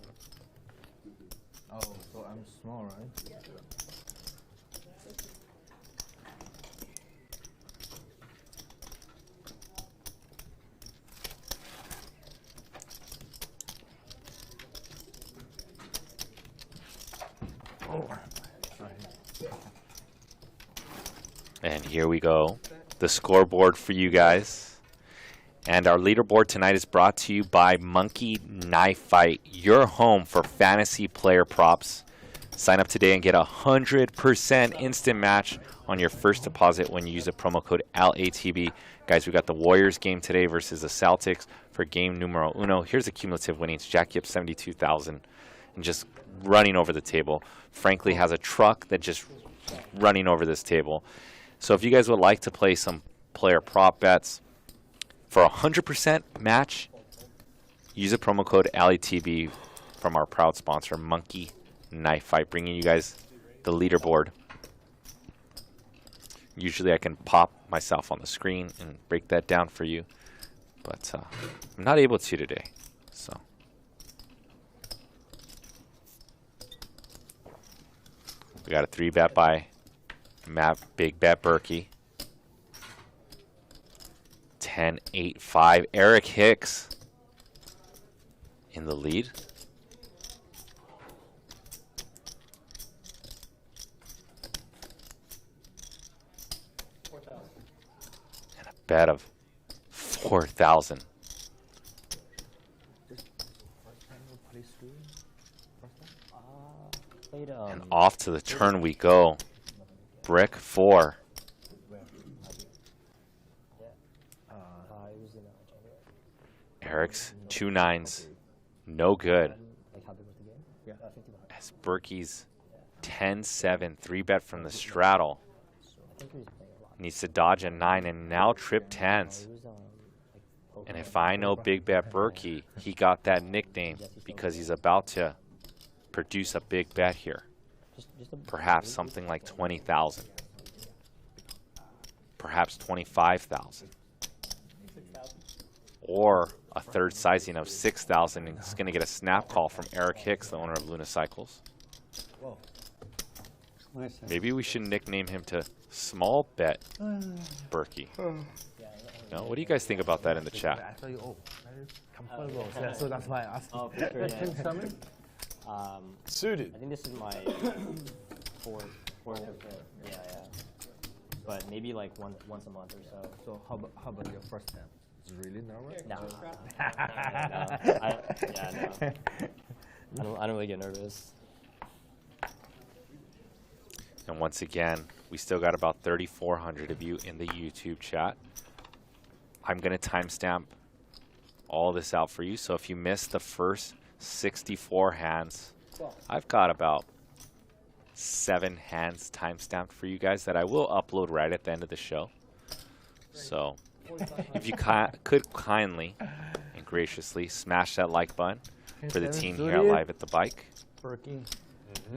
Oh, so I'm small, right? And here we go. The scoreboard for you guys. And our leaderboard tonight is brought to you by Monkey Knife Fight, your home for fantasy player props. Sign up today and get a 100% instant match on your first deposit when you use the promo code LATB. Guys, we got the Warriors game today versus the Celtics for game numero uno. Here's the cumulative winnings. Jacky up 72,000 and just running over the table. Frankly, has a truck that just running over this table. So if you guys would like to play some player prop bets for a 100% match, use a promo code LATB from our proud sponsor, Monkey Knife Fight, bringing you guys the leaderboard. Usually I can pop myself on the screen and break that down for you, but I'm not able to today. So we got a 3-bet by Matt Big Bet Berkey. 10-8-5. Eric Hicks in the lead. And a bet of 4,000. And off to the turn we go. Brick 4. Eric's 2 9s. No good. As Berkey's 10-7. 3-bet from the straddle. Needs to dodge a 9 and now trip 10s. And if I know Big Bet Berkey, he got that nickname because he's about to produce a big bet here. Perhaps something like 20,000. Perhaps 25,000. Or a third sizing of 6,000, and he's going to get a snap call from Eric Hicks, the owner of Luna Cycles. Maybe we should nickname him to Small Bet Berkey. No, what do you guys think about that in the chat? So that's why I asked. Oh, for sure, yeah. Suited. I think this is my fourth fit. Yeah. But maybe like once a month or so. So how about your first time? Is it really nervous? No. No. I don't really get nervous. And once again, we still got about 3,400 of you in the YouTube chat. I'm going to timestamp all this out for you. So if you missed the first 64 hands, I've got about 7 hands timestamped for you guys that I will upload right at the end of the show. So if you could kindly and graciously smash that like button for the team here live at the bike. Berkey.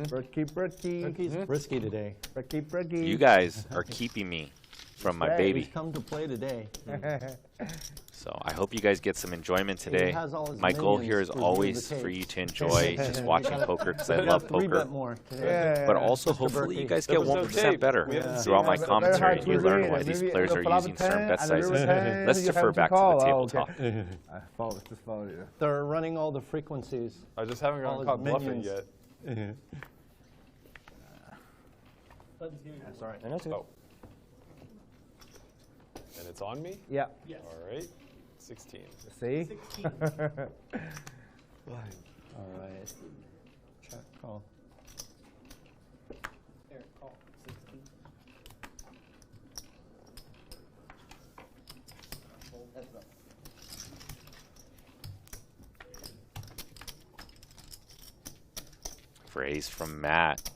Berkey. Berkey's frisky today. Berkey. You guys are keeping me from my baby. He's come to play today. So I hope you guys get some enjoyment today. My goal here is always for you to enjoy just watching poker because I love poker. But also hopefully you guys get 1% better throughout my commentary and you learn why these players are using certain bet sizes. Let's defer back to the table talk. They're running all the frequencies. I just haven't gotten caught bluffing yet. That's all right. Oh. And it's on me? Yeah. Yes. All right. 16. See? 16. All right. Check call. Eric, call. 16. Phrase from Matt.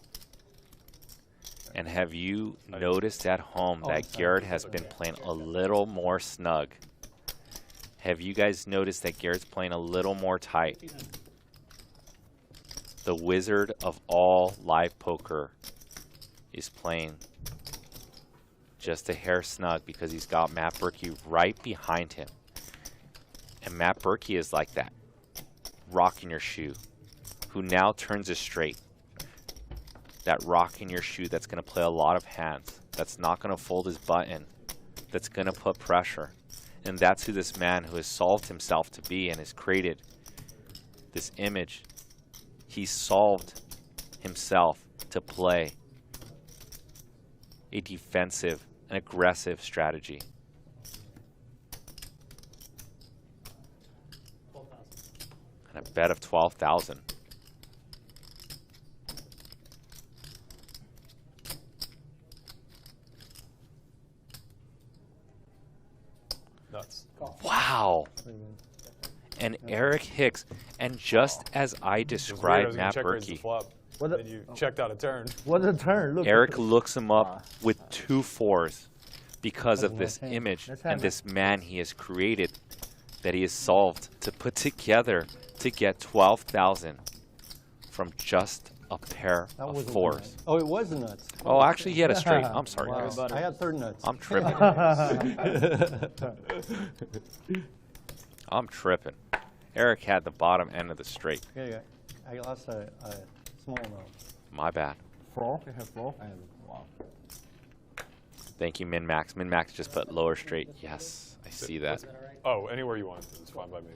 And have you noticed at home that Garrett has been playing a little more snug? Have you guys noticed that Garrett's playing a little more tight? The wizard of all live poker is playing just a hair snug because he's got Matt Berkey right behind him. And Matt Berkey is like that, rock in your shoe, who now turns it straight. That rock in your shoe that's going to play a lot of hands, that's not going to fold his button, that's going to put pressure. And that's who this man who has solved himself to be and has created this image. He solved himself to play a defensive and aggressive strategy. And a bet of 12,000. Nuts. Wow. And Eric Hicks, and just as I described Matt Berkey, Then you checked out a turn. What's a turn? Look. Eric looks him up with 2 4s because of this image and this man he has created that he has solved to put together to get 12,000 from just a pair of 4s. Oh, it was nuts. Oh, actually, he had a straight. I'm sorry, Wow. guys. I had third nuts. I'm tripping. I'm tripping. Eric had the bottom end of the straight. Yeah. I lost a small amount. My bad. 4? You have 4? Wow. Thank you, Min Max. Min Max just put lower straight. Yes, I see that. Oh, anywhere you want. It's fine by me.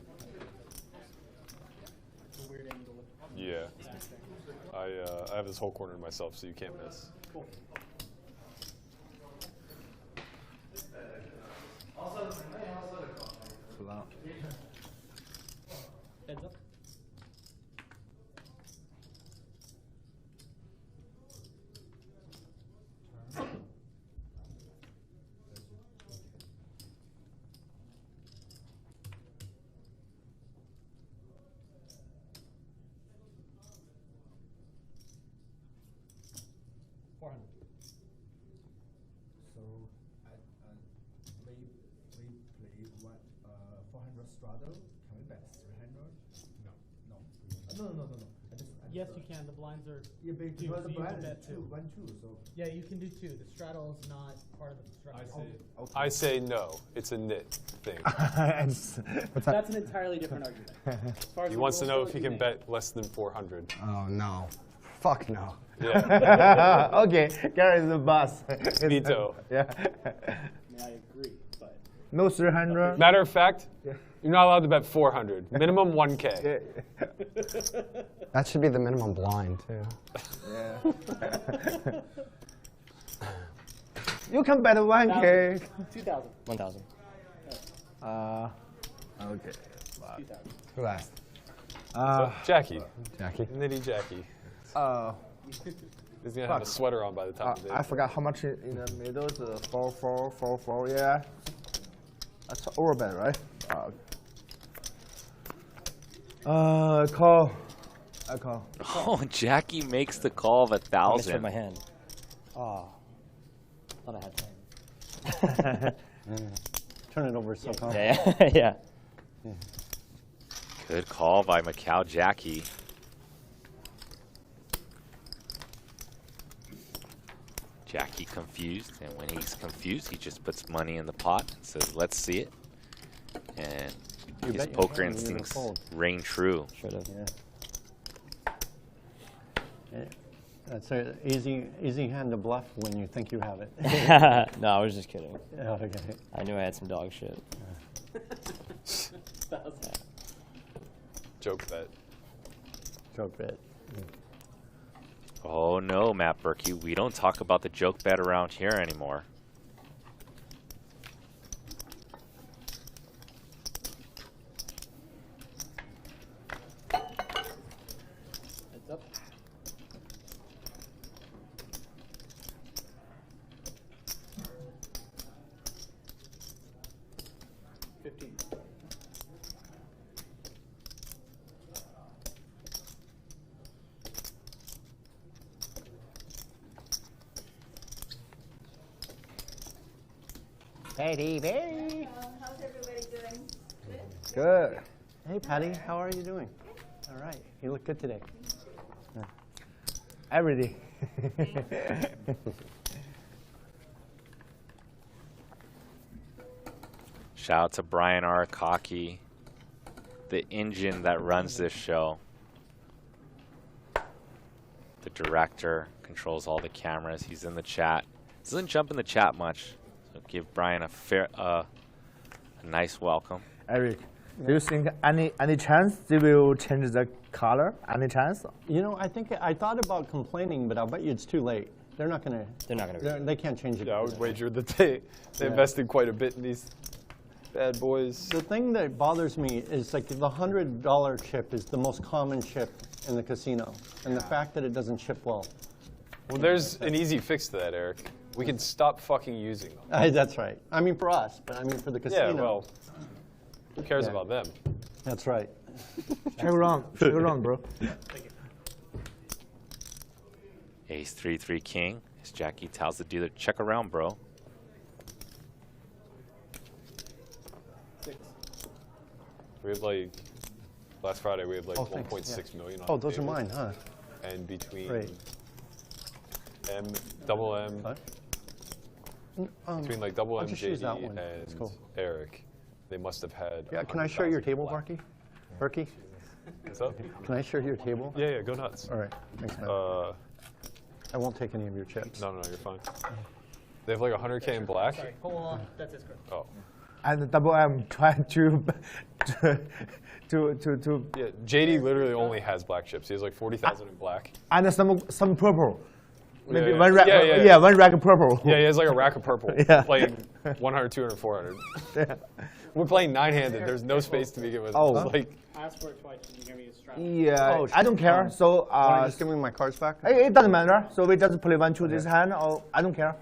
Yeah. I have this whole corner to myself, so you can't miss. Heads up. So we play what 400 straddle. Can we bet 300? No. Yes, you can. The blinds are Yeah, but two, because so the you can blind bet is two. 1-2, so Yeah, you can do 2. The straddle is not part of the straddle. I say no. It's a nit thing. That's an entirely different argument. As far as He the wants to rules know go, if he you can may. bet less than 400. Oh, no. Fuck no. Yeah. Okay, Garrett is the boss. Veto. Yeah. I mean, I agree, but No 300. Matter of fact, you're not allowed to bet 400. Minimum 1K. That should be the minimum blind, too. Yeah. You can bet 1K. 2,000. 1,000. Okay. 2,000. Who asked? Jacky. Jacky. Nitty Jacky. He's gonna have a sweater on by the time of the day. I forgot how much in the middle is 4, 4, 4, 4. Yeah. That's overbet, right? Call. I call. Oh, Jacky makes the call of I misread 1,000. my hand. Oh. Thought I had 10. Turn it over so calm. Yeah. Yeah. Good call by Macau Jacky. Jacky confused, and when he's confused, he just puts money in the pot and says, "Let's see it." And You his bet your poker hand, you're gonna instincts fold. reign true. Should have. Yeah. That's an easy hand to bluff when you think you have it. No, I was just kidding. Yeah, okay. I knew I had some dog shit. Joke bet. Joke bet. Oh no, Matt Berkey, we don't talk about the joke bet around here anymore. Heads up. Patty, Patty. How's everybody doing? Good. Hey, Patty, how are you doing? All right. You look good today. Every day. Shout out to Brian Arakaki, the engine that runs this show. The director controls all the cameras. He's in the chat. Doesn't jump in the chat much. So give Brian a nice welcome. Eric, do you think any chance they will change the color? Any chance? You know, I thought about complaining, but I'll bet you it's too late. They're not gonna. They can't change it. Yeah, I would wager that they invested quite a bit in these bad boys. The thing that bothers me is like the $100 chip is the most common chip in the casino, and the fact that it doesn't chip well. Well, there's an easy fix to that, Eric. We can stop fucking using them. That's right. I mean for us, but I mean for the casino. Yeah, well, who cares about them? That's right. Check around, bro. Ace 3-3 king. As Jacky tells the dealer, check around, bro. We have like, last Friday we had like Oh, 1.6 million on Oh, the those are table. mine, huh? And between Great. double M, between like double I'll M, just use that JD, one. That's and cool. Eric, they must have had. Yeah, can I share your 100,000 table, black. Berkey? What's up? Can I share your table? Yeah, go nuts. All right, thanks, man. I won't take any of your chips. No, you're fine. They have like 100K in black. Sorry, hold on. That's his script. Oh. And double M trying to Yeah, JD literally only has black chips. He has like 40,000 in black. and some purple. Maybe Yeah, one rack. yeah. One rack of purple. Yeah, he has like a rack of purple. Yeah. Playing 100, 200, 400. Yeah. We're playing nine-handed. There's no space to begin with. Oh. It's like, Ask for it twice. Can you hear me? It's strong. Yeah, Oh, I don't care. So Wanna just give me my cards back? it doesn't matter. So we just play 1-2 this hand, or I don't care.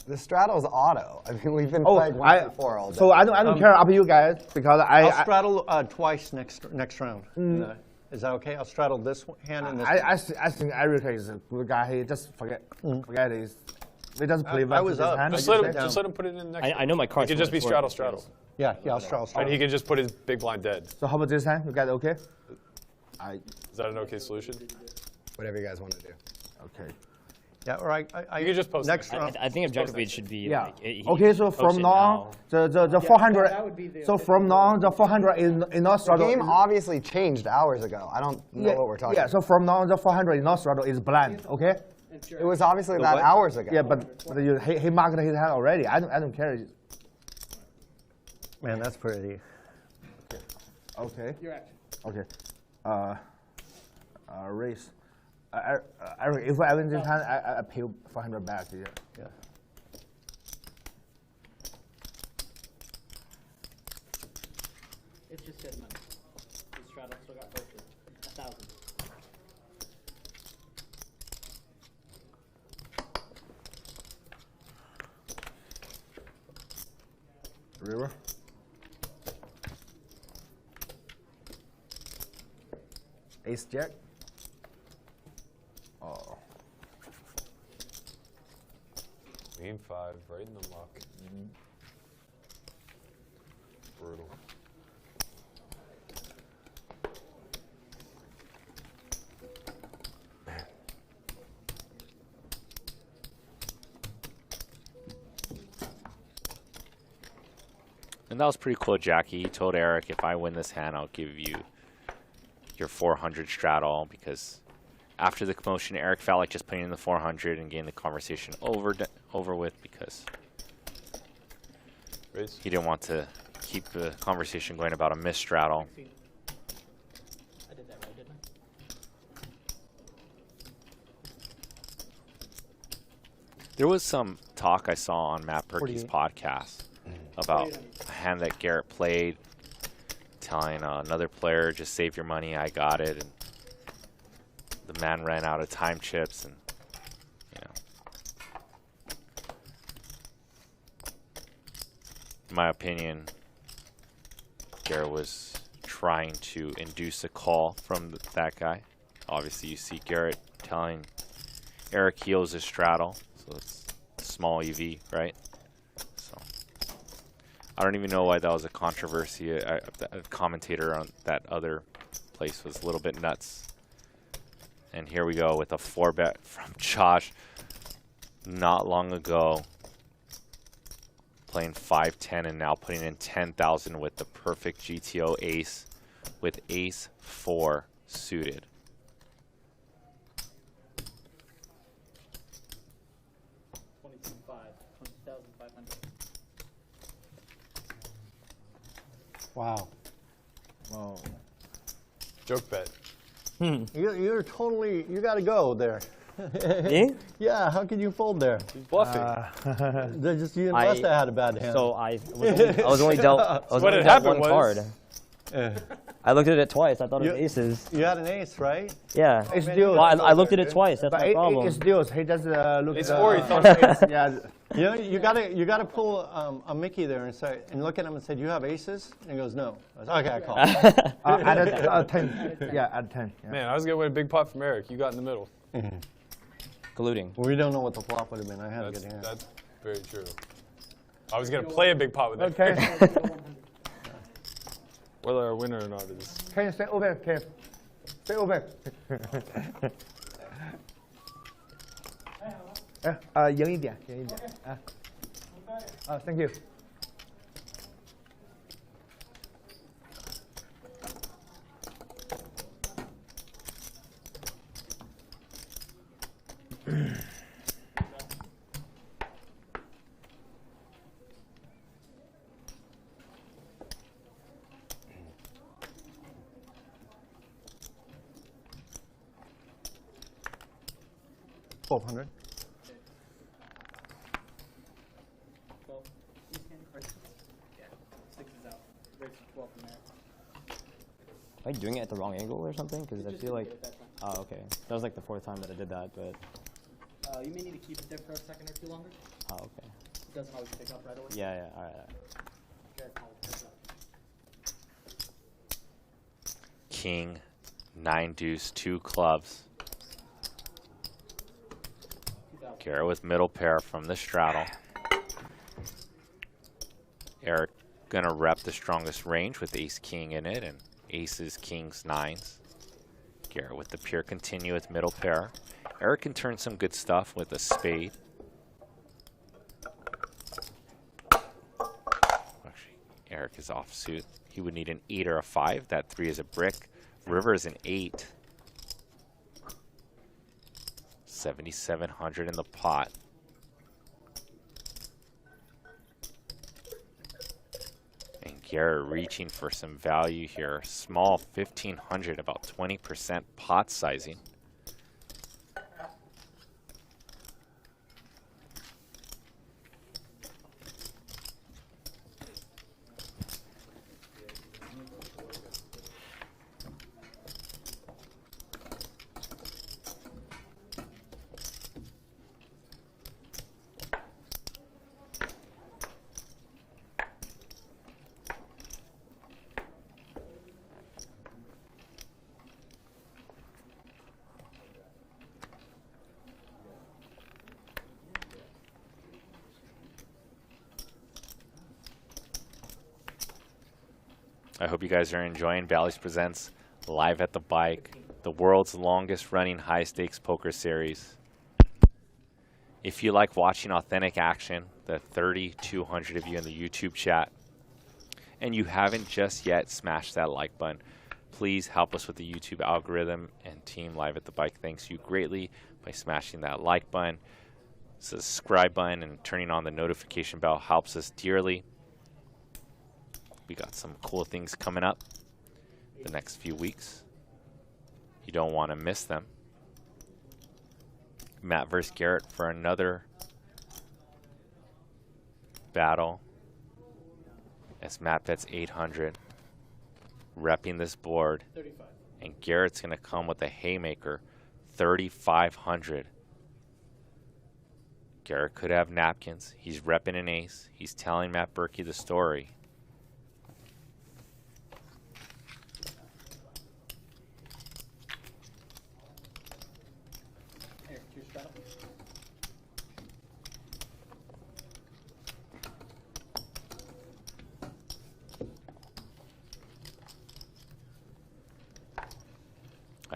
The straddle's auto. I mean, we've been Oh, playing 1-4 all day. So I don't care up to you guys because I'll straddle twice next round. Is that okay? I'll straddle this hand and this. I think Eric is a good guy. He just forget it. We just play I was this up. hand. just let him put it in next. I know my cards. It could just be straddle. Yeah, I'll straddle. And he could just put his big blind dead. So how about this hand? You guys okay? Is that an okay solution? Whatever you guys want to do. Okay. Yeah, or I You could just post next it. round. I think objective should be Yeah. like. Okay. So from now, the 400. So from now, the 400 is not The straddle. game obviously changed hours ago. I don't know what we're talking Yeah. So from now, the 400 is not straddle. Is blind. Okay. It was obviously that hours ago. Yeah, but he marked his hand already. I don't care. Man, that's pretty. Okay. Your action. Okay. Race. Eric, if I win this hand, I pay you 400 back. Yeah. It's just his money. His straddle still got Berkey. 1,000. River. Ace Jack. Oh. Game 5, right in the muck. Brutal. And that was pretty cool, Jacky. He told Eric, if I win this hand, I'll give you your 400 straddle, because after the commotion, Eric felt like just putting in the 400 and getting the conversation over with, because he didn't want to keep the conversation going about a missed straddle. I did that right, didn't I? There was some talk I saw on Matt Berkey's podcast about a hand that Garrett played, telling another player, just save your money, I got it. And the man ran out of time chips, and in my opinion, Garrett was trying to induce a call from that guy. Obviously, you see Garrett telling Eric he owes a straddle, so it's small EV, right? So I don't even know why that was a controversy. A commentator on that other place was a little bit nuts. And here we go with a 4-bet from Josh not long ago. Playing 5-10 and now putting in 10,000 with the perfect GTO ace with ace 4 suited. Wow. Whoa. Joke bet. You're totally, you got to go there. Me? Yeah, how could you fold there? He's bluffing. They're just you must have had a bad hand. So I was only dealt one card. I looked at it twice. I thought it was aces. You had an ace, right? Yeah. It's deuce. Well, I looked at it twice. That's my problem. It's deuce. He just look It's at four. yeah. You know, you gotta pull a Mickey there and say and look at him and say, "Do you have aces?" And he goes, "No." I said, "Okay, I call." At 10. Yeah, at 10. Yeah. Man, I was gonna win a big pot from Eric. You got in the middle. Colluding. Well, we don't know what the flop would have been. I had a good hand. That's very true. I was gonna play a big pot with him. Okay. Whether I win or not is. Can you stay over? Can stay over? 赢一点，赢一点啊！Thank you。1200. Am I doing it at the wrong angle or something? Because I feel like, oh, okay. That was like the 4th time that I did that, but. You may need to keep it there for a second or two longer. Oh, okay. It doesn't always pick up right away. Yeah, all right. King, 9 deuce, 2 clubs. Garrett with middle pair from the straddle. Eric gonna rep the strongest range with ace king in it and aces, kings, 9s. Garrett with the pure continue with middle pair. Eric can turn some good stuff with a spade. Actually, Eric is offsuit. He would need an 8 or a 5. That 3 is a brick. River is an 8. 7,700 in the pot. And Garrett reaching for some value here. Small 1,500, about 20% pot sizing. I hope you guys are enjoying Bally's Presents Live at the Bike, the world's longest running high stakes poker series. If you like watching authentic action, the 3,200 of you in the YouTube chat, and you haven't just yet smashed that like button, please help us with the YouTube algorithm, and Team Live at the Bike thanks you greatly by smashing that like button. Subscribe button and turning on the notification bell helps us dearly. We got some cool things coming up the next few weeks. You don't want to miss them. Matt versus Garrett for another battle as Matt bets 800, repping this board. 35. And Garrett's going to come with a haymaker, 3,500. Garrett could have napkins. He's repping an ace. He's telling Matt Berkey the story.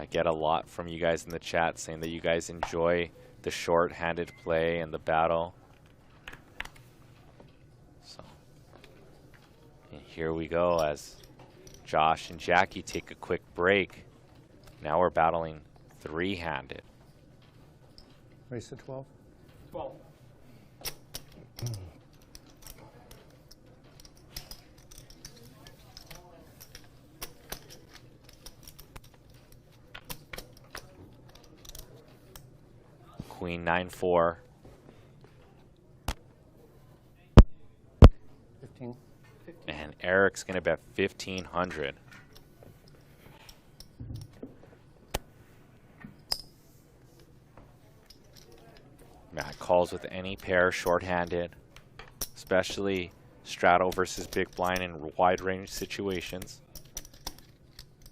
I get a lot from you guys in the chat saying that you guys enjoy the short-handed play and the battle. So, and here we go as Josh and Jacky take a quick break. Now we're battling three-handed. Race to 12. 12. Queen 9-4. 15. And Eric's gonna bet 1,500. Matt calls with any pair shorthanded, especially straddle versus big blind in wide range situations.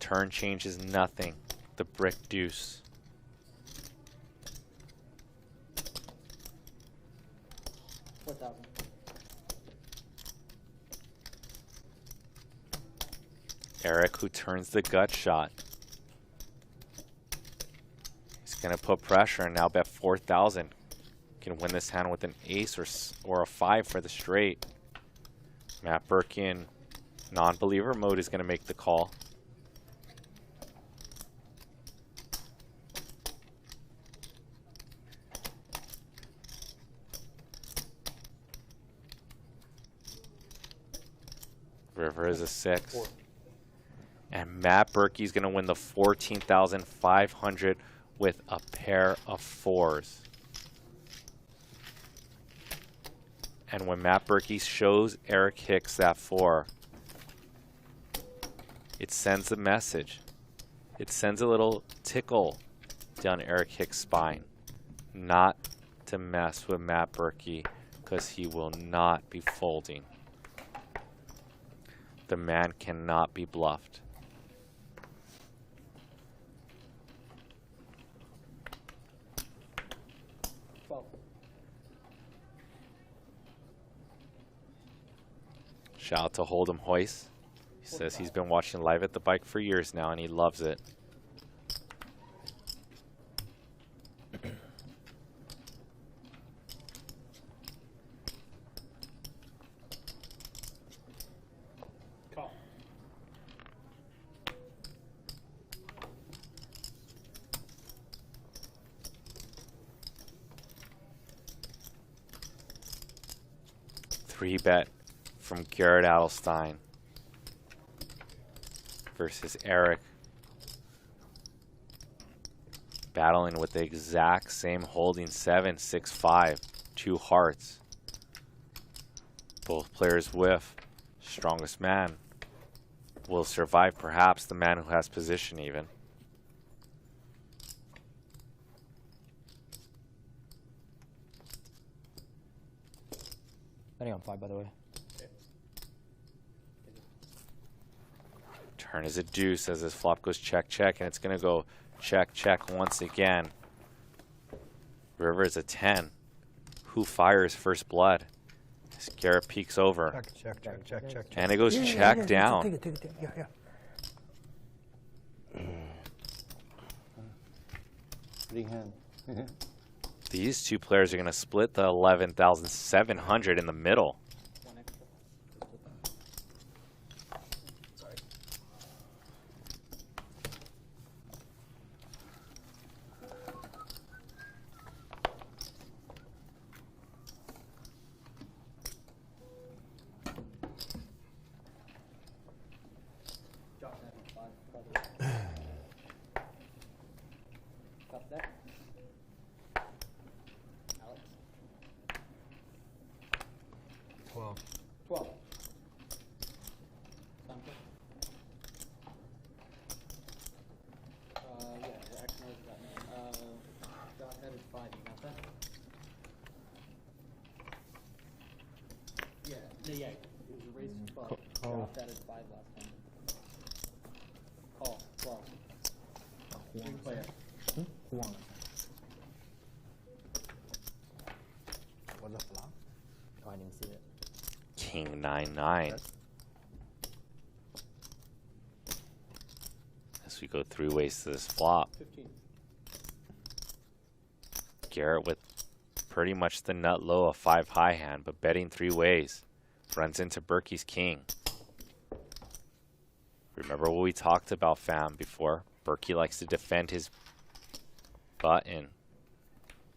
Turn changes nothing. The brick deuce. Eric, who turns the gut shot. He's going to put pressure and now bet 4,000. Can win this hand with an ace or a 5 for the straight. Matt Berkey in non-believer mode is going to make the call. River is a 6. 4. And Matt Berkey's going to win the 14,500 with a pair of 4s. And when Matt Berkey shows Eric Hicks that 4, it sends a message. It sends a little tickle down Eric Hicks' spine. Not to mess with Matt Berkey, because he will not be folding. The man cannot be bluffed. Shout out to Hold'em Hoist. He says he's been watching live at the bike for years now and he loves it. Call. Three bet from Garrett Adelstein versus Eric, battling with the exact same holding 7, 6, 5, 2 hearts. Both players whiff. Strongest man will survive, perhaps the man who has position even. Betting on 5, by the way. Turn is a deuce as this flop goes check, check, and it's going to go check, check once again. River is a 10. Who fires first blood? As Garrett peeks over. Check, check, check, check, check. And it goes check down. Take it. Yeah. Pretty hand. These two players are going to split the 11,700 in the middle. Yeah, it was a race to 12. Dropped that at 5 last time. Call, 12. Three player. One. Was a flop? Oh, I didn't see it. King 9-9. As as we go 3 ways to this flop. 15. Garrett with pretty much the nut low of 5 high hand, but betting 3 ways. Runs into Berkey's king. Remember what we talked about, fam, before? Berkey likes to defend his button.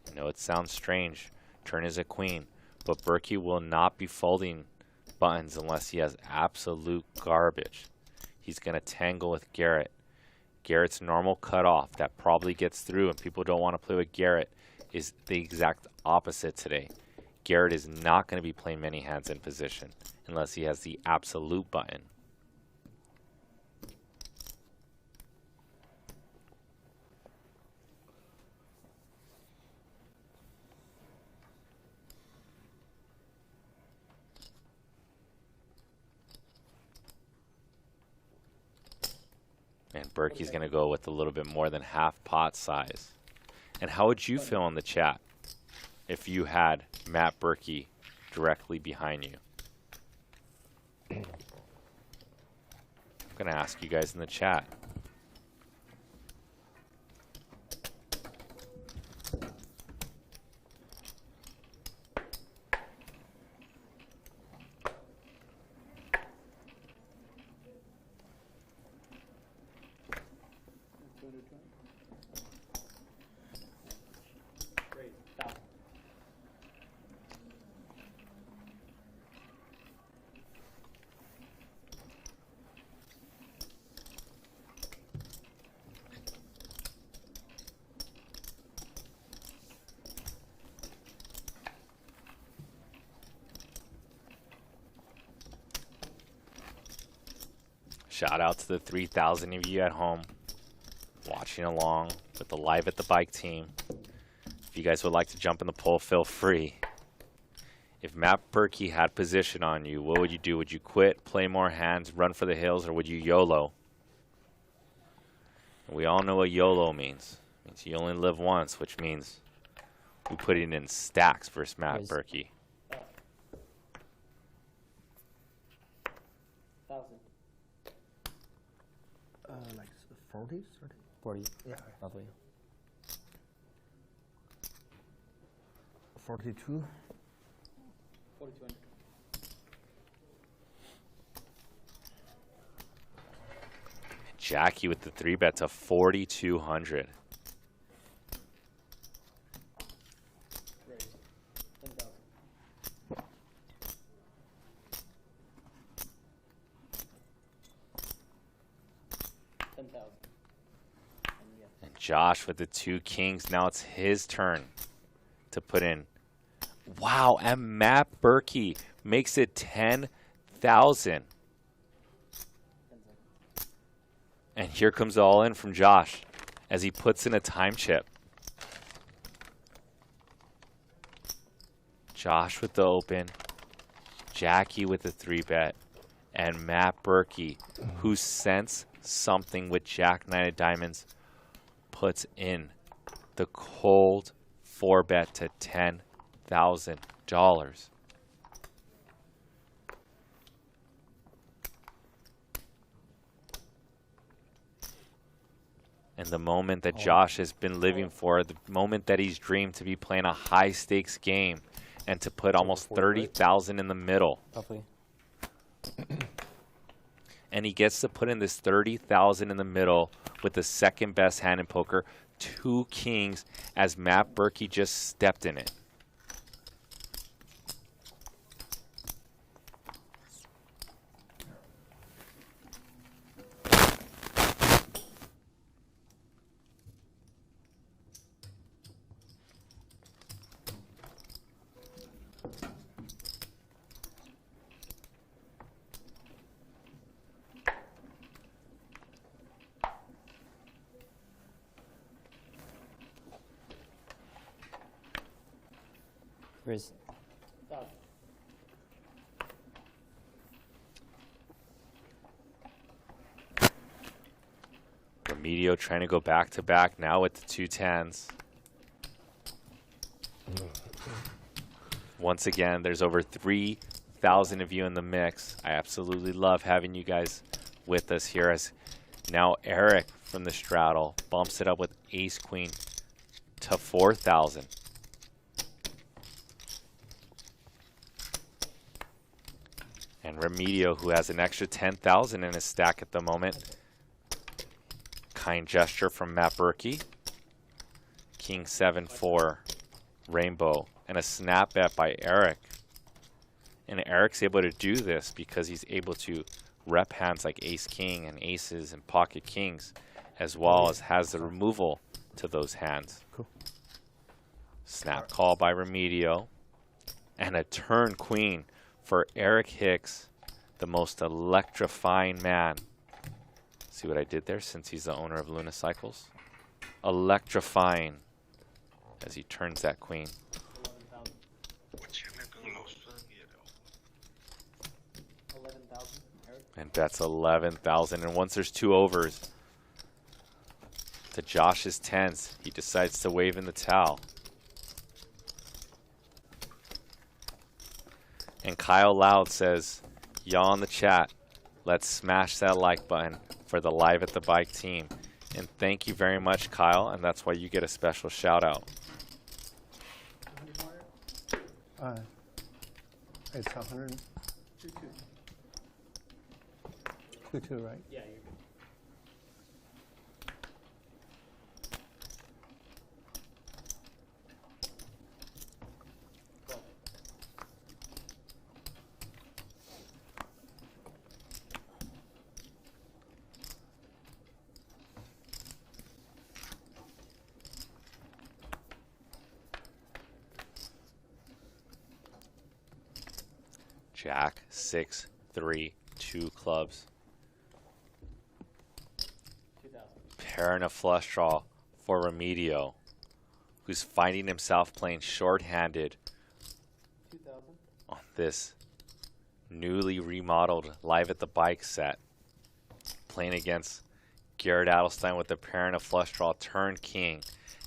I know it sounds strange. Turn is a queen, but Berkey will not be folding buttons unless he has absolute garbage. He's going to tangle with Garrett. Garrett's normal cutoff that probably gets through and people don't want to play with Garrett is the exact opposite today. Garrett is not going to be playing many hands in position unless he has the absolute button. And Berkey's going to go with a little bit more than half pot size. And how would you feel in the chat if you had Matt Berkey directly behind you? I'm going to ask you guys in the chat. Shout out to the 3,000 of you at home watching along with the Live at the Bike team. If you guys would like to jump in the poll, feel free. If Matt Berkey had position on you, what would you do? Would you quit, play more hands, run for the hills, or would you YOLO? We all know what YOLO means. It means you only live once, which means we put it in stacks versus Matt Berkey. Like 40s? 40. Yeah. Lovely. 42. 42. Jacky with the 3-bet to 4,200. And Josh with the 2 kings. Now it's his turn to put in. Wow, and Matt Berkey makes it 10,000. And here comes the all in from Josh as he puts in a time chip. Josh with the open, Jacky with the 3-bet, and Matt Berkey, who sensed something with Jack 9 of diamonds, puts in the cold 4-bet to $10,000. And the moment that Josh has been living for, the moment that he's dreamed to be playing a high stakes game and to put almost 30,000 in the middle. Roughly. And he gets to put in this 30,000 in the middle with the second best hand in poker, 2 kings, as Matt Berkey just stepped in it. Where's Remitio trying to go back to back now with the 2 10s. Once again, there's over 3,000 of you in the mix. I absolutely love having you guys with us here, as now Eric from the straddle, bumps it up with ace queen to 4,000. And Remitio, who has an extra 10,000 in his stack at the moment. Kind gesture from Matt Berkey. King 7-4 rainbow, and a snap bet by Eric. And Eric's able to do this because he's able to rep hands like ace king and aces and pocket kings, as well as has the removal to those hands. Cool. Snap call by Remitio, and a turn queen for Eric Hicks, the most electrifying man. See what I did there, since he's the owner of Luna Cycles? Electrifying as he turns that queen. And bets 11,000. And once there's 2 overs to Josh's tens, he decides to wave in the towel. And Kyle Loud says, y'all in the chat, let's smash that like button for the Live at the Bike team. And thank you very much, Kyle, and that's why you get a special shout out. It's 100. 2-2, right? Yeah, you're good. Jack, 6, 3, 2 clubs. Pair and a flush draw for Remitio, who's finding himself playing short-handed on this newly remodeled Live at the Bike set. Playing against Garrett Adelstein with the pair and a flush draw turn king,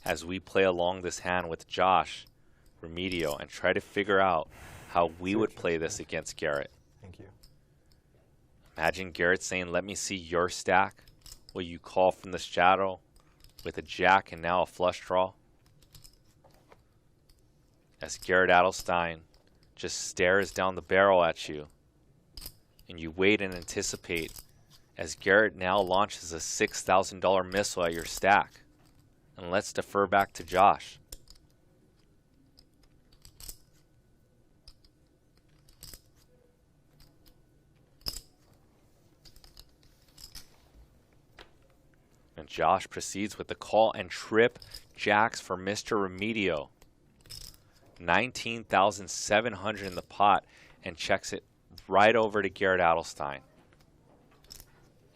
as we play along this hand with Josh Remitio and try to figure out how we would play this against Garrett. Thank you. Imagine Garrett saying, let me see your stack. Will you call from the shadow with a jack and now a flush draw? As Garrett Adelstein just stares down the barrel at you, and you wait and anticipate as Garrett now launches a $6,000 missile at your stack. And let's defer back to Josh. And Josh proceeds with the call and trip jacks for Mr. Remitio. 19,700 in the pot, and checks it right over to Garrett Adelstein.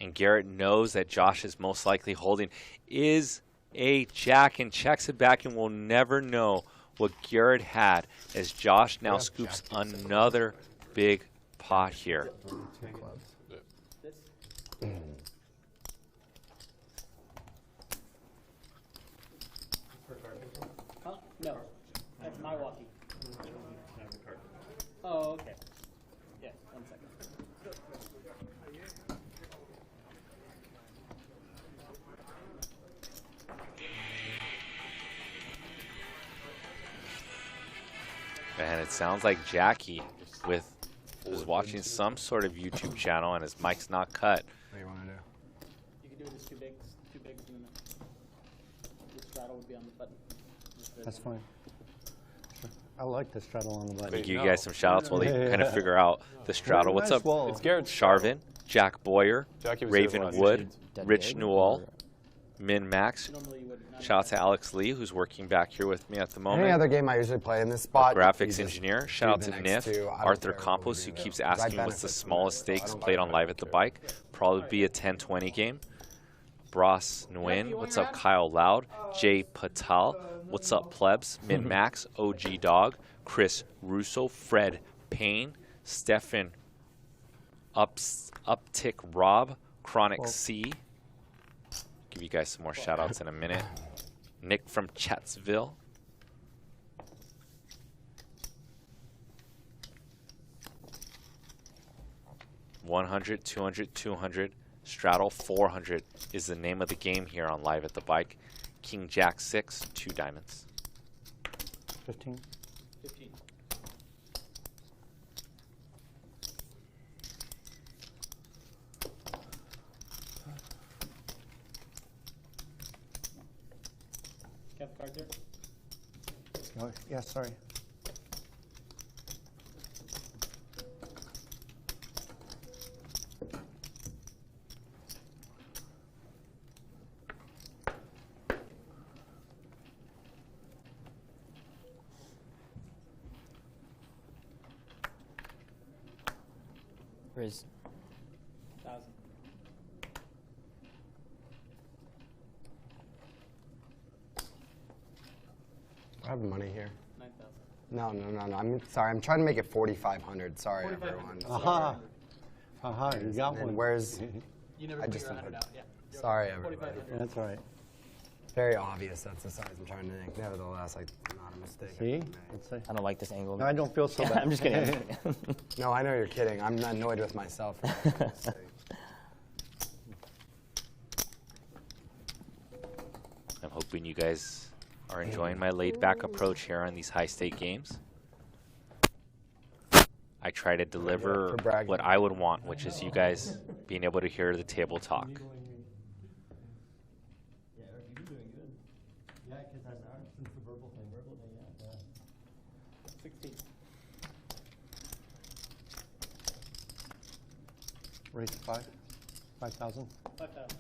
And Garrett knows that Josh is most likely holding is a jack and checks it back, and we'll never know what Garrett had as Josh now scoops another big pot here. Huh? No, that's my walkie. Oh, okay. Yeah, 1 second. And it sounds like Jacky is watching some sort of YouTube channel and his mic's not cut. What do you want to do? You can do it as two bigs, and the straddle would be on the button. That's fine. I like the straddle on the button. Let me give you guys some shout outs while they kind of figure out the straddle. What's up? It's Garrett Sharvin, Jack Boyer, Jacky was here last Raven Wood, Dead Rich Gag? Newell, Min Max. Normally you would not. Shout out to Alex Lee, who's working back here with me at the moment. Any other game I usually play in this spot. Graphics you engineer. just Shout out do to the next Niff, two. I don't Arthur care what Campos, we who do. keeps 'Cause I asking what's the benefit from smallest it. stakes I don't played on buy Live at the Bike. Probably be a 10-20 game. Bros Nguyen, what's up Kyle Loud, Jay Patel, what's up plebs, Min Max, OG Dog, Chris Russo, Fred Payne, Stefan Uptick Rob, Chronic C. Give you guys some more shout outs in a minute. Nick from Chatsville. $100, $200, $200. Straddle 400 is the name of the game here on Live at the Bike. King Jack 6, 2 diamonds. 15. 15. Cap card there. Oh, yeah, sorry. Raise. 1,000. I have money here. 9,000. No. I'm sorry. I'm trying to make it 4,500. Sorry, everyone. Aha. Aha, you got And one. where's? You never I put just your 100 out. Yeah. Sorry, everybody. 4,500. That's all right. Very obvious. That's the size I'm trying to make. Nevertheless, not a mistake. See? I don't like this angle. No, I don't feel so bad. I'm just kidding. I'm just kidding. No, I know you're kidding. I'm annoyed with myself. I'm hoping you guys are enjoying my laid-back approach here on these high-stake games. I try to deliver what I would want, which is you guys being able to hear the table talk. Yeah, Eric, you're doing good. Yeah, because that's our since the verbal thing. Verbal thing, yeah. 16. Raise 5. 5,000. 5,000.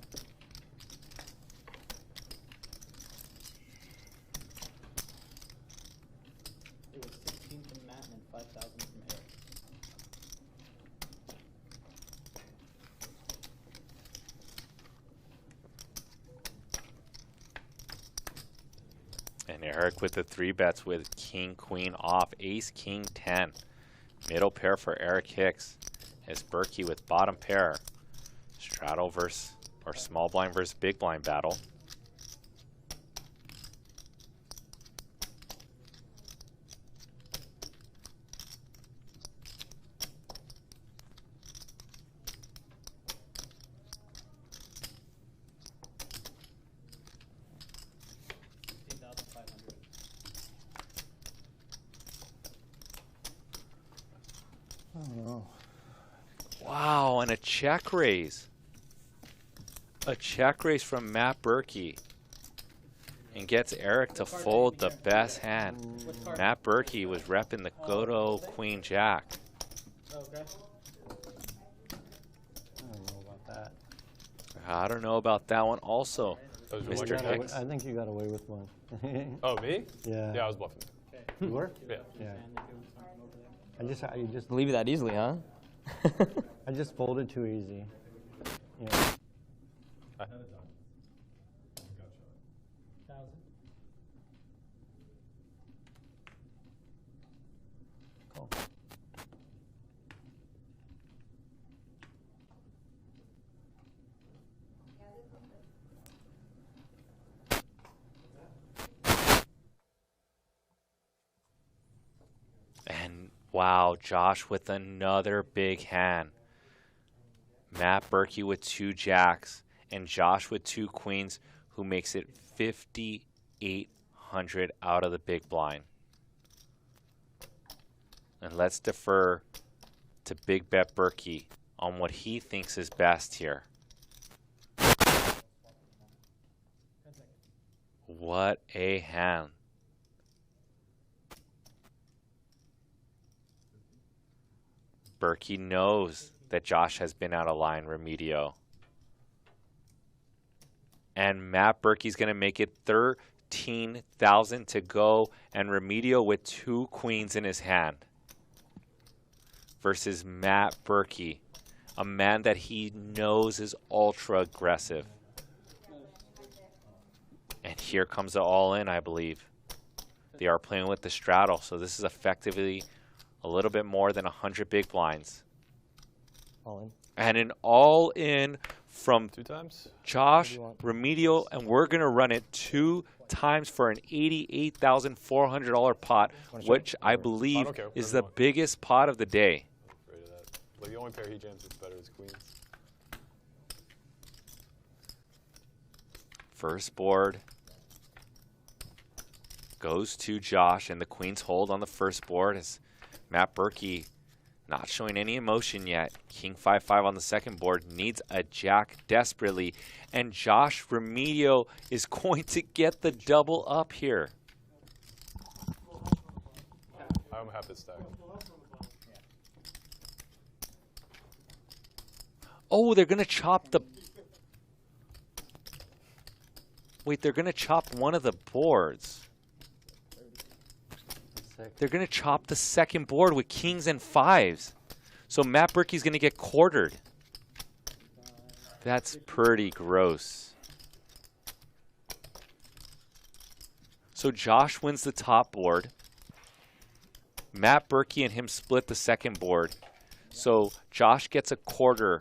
It was 16 from Matt and then 5,000 from Eric. And Eric with the 3 bets with King, Queen off, Ace, King, 10. Middle pair for Eric Hicks. As Berkey with bottom pair. Straddle versus, or small blind versus big blind battle. Oh. Wow, and a check raise. A check raise from Matt Berkey. And gets Eric to fold the best hand. Matt Berkey was repping the Godo Queen Jack. Okay. I don't know about that. I don't know about that one also, Mr. Hicks. I think you got away with one. Oh, me? Yeah. Yeah, I was bluffing. You were? Yeah. Yeah. You just Leave it that easily, huh? I just folded too easy. Yeah. 1,000. Cool. And wow, Josh with another big hand. Matt Berkey with 2 jacks and Josh with 2 queens, who makes it 5,800 out of the big blind. And let's defer to Big Bet Berkey on what he thinks is best here. What a hand. Berkey knows that Josh has been out of line, Remitio. And Matt Berkey's going to make it 13,000 to go, and Remitio with 2 queens in his hand. Versus Matt Berkey, a man that he knows is ultra aggressive. And here comes the all-in, I believe. They are playing with the straddle, so this is effectively a little bit more than 100 big blinds. All in. And an all-in from 2 times? Josh, Remitio, and we're going to run it 2 times for an $88,400 pot, which I believe is the biggest pot of the day. Well, the only pair he jams that's better is queens. First board goes to Josh, and the queen's hold on the first board is Matt Berkey not showing any emotion yet. King 5-5 on the second board, needs a jack desperately, and Josh Remitio is going to get the double up here. I don't have this stack. Oh, they're going to chop the... Wait, they're going to chop one of the boards. They're going to chop the second board with kings and fives. So Matt Berkey's going to get quartered. That's pretty gross. So Josh wins the top board. Matt Berkey and him split the second board. So Josh gets a quarter.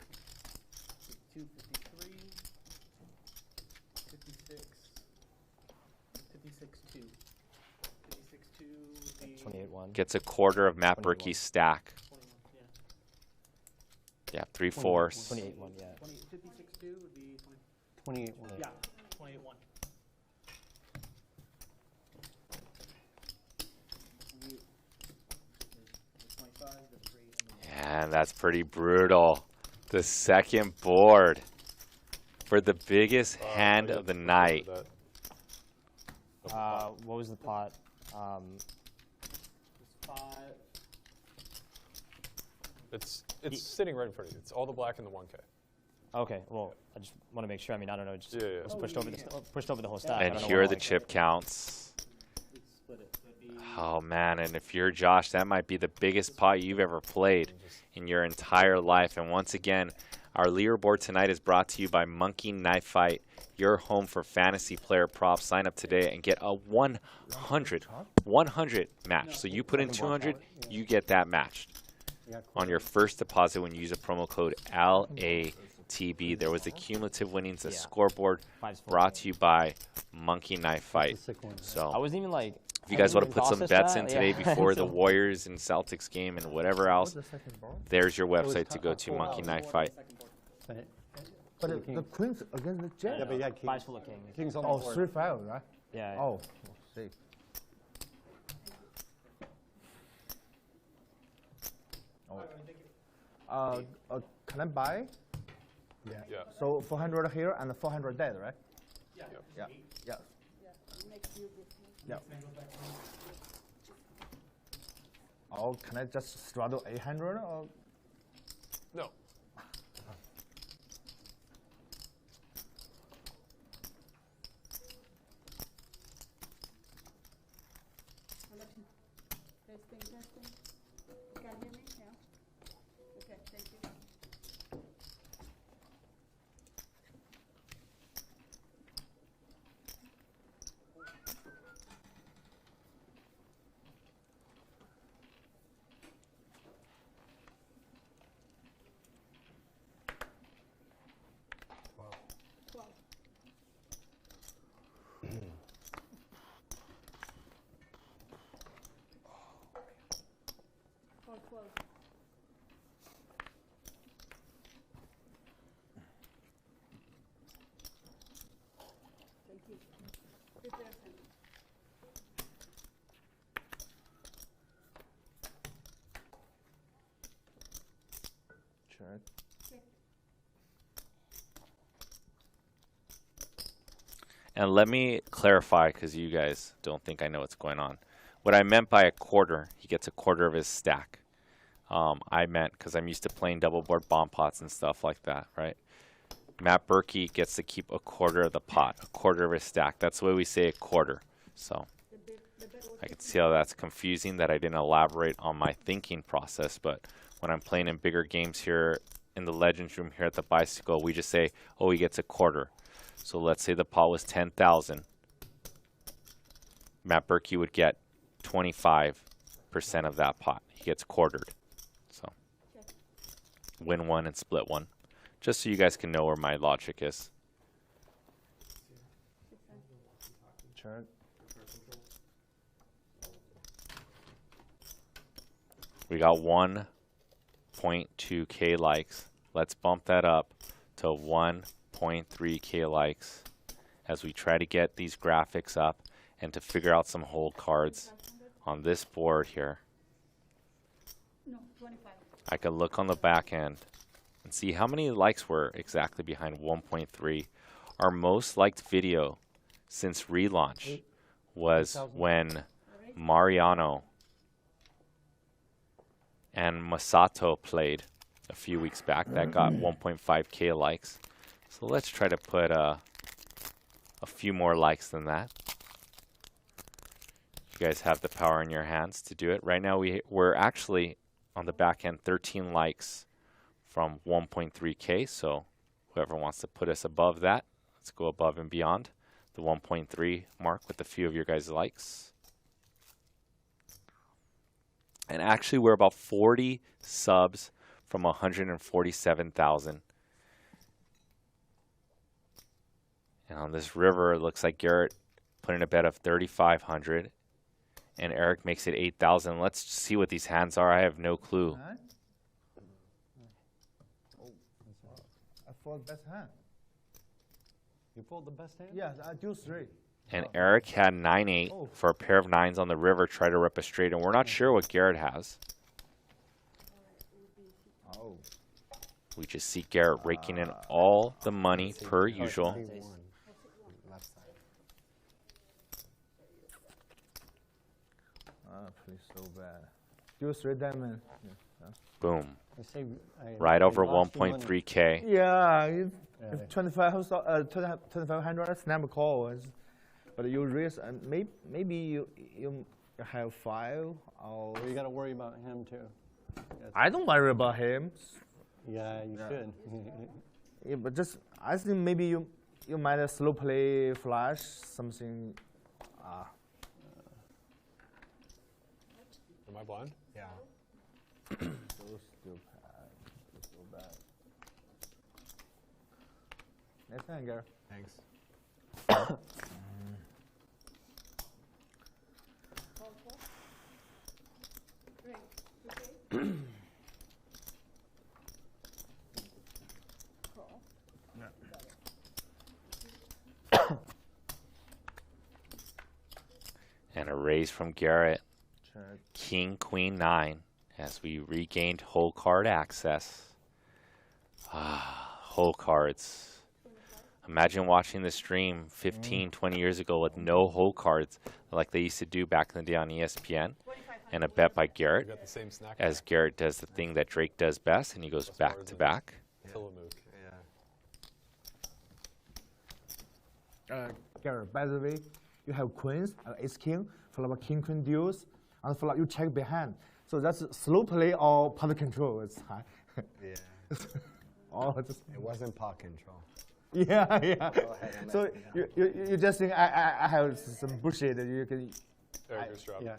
28-1. Gets a quarter of Matt Berkey's stack. Yeah, 3/4. 28-1, yeah. 56-2 would be 28-1. Yeah, 28-1. And that's pretty brutal. The second board for the biggest hand of the night. What was the pot? It's sitting right in front of you. It's all the black and the 1K. Okay, well, I just want to make sure. I mean, I don't know. Just Yeah. was pushed over the whole stack. And here are the chip counts. Oh man, and if you're Josh, that might be the biggest pot you've ever played in your entire life. And once again, our leaderboard tonight is brought to you by Monkey Knife Fight, your home for fantasy player props. Sign up today and get a 100 match. So you put in 200, you get that matched on your first deposit when you use a promo code LATB. There was a cumulative winnings, a scoreboard brought to you by Monkey Knife Fight. So I wasn't even like. if you guys want to put some bets in today before the Warriors and Celtics game and whatever else, there's your website to go to, Monkey Knife Fight. But the queens against the jack. Yeah, but you had Fives full of kings. Kings on the Oh, board. 3-5, right? Yeah. Oh, see. Can I buy? Yeah. So 400 here and 400 dead, right? Yeah. Yeah. Yeah. Yeah. Oh, can I just straddle 800 or? No. Testing. Can you hear me? Yeah. Okay, thank you. Thank you. Prepare some. Check. And let me clarify, because you guys don't think I know what's going on. What I meant by a quarter, he gets a quarter of his stack. I meant, because I'm used to playing double board bomb pots and stuff like that, right? Matt Berkey gets to keep a quarter of the pot, a quarter of his stack. That's the way we say a quarter. So I can see how that's confusing, that I didn't elaborate on my thinking process. But when I'm playing in bigger games here in the Legends room here at the Bicycle, we just say, oh, he gets a quarter. So let's say the pot was 10,000. Matt Berkey would get 25% of that pot. He gets quartered. So win one and split one. Just so you guys can know where my logic is. Check. We got 1.2K likes. Let's bump that up to 1.3K likes. as we try to get these graphics up and to figure out some hold cards on this board here. No, 25. I could look on the back end and see how many likes were exactly behind 1.3. Our most liked video since relaunch was when Mariano and Masato played a few weeks back. That got 1.5k likes. So let's try to put a few more likes than that. You guys have the power in your hands to do it. Right now we're actually on the back end 13 likes from 1.3k. So whoever wants to put us above that, let's go above and beyond the 1.3 mark with a few of your guys' likes. And actually we're about 40 subs from 147,000. And on this river, it looks like Garrett put in a bet of 3,500. And Eric makes it 8,000. Let's see what these hands are. I have no clue. I fold best hand. You pulled the best hand? Yes, I do 3. And Eric had 9-8 for a pair of 9s on the river, try to rip a straight. And we're not sure what Garrett has. We just see Garrett raking in all the money per usual. Please, so bad. Do 3 diamond. Boom. I Right over lost the money. 1.3k. Yeah, if 2,500 snap calls, but you risk, and maybe you have 5 or. You got to worry about him too. I don't worry about him. Yeah, you should. Yeah, but just I think maybe you might slow play flash something. Am I blind? Yeah. So stupid. So bad. Next time, Garrett. Thanks. And a raise from Garrett. Check. King, Queen, 9 as we regained whole card access. Whole cards. Imagine watching the stream 15, 20 years ago with no whole cards like they used to do back in the day on ESPN. And a bet by Garrett as Garrett does the thing that Drake does best and he goes back to back. Garrett, by the way, you have queens, ace king, flop king queen deuce, and flop you check behind. So that's slow play or pot control. It's high. Yeah. It wasn't pot control. Yeah, yeah. So you just think I have some bullshit that you can. Yeah.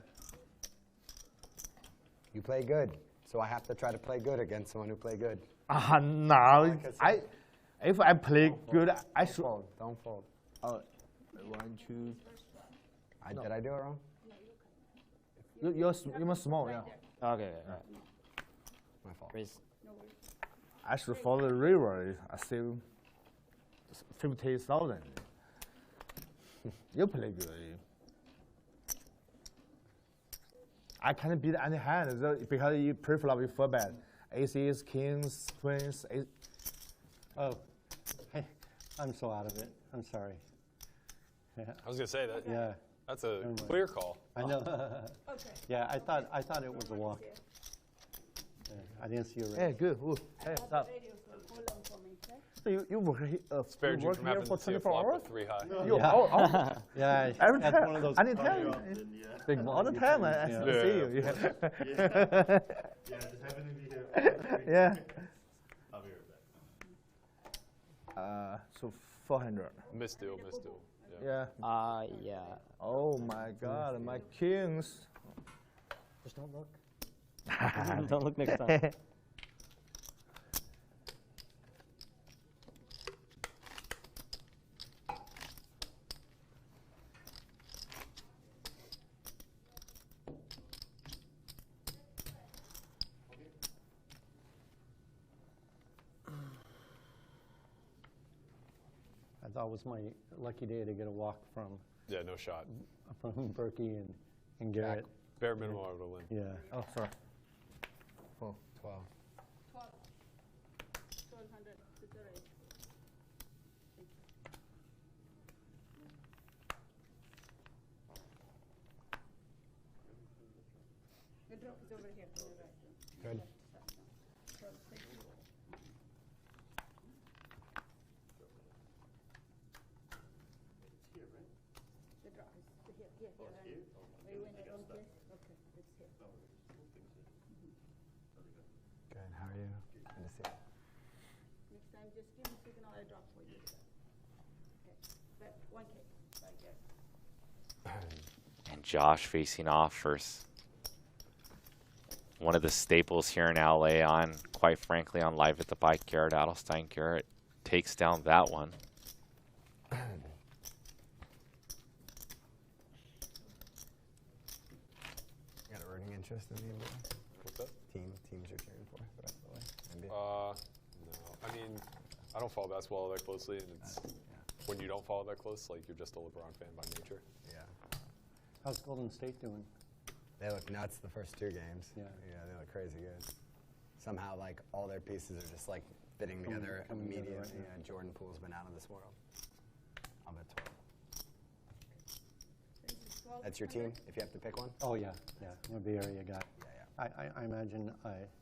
You play good, so I have to try to play good against someone who play good. No, if I play good, I should. Don't fold. 1, 2. Did I do it wrong? You're small, yeah. Okay, all right. My fault. Raise. I should follow the river. I save 50,000. You play good. I can't beat any hand because you pre-flop with 4 bet. Aces, kings, queens. Oh, hey, I'm so out of it. I'm sorry. Yeah. I was gonna say that. Yeah. That's a clear call. I know. Okay. Yeah, I thought it was a walk. Yeah, I didn't see a raise. Hey, good. Ooh. Hey, stop. So you work Spared you work from here having for to see a 24 flop hours? with 3 high. Yeah. Yeah, Every that's time, one of those anytime, big all the time I Yeah. see you. Yeah, just happen to be here. Yeah. I'll be right back. So 400. Misdeal. Yeah. Yeah. Oh my God, my kings. Just don't look. Don't look next time. I thought it was my lucky day to get a walk from Yeah, no shot. Berkey and Garrett. Bare minimum I would have win. Yeah. Oh, sorry. Oh, 12. 1200 with the raise. The drop is over here to the right. Good. So, thank you. The drop is here. Are you in the wrong place? Okay, it's here. Good. How are you? Good to see you. Next time, just give me signal, I drop for you. Okay, but 1K, right there. And Josh facing off first. One of the staples here in LA on, quite frankly, on Live at the Bike, Garrett Adelstein. Garrett takes down that one. You got a rooting interest in the NBA? What's that? Teams you're cheering for the rest of the way? NBA? No. I mean, I don't follow basketball that closely, and it's when you don't follow that close, like you're just a LeBron fan by nature. Yeah. How's Golden State doing? They look nuts the first 2 games. Yeah. Yeah, they look crazy good. Somehow, like, all their pieces are just, like, fitting together coming together immediately. right now. Yeah, Jordan Poole's been out of this world. I'll bet 12. That's your team, if you have to pick one? Oh, yeah. I'm a Bay Area guy. Yeah. I imagine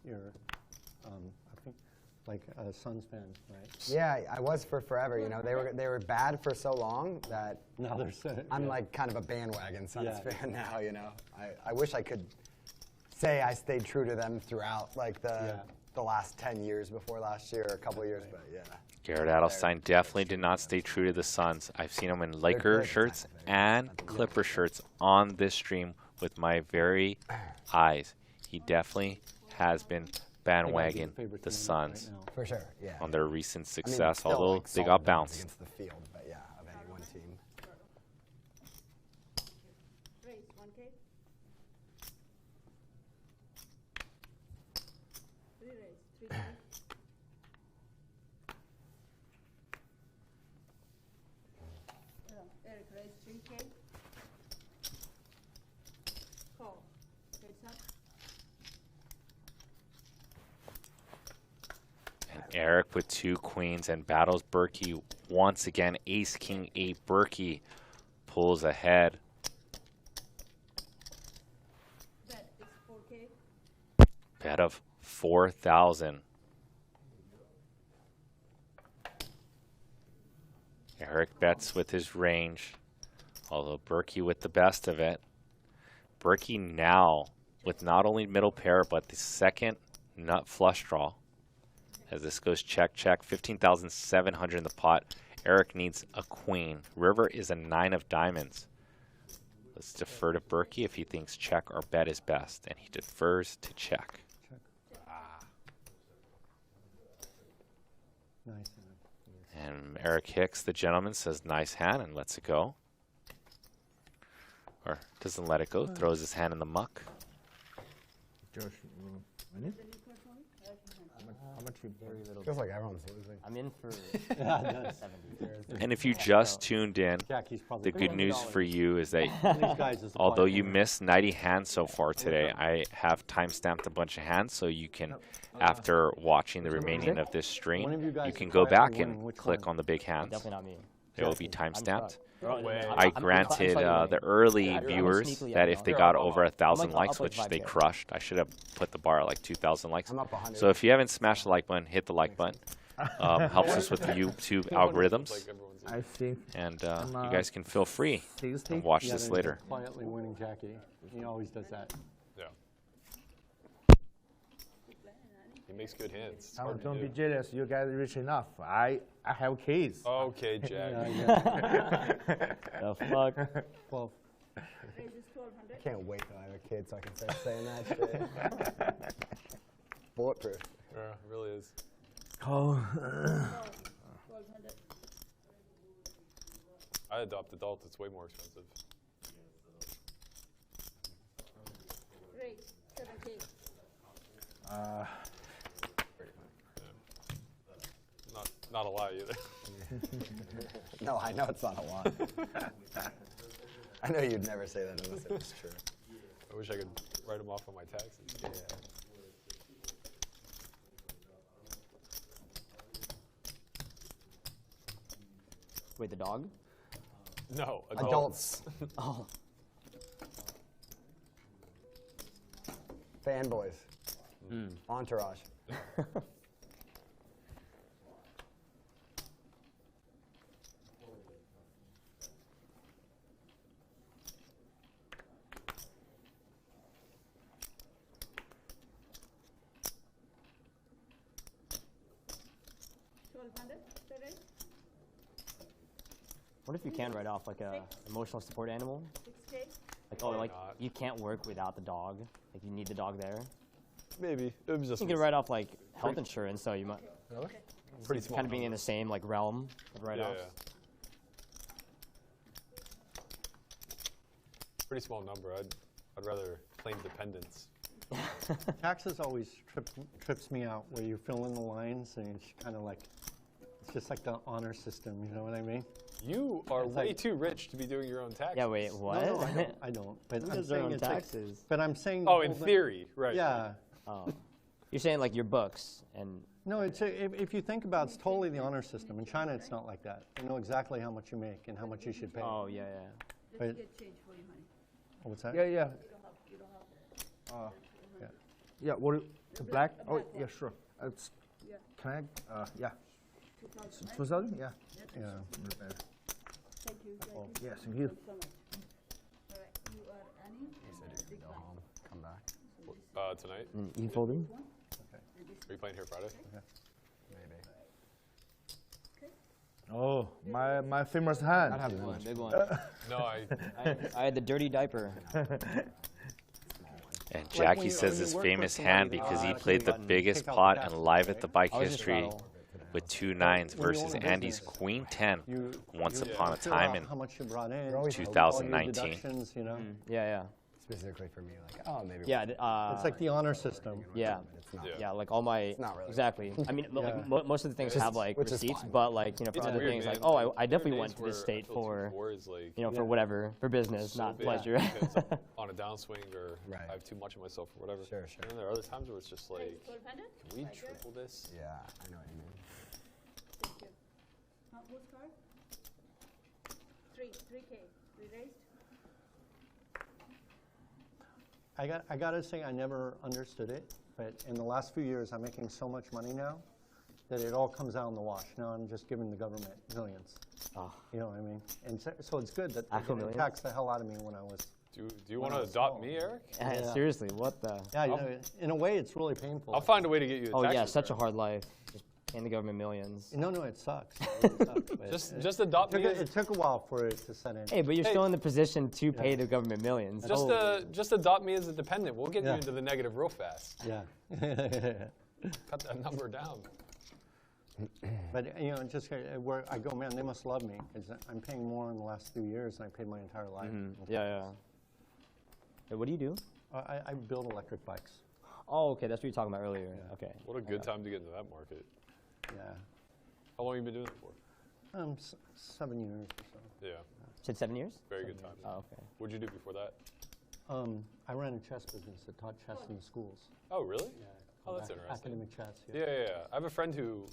you're, I think, like a Suns fan, right? Yeah, I was for forever. You know, they were bad for so long that Now they're so, I'm like kind of a bandwagon Suns Yeah. fan now. You know, I wish I could say I stayed true to them throughout like the last 10 years before last year, or a couple of years, but yeah. Garrett Adelstein definitely did not stay true to the Suns. I've seen him in Laker shirts and Clipper shirts on this stream with my very eyes. He definitely has been bandwagon the Suns For sure, yeah. on their recent I mean, success, still, although like, they solid got wins bounced. against the field, but yeah, of any one team. Raise 1K. Re-raise 3K. Eric, raise 3K. Call. Heads up. And Eric with 2 queens and battles Berkey once again. Ace, King, 8. Berkey pulls ahead. Bet is 4K. Bet of 4,000. Eric bets with his range, although Berkey with the best of it. Berkey now with not only middle pair, but the second nut flush draw. As this goes check, check, 15,700 in the pot. Eric needs a queen. River is a 9 of diamonds. Let's defer to Berkey if he thinks check or bet is best, and he defers to check. Nice. And Eric Hicks, the gentleman, says nice hand and lets it go. Or doesn't let it go, throws his hand in the muck. Josh, how much you Very little. Feels like everyone's losing. I'm in for Yeah, it does. 70. And if you just tuned in, Jacky's probably the good news for you is that These guys is the although quiet you winner. missed 90 hands so far today, I have time-stamped a bunch of hands so you can, after watching the remaining of this One stream, of you guys you is can go quietly back winning. and Which click one? on the big hands. Definitely not me. They will be time-stamped. No way. I granted the early viewers that if they got over 1,000 likes, which they crushed, I should have put the bar at like 2,000 likes. I'm up 100. So if you haven't smashed the like button, hit the like button. Helps us with the YouTube algorithms. I think And you guys can feel free 60. and watch Yeah, this there's later. a quietly winning Jackie. He always does that. Yeah. He makes good hands. It's Don't, hard to don't be do. jealous. You guys rich enough. I have kids. Okay, Jack. The fuck? Well, Raise is 1,200. I can't wait till I have a kid so I can start saying that shit. Bulletproof. Yeah, it really is. Oh. 1,200. I adopt adult. It's way more expensive. Raise 7K. Not not a lie either. No, I know it's not a lot. I know you'd never say that unless it was true. I wish I could write them off on my taxes. Yeah. Wait, the dog? No, adults. Oh. Fanboys. Entourage. What if you can write off like a emotional support animal? 6K? Like, oh, like you can't work without the dog. Like you need the dog there. Maybe. It was just you can write off like health insurance, so you might. Really? Pretty small. Kind of being in the same like realm of write-offs. Pretty small number. I'd rather claim dependence. Taxes always trips me out, where you fill in the lines and it's kind of like, it's just like the honor system, you know what I mean? You are way too rich to be doing your own taxes. Yeah, wait, what? No, I don't. But Who I'm does their saying own it's like- taxes? but I'm saying. Oh, in theory, right. Yeah. Oh. You're saying like your books and. No, it's if you think about it, it's totally the honor system. In China, it's not like that. They know exactly how much you make and how much you should pay. Oh, yeah. But, Get change for your money. oh, what's that? Yeah. You don't have Yeah. Yeah, what, the black? Oh, yeah, sure. It's, Yeah. can I, yeah. 2,000. 2,000? Yeah. Yeah. Thank you. Oh, yeah, thank you. So much. All right, you are Annie. Big Go blind. home, come back. Tonight. You folding? Are you playing here Friday? Maybe. Oh, my famous hand. I'd have Big one. one, big one. No, I had the dirty diaper. And Jacky says his famous hand because he played the biggest pot in Live at the Bike history with 2 9s versus Andy's Queen 10 once upon a time in how much you brought in, 2019. You know? Yeah. Specifically for me, like, oh, maybe. Yeah. It's like the honor system. Yeah. It's not. Yeah, like all my. It's not really. Exactly. I mean, like, most of the things have like which is receipts, fine. but like for It's other weird, things, man. like I There definitely are went days to this where state I feel for war is like, for whatever, for business, so not big pleasure. because I'm on a downswing or Right. I have too much of myself or whatever. Sure. And then there are other times where it's just like, Full pendant? can we triple this? Yeah, I know what you mean. Thank you. Whose card? 3K. We raised? I gotta say, I never understood it, but in the last few years, I'm making so much money now that it all comes out in the wash. Now I'm just giving the government millions. Oh. You know what I mean? And so it's good that Actual they millions? taxed the hell out of me when I was. Do you want to adopt me, Eric? Yeah. Seriously, what the? Yeah, you know, in a way, it's really painful. I'll find a way to get you a Oh tax yeah, such a return. hard life. Just paying the government millions. No, it sucks. It really sucks, but Just adopt me. it took a while for it to set in. Hey, but you're still in the position to pay the government millions. Just adopt me as a dependent. We'll get you Yeah. into the negative real fast. Yeah. Cut that number down. But you know, just where I go, man, they must love me because I'm paying more in the last few years than I paid my entire life. Yeah. Hey, what do you do? I build electric bikes. Oh, okay, that's what you were talking about earlier. Yeah. Okay. What a good time to get into that market. Yeah. How long have you been doing it for? 7 years or so. Yeah. Said 7 years? Very good time. Oh, okay. What'd you do before that? I ran a chess business that taught chess in the schools. Oh, really? Yeah. Oh, that's interesting. Academic chess. Yeah. I have a friend who,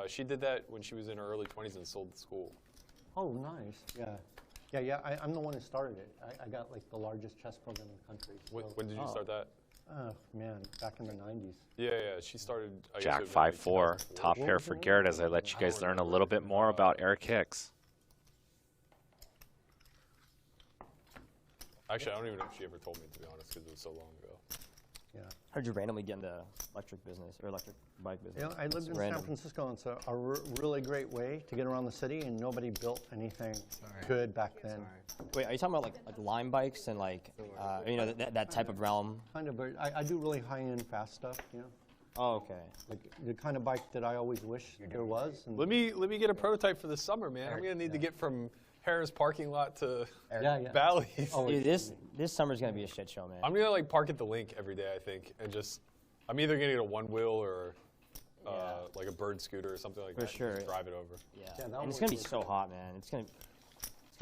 she did that when she was in her early 20s and sold the school. Oh, nice. Yeah. I'm the one who started it. I got like the largest chess program in the country. When did you start that? Oh man, back in the 90s. Yeah. She started. I guess Jack it was like 5'4", 2004. top pair for Garrett as I let you guys learn a little bit more about Eric Hicks. Actually, I don't even know if she ever told me, to be honest, because it was so long ago. Yeah. How'd you randomly get into electric business or electric bike business? You know, I lived in San Francisco, and it's a really great way to get around the city, and nobody built anything good back then. Wait, are you talking about like Lime bikes and like, you know, that type of realm? Kind of, but I do really high-end fast stuff, you know? Oh, okay. Like the kind of bike that I always wish there was. And Let me get a prototype for this summer, man. I'm gonna need to get from Harris parking lot to Bally's. Oh, dude, this summer's gonna be a shit show, man. I'm gonna like park at the link every day, I think, and just I'm either gonna get a one wheel or like a bird scooter or something like For that. sure. And just drive it over. Yeah. Yeah, that And it's would gonna be be so cool. hot, man. It's gonna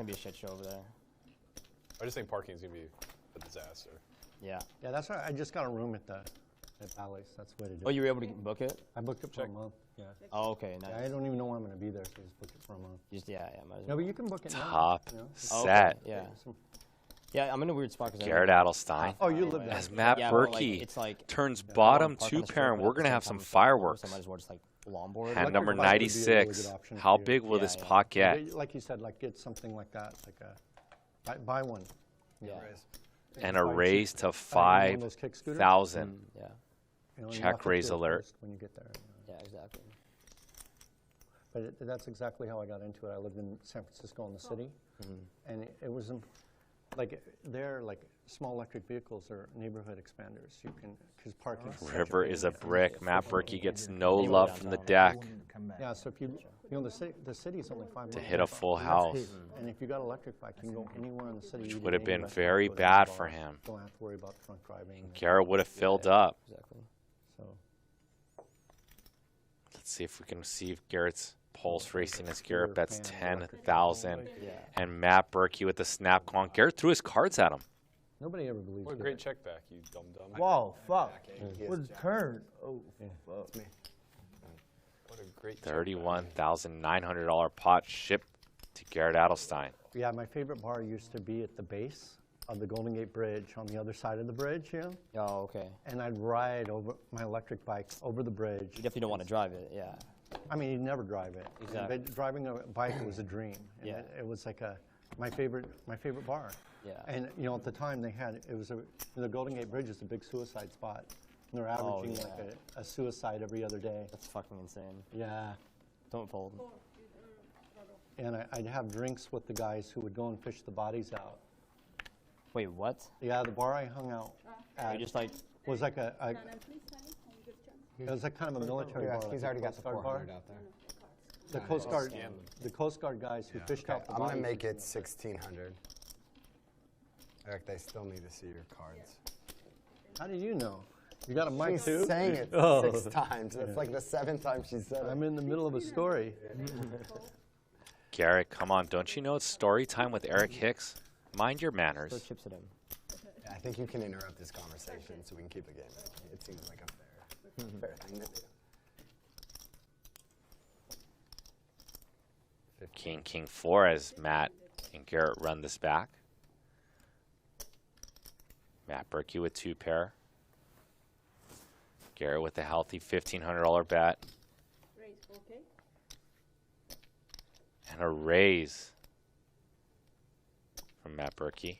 be a shit show over there. I just think parking is gonna be a disaster. Yeah. Yeah, that's right. I just got a room at Bally's. That's the way to do it. Oh, you were able to book it? I booked it for a month. Yeah. Oh, okay, nice. Yeah, I don't even know when I'm going to be there, so I just booked it for a month. Just might as No, well. but you can book it now. Top you know? set. Yeah. Yeah, I'm in a weird spot because Garrett Adelstein. Oh, you live there. As Matt Yeah, but, Berkey it's like turns I bottom wanna park on two the strip, pair, and but we're at the going to same have time some it's like cold, fireworks. So I might as well just like longboard. Hand number bike would be a really 96. good option How for you. big will Yeah, this yeah. pot get? But like you said, like get something like that, like a buy one. Yeah. And a raise to Buy one of those kick scooters. 5,000. Yeah. You know, you Check have to raise do it alert. first when you get there. Yeah, exactly. But that's exactly how I got into it. I lived in San Francisco in the city, and it was like there, like small electric vehicles are neighborhood expanders. You can because parking. River is a brick. Matt Berkey gets no love from the deck. Yeah, so if you know the city's only 5 miles To hit a full away. house. And if you got an electric bike, you can go anywhere in the city. Which you would can have any been restaurant, very go to any bad bar. for him. Don't have to worry about drunk driving. Garrett would have filled up. Exactly. So Let's see if we can see if Garrett's pulse racing as Garrett Your bets fan, electric 10,000. Yeah. And Matt Berkey with the snap call. Garrett threw his cards at him. nobody ever believes. What a great check back, you dumb dumb. Wow, fuck. What's turn? Oh, fuck. What a great check back. $31,900 pot shipped to Garrett Adelstein. Yeah, my favorite bar used to be at the base of the Golden Gate Bridge on the other side of the bridge, you know? Oh, okay. And I'd ride over my electric bike over the bridge. You definitely don't want to drive it. Yeah. I mean, you never drive it. Exactly. But driving a bike was a dream. And Yeah. it was like my favorite bar. Yeah. And you know, at the time the Golden Gate Bridge is a big suicide spot. And they're Oh, averaging yeah. like a suicide every other day. That's fucking insane. Yeah. Don't fold. And I'd have drinks with the guys who would go and fish the bodies out. Wait, what? Yeah, the bar I hung out at You just like was like a Please, honey, can you give chance? it was like kind of a military bar. like He's a already got the Coast Guard bar. 400 out there. The Coast Guard guys who fished Okay, out the I'm gonna bodies. make it 1,600. Eric, they still need to see your cards. How do you know? You got a mic She's too? saying it Oh. 6 times. It's like the 7th time she said it. I'm in the middle of a story. Garrett, come on. Don't you know it's story time with Eric Hicks? Mind your throw manners. chips at him. Yeah, I think you can interrupt this conversation so we can keep it going. It seems like a fair thing to do. King 4 as Matt and Garrett run this back. Matt Berkey with 2 pair. Garrett with a healthy $1,500 bet. Raise, okay? And a raise from Matt Berkey.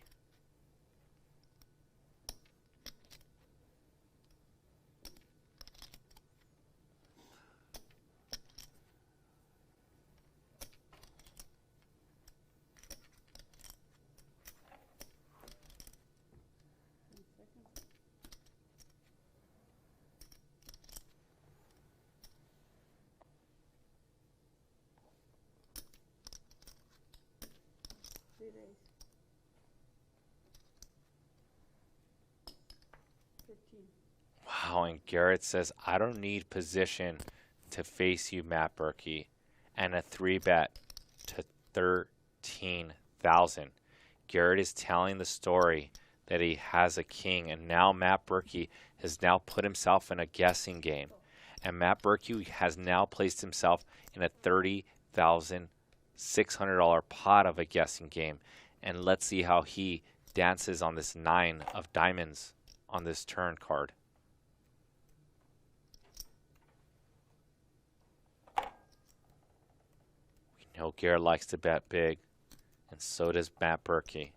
Raise. 13. Wow, and Garrett says, I don't need position to face you, Matt Berkey. And a 3-bet to 13,000. Garrett is telling the story that he has a king, and now Matt Berkey has now put himself in a guessing game. And Matt Berkey has now placed himself in a $30,600 pot of a guessing game. And let's see how he dances on this 9 of diamonds on this turn card. We know Garrett likes to bet big, and so does Matt Berkey.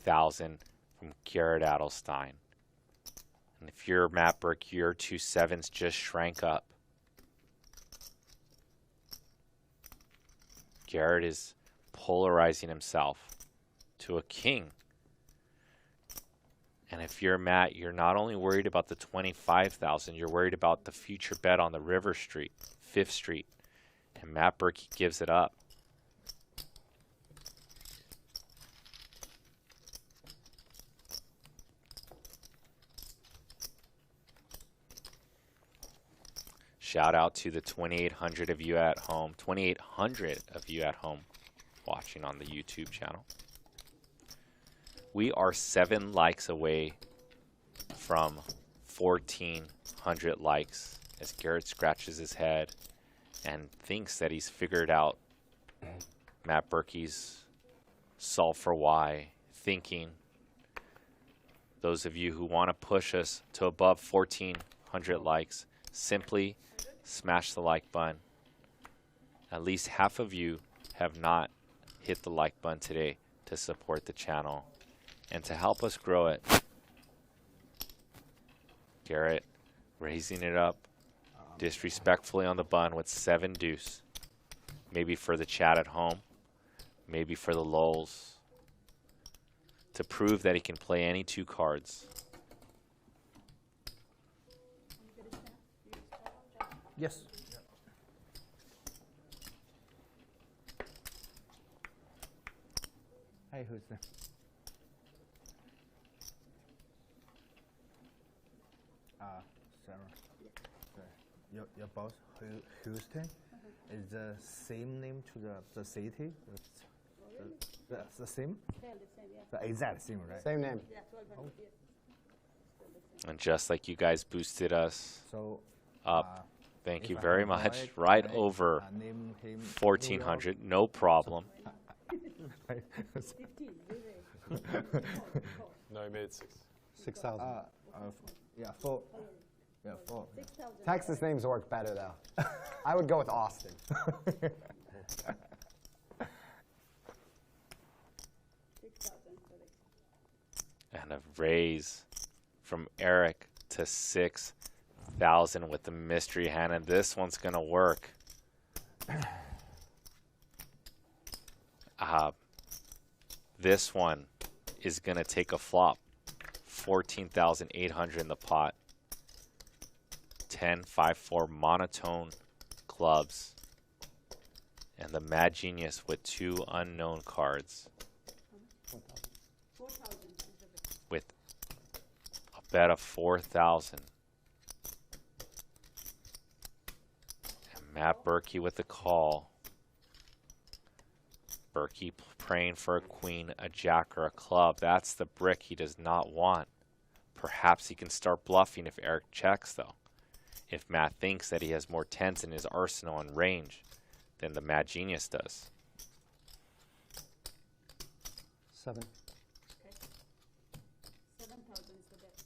$25,000 from Garrett Adelstein. And if you're Matt Berkey, your 2 7s just shrank up. Garrett is polarizing himself to a king. And if you're Matt, you're not only worried about the 25,000, you're worried about the future bet on the River Street, 5th Street. And Matt Berkey gives it up. Shout out to the 2,800 of you at home, 2,800 of you at home watching on the YouTube channel. We are 7 likes away from 1,400 likes as Garrett scratches his head and thinks that he's figured out Matt Berkey's solve for why thinking. Those of you who want to push us to above 1,400 likes, simply smash the like button. At least half of you have not hit the like button today to support the channel and to help us grow it. Garrett raising it up disrespectfully on the button with 7 deuce. Maybe for the chat at home, maybe for the lulz, to prove that he can play any 2 cards. Yes. Hey, who's there? Sarah. Your boss, Houston, is the same name to the city? The same? The exact same, right? Same name. And just like you guys boosted us up, thank you if I very have a much. boy, Right I over name him 1,400, no problem. No, he made 6,000. Yeah, 4. Yeah, 4. Texas names work better though. I would go with Austin. And a raise from Eric to 6,000 with the mystery hand, and this one's gonna work. This one is gonna take a flop. 14,800 in the pot. 10, 5, 4 monotone clubs. And the Mad Genius with 2 unknown cards. With a bet of 4,000. And Matt Berkey with the call. Berkey praying for a queen, a jack, or a club. That's the brick he does not want. Perhaps he can start bluffing if Eric checks, though. If Matt thinks that he has more 10s in his arsenal and range than the Mad Genius does. 7. Okay. 7,000 is the bet.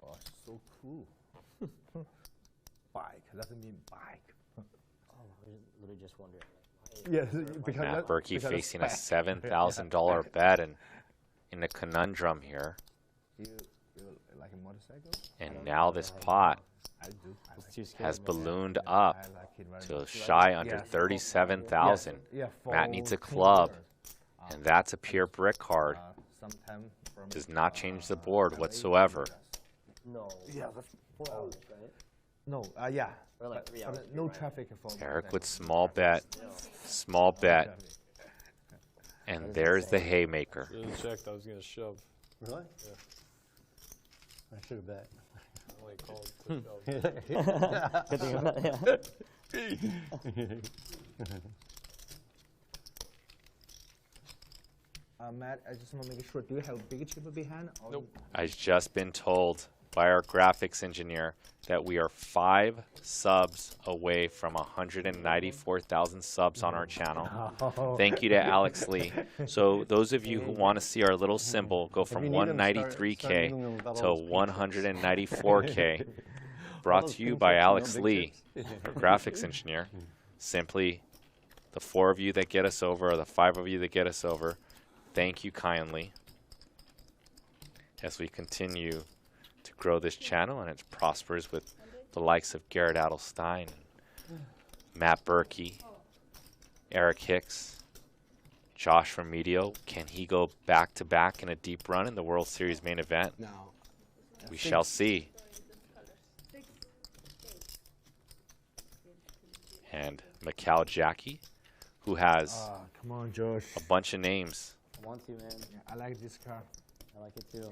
Oh, so cool. Bike doesn't mean bike. Oh, I was literally just wondering. Yes, because Matt Berkey because facing a it's $7,000 bet and in a conundrum here. You like a motorcycle? And now this pot I do. has ballooned up to shy under 37,000. Matt needs a club, and that's a pure brick card. Does not change the board whatsoever. No. Yeah, that's 4 hours, right? No, yeah. Or like 3 hours. No traffic for Eric with small bet, and there's the haymaker. Really checked. I was gonna shove. Really? Yeah. I should have bet. I only called to shove. Good thing about Matt, I just want to make sure. Do you have a big chip behind? Nope. I've just been told by our graphics engineer that we are 5 subs away from 194,000 subs on our channel. Thank you to Alex Lee. So those of you who want to see our little symbol go from 193K to 194K, brought to you by Alex Lee, our graphics engineer. Simply, the 4 of you that get us over, or the 5 of you that get us over, thank you kindly. as we continue to grow this channel, and it prospers with the likes of Garrett Adelstein, Matt Berkey, Eric Hicks, Josh Remitio. Can he go back-to-back in a deep run in the World Series main event? No. We shall see. And Jacky, who has come on, Josh. a bunch of names. I want to, man. Yeah, I like this car. I like it too.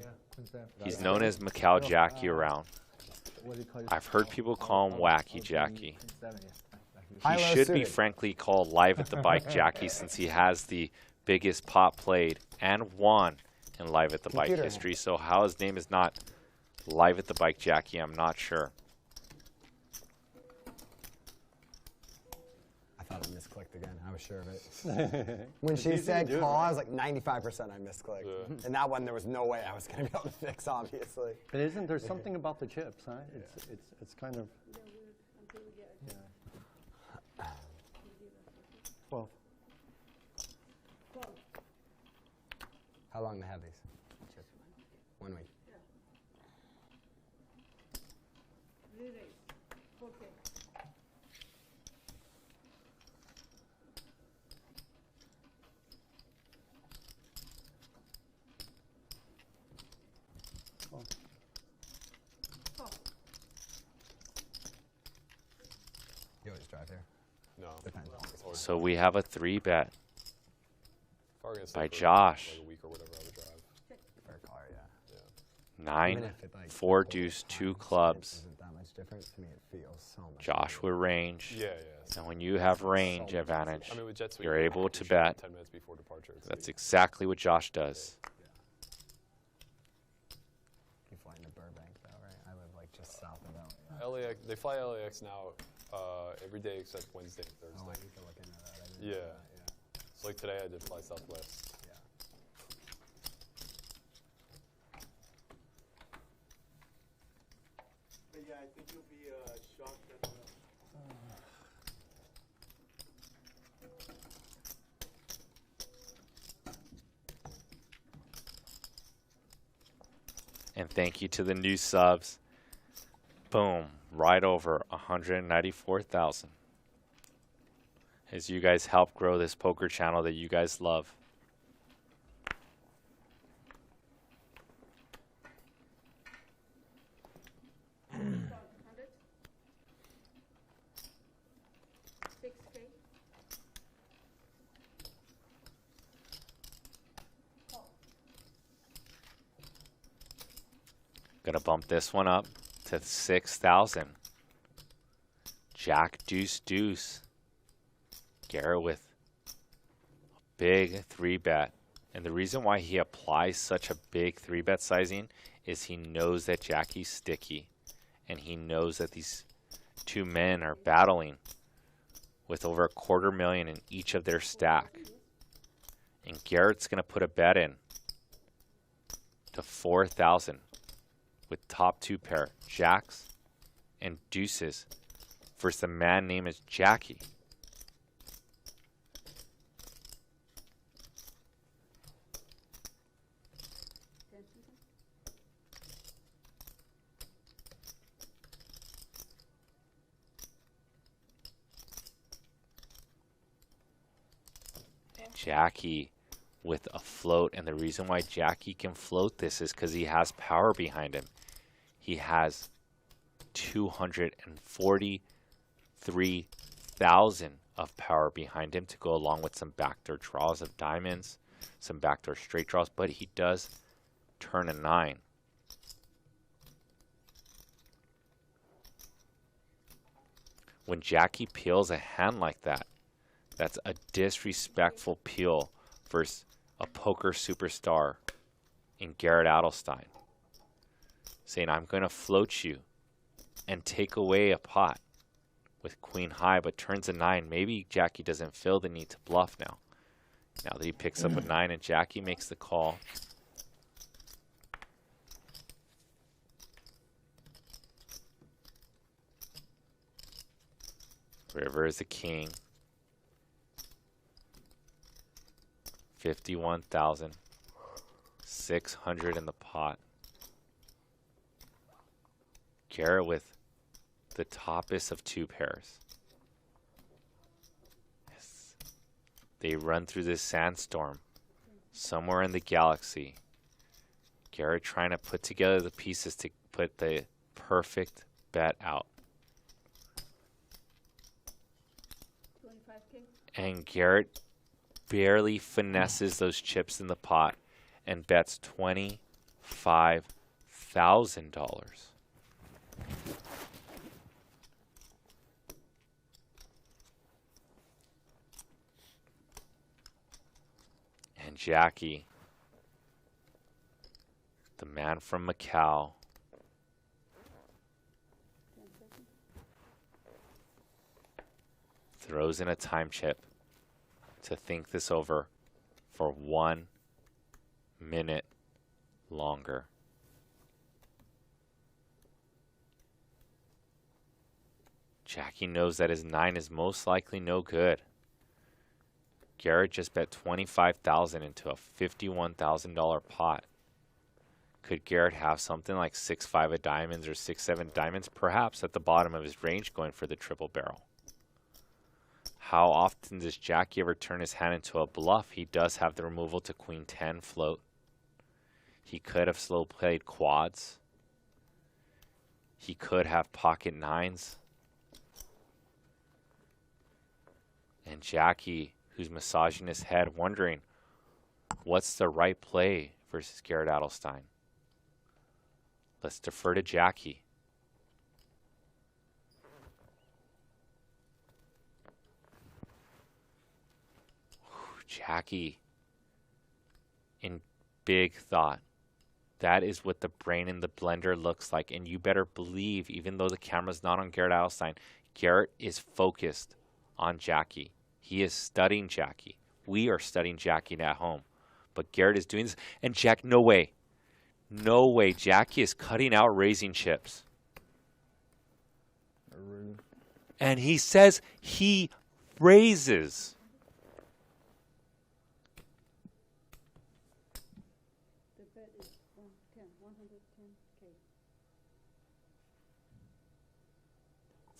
He's known as Jacky around. What do you call it? I've heard people call him Wacky Jacky. He High-low should be suited. frankly called Live at the Bike Jacky, since he has the biggest pot played and won in Live at the Bike Computer. history. So how his name is not Live at the Bike Jacky, I'm not sure. I thought I misclicked again. I was sure of it. When she said call, I was like 95% I misclicked. Yeah. And that one, there was no way I was going to be able to fix, obviously. But isn't there something about the chips, huh? It's kind of. Yeah. 12. How long they have these? 1 week. You always drive here? No. Depends. So we have a 3-bet If I were gonna stay by for, Josh. like a week or whatever, I would drive. Fair car, yeah. 9, Even if it, like, 4 the deuce, whole 2 time clubs. isn't that much different. To me, it feels so much. Josh with range. Yeah, yeah. And when you have range advantage, I mean, with jet sweep, you're able to shoot bet. 10 minutes before departure. It's That's like- exactly what Josh does. You fly into Burbank, though, right? I live like just south of that. LAX, they fly LAX now every day except Wednesday and Thursday. Oh, I need to look into that. I didn't Yeah. know that, yeah. So like today I did fly Southwest. Yeah. But yeah, I think you'll be shocked at the. And thank you to the new subs. Boom, right over 194,000. As you guys help grow this poker channel that you guys love. Gonna bump this one up to 6,000. Jack, deuce, deuce. Garrett with a big 3-bet. And the reason why he applies such a big 3-bet sizing is he knows that Jacky's sticky. And he knows that these two men are battling with over $250,000 in each of their stack. And Garrett's gonna put a bet in to 4,000. With top 2 pair, jacks and deuces, versus a man named as Jacky. And Jacky with a float, and the reason why Jacky can float this is because he has power behind him. He has 243,000 of power behind him to go along with some backdoor draws of diamonds, some backdoor straight draws, but he does turn a 9. When Jacky peels a hand like that, that's a disrespectful peel versus a poker superstar in Garrett Adelstein. Saying, I'm going to float you and take away a pot with queen high, but turns a 9. Maybe Jacky doesn't feel the need to bluff now. Now that he picks up a 9 and Jacky makes the call. River is the king. 51,600 in the pot. Garrett with the toppest of 2 pairs. Yes. They run through this sandstorm somewhere in the galaxy. Garrett trying to put together the pieces to put the perfect bet out. 25K. And Garrett barely finesses those chips in the pot and bets $25,000. And Jacky, the man from Macau, throws in a time chip to think this over for 1 minute longer. Jacky knows that his 9 is most likely no good. Garrett just bet $25,000 into a $51,000 pot. Could Garrett have something like 6-5 of diamonds or 6-7 diamonds, perhaps at the bottom of his range, going for the triple barrel? How often does Jacky ever turn his hand into a bluff? He does have the removal to Queen 10 float. He could have slow played quads. He could have pocket 9s. And Jacky, who's massaging his head, wondering what's the right play versus Garrett Adelstein. Let's defer to Jacky. Jacky in big thought. That is what the brain in the blender looks like. And you better believe, even though the camera's not on Garrett Adelstein, Garrett is focused on Jacky. He is studying Jacky. We are studying Jacky at home. But Garrett is doing this. And Jack, no way. No way. Jacky is cutting out raising chips. And he says he raises. The bet is 110K.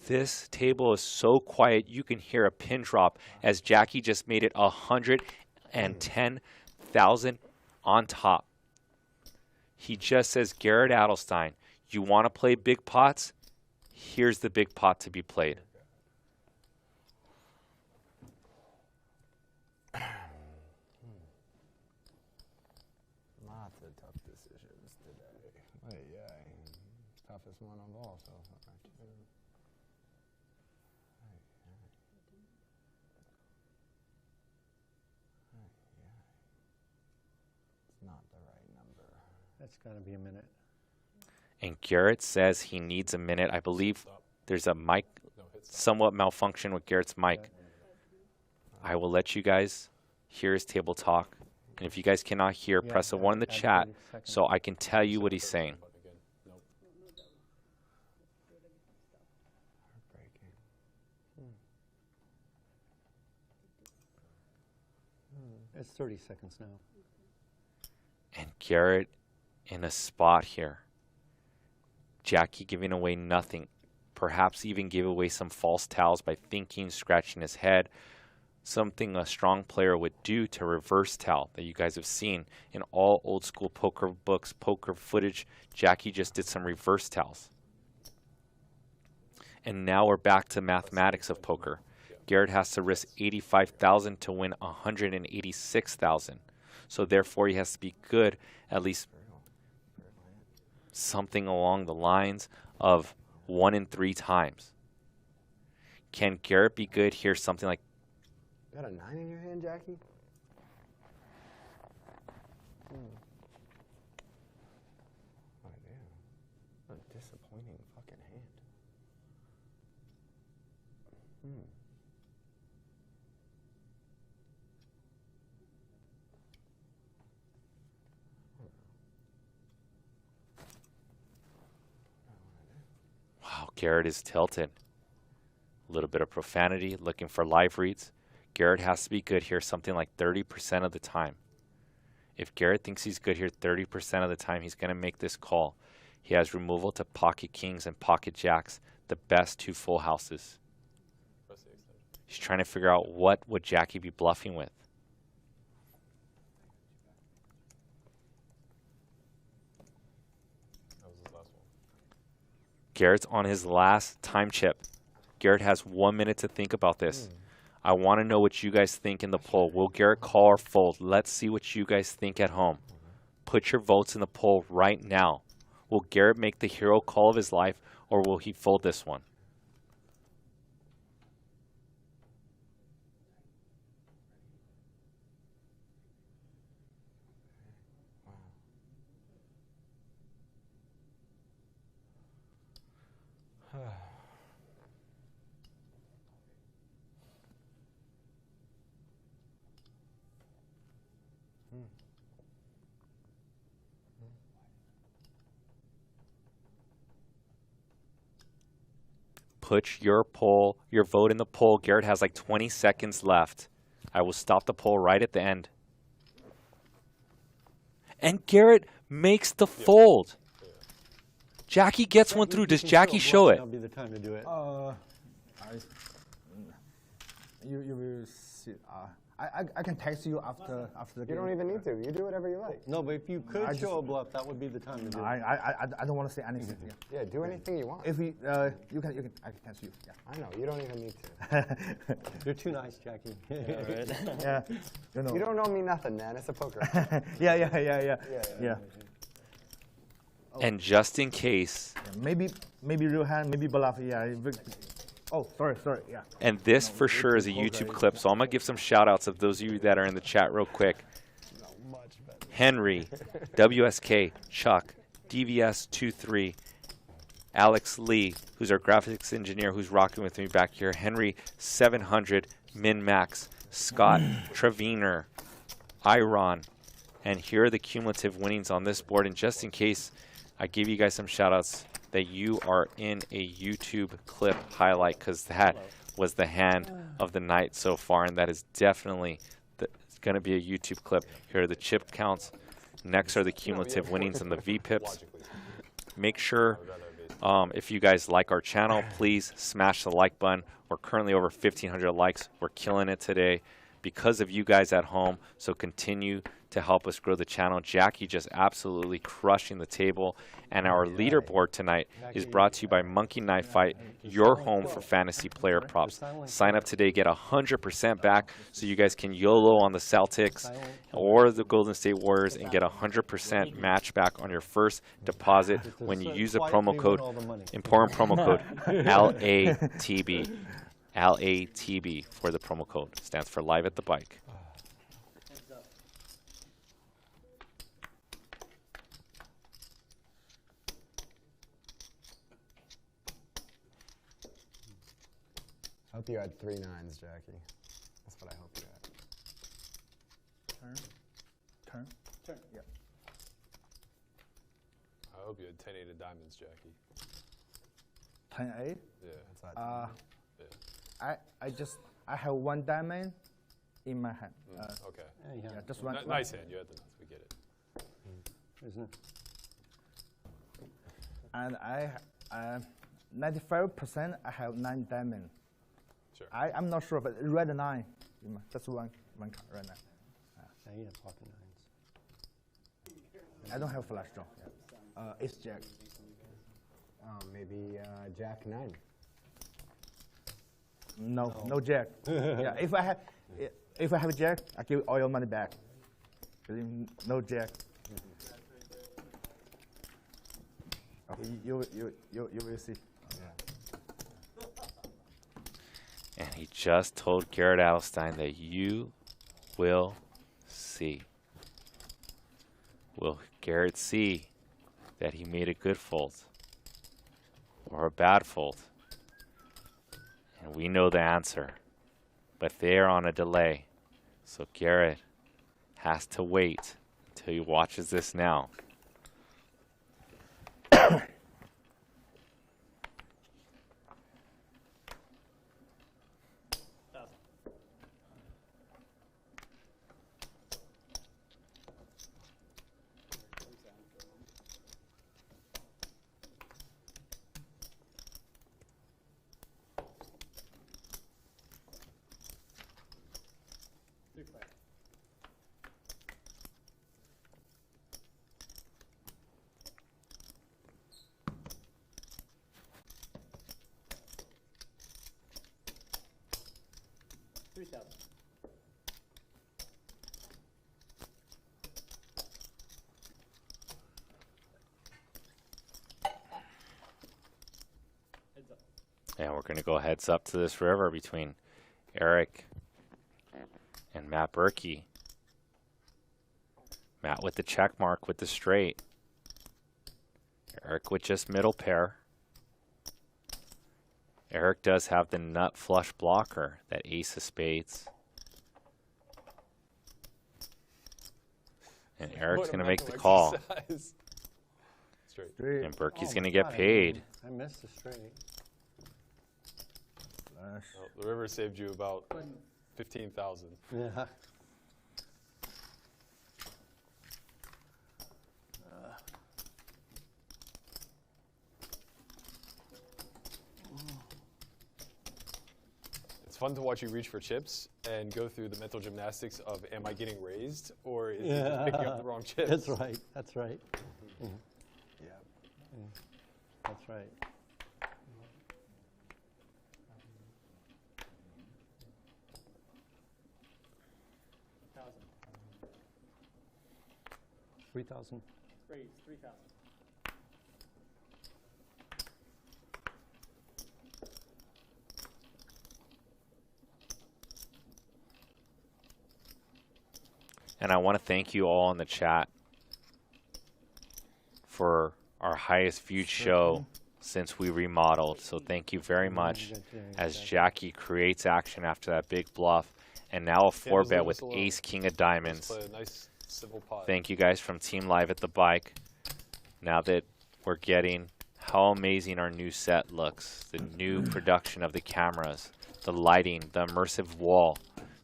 This table is so quiet you can hear a pin drop as Jacky just made it 110,000 on top. He just says, Garrett Adelstein, you want to play big pots? Here's the big pot to be played. Lots of tough decisions today. Toughest one of all so far. It's not the right number. That's got to be a minute. And Garrett says he needs a minute. I believe there's a mic, somewhat malfunction with Garrett's mic. I will let you guys hear his table talk. And if you guys cannot hear, press a 1 in the chat so I can tell you what he's saying. It's 30 seconds now. And Garrett in a spot here. Jacky giving away nothing. Perhaps even give away some false towels by thinking, scratching his head. Something a strong player would do to reverse towel that you guys have seen in all old school poker books, poker footage. Jacky just did some reverse towels. And now we're back to mathematics of poker. Garrett has to risk 85,000 to win 186,000. So therefore he has to be good, at least something along the lines of 1 in 3 times. Can Garrett be good here? Something like, Got a 9 in your hand, Jacky? Oh, damn. A disappointing fucking hand. wow, Garrett is tilted. A little bit of profanity, looking for live reads. Garrett has to be good here something like 30% of the time. If Garrett thinks he's good here 30% of the time, he's going to make this call. He has removal to pocket kings and pocket jacks, the best two full houses. He's trying to figure out what would Jacky be bluffing with. Garrett's on his last time chip. Garrett has 1 minute to think about this. I want to know what you guys think in the poll. Will Garrett call or fold? Let's see what you guys think at home. Put your votes in the poll right now. Will Garrett make the hero call of his life, or will he fold this one? Put your vote in the poll. Garrett has like 20 seconds left. I will stop the poll right at the end. And Garrett makes the fold. Jacky gets one through. Does Jacky show it? That'll be the time to do it. You will see. I can text you after the game. You don't even need to. You do whatever you like. No, but if you could show a bluff, that would be the time to do it. I don't want to say anything. Yeah, do anything you want. If you can I can text you. Yeah. I know. You don't even need to. You're too nice, Jacky. Yeah. You don't know me nothing, man. It's a poker. Yeah. And just in case. Yeah, maybe real hand, maybe bluff. Yeah. Oh, sorry. Yeah. And this for sure is a YouTube clip, so I'm going to give some shout-outs of those of you that are in the chat real quick. Henry, WSK, Chuck, DVS23, Alex Lee, who's our graphics engineer who's rocking with me back here, Henry 700, Min Max, Scott, Treviner, Iron, and here are the cumulative winnings on this board. And just in case I give you guys some shout-outs, that you are in a YouTube clip highlight, because that was the hand of the night so far, and that is definitely going to be a YouTube clip. Here are the chip counts. Next are the cumulative winnings and the VPIPs. Make sure, if you guys like our channel, please smash the like button. We're currently over 1,500 likes. We're killing it today because of you guys at home, so continue to help us grow the channel. Jacky just absolutely crushing the table. And our leaderboard tonight is brought to you by Monkey Knife Fight, your home for fantasy player props. Sign up today, get 100% back so you guys can YOLO on the Celtics or the Golden State Warriors and get 100% match back on your first deposit when you use a promo code, important promo code, LATB. LATB for the promo code. Stands for Live at the Bike. I hope you had 3 9s, Jacky. That's what I hope you had. Turn. Yeah. I hope you had 10-8 of diamonds, Jacky. 10-8? Yeah. I have 1 diamond in my hand. Okay. Yeah, just one. Nice hand. You had the nuts. We get it. Isn't it? And I 95% I have 9 diamond. Sure. I'm not sure, but red 9. That's one card right now. Yeah, you have pocket 9s. I don't have flash draw. Yeah. Ace Jack. Maybe Jack 9. No Jack. Yeah, if I have Jack, I give all your money back. No Jack. Okay, you will see. And he just told Garrett Alstein that you will see. Will Garrett see that he made a good fold or a bad fold? And we know the answer, but they're on a delay. So Garrett has to wait until he watches this now. 3,000. Heads up. And we're going to go heads up to this river between Eric and Matt Berkey. Matt with the check mark with the straight. Eric with just middle pair. Eric does have the nut flush blocker, that ace of spades. And Eric's going to make the call. Straight. And Berkey's going to get paid. I missed the straight. Well, the river saved you about 15,000. Yeah. It's fun to watch you reach for chips and go through the mental gymnastics of, am I getting raised, or is he just picking up the wrong chips? That's right. That's right. Yeah. That's right. $3,000. Raise 3,000. And I want to thank you all in the chat for our highest viewed show since we remodeled. So thank you very much as Jacky creates action after that big bluff. And now a 4-bet with ace, king of diamonds. Play a nice, simple pot. Thank you guys from Team Live at the Bike. Now that we're getting how amazing our new set looks, the new production of the cameras, the lighting, the immersive wall,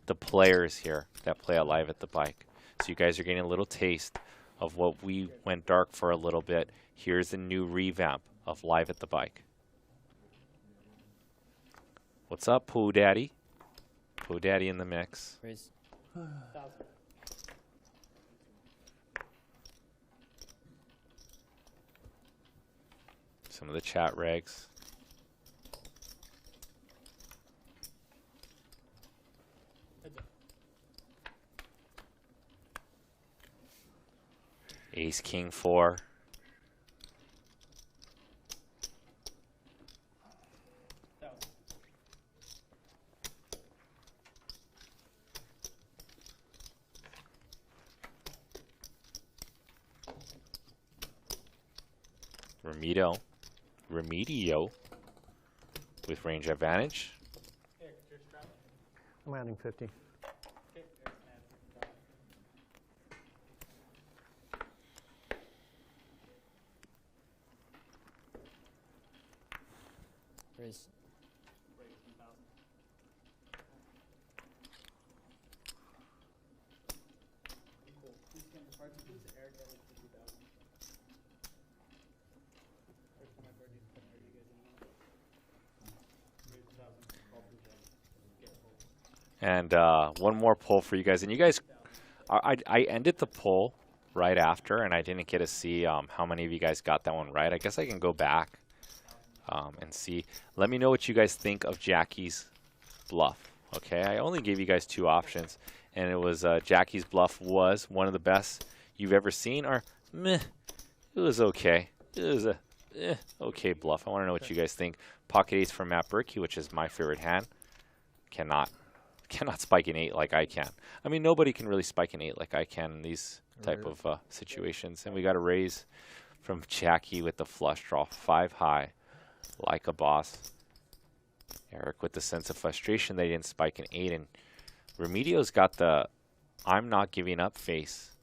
the players here that play at Live at the Bike. So you guys are getting a little taste of what we went dark for a little bit. Here's the new revamp of Live at the Bike. What's up, Pooh Daddy? Pooh Daddy in the mix. Raise. 1,000. Some of the chat regs. Heads up. Ace, king, 4. Remitio with range advantage. I'm adding 50. Raise. And one more poll for you guys. And you guys, I ended the poll right after, and I didn't get to see how many of you guys got that one right. I guess I can go back and see. Let me know what you guys think of Jacky's bluff. Okay, I only gave you guys 2 options, and it was Jacky's bluff was one of the best you've ever seen, or meh, it was okay. It was a okay bluff. I want to know what you guys think. Pocket ace from Matt Berkey, which is my favorite hand. Cannot spike an 8 like I can. I mean, nobody can really spike an 8 like I can in these type of situations. And we got a raise from Jacky with the flush draw, 5 high, like a boss. Eric with the sense of frustration they didn't spike an 8, and Remitio's got the I'm not giving up face.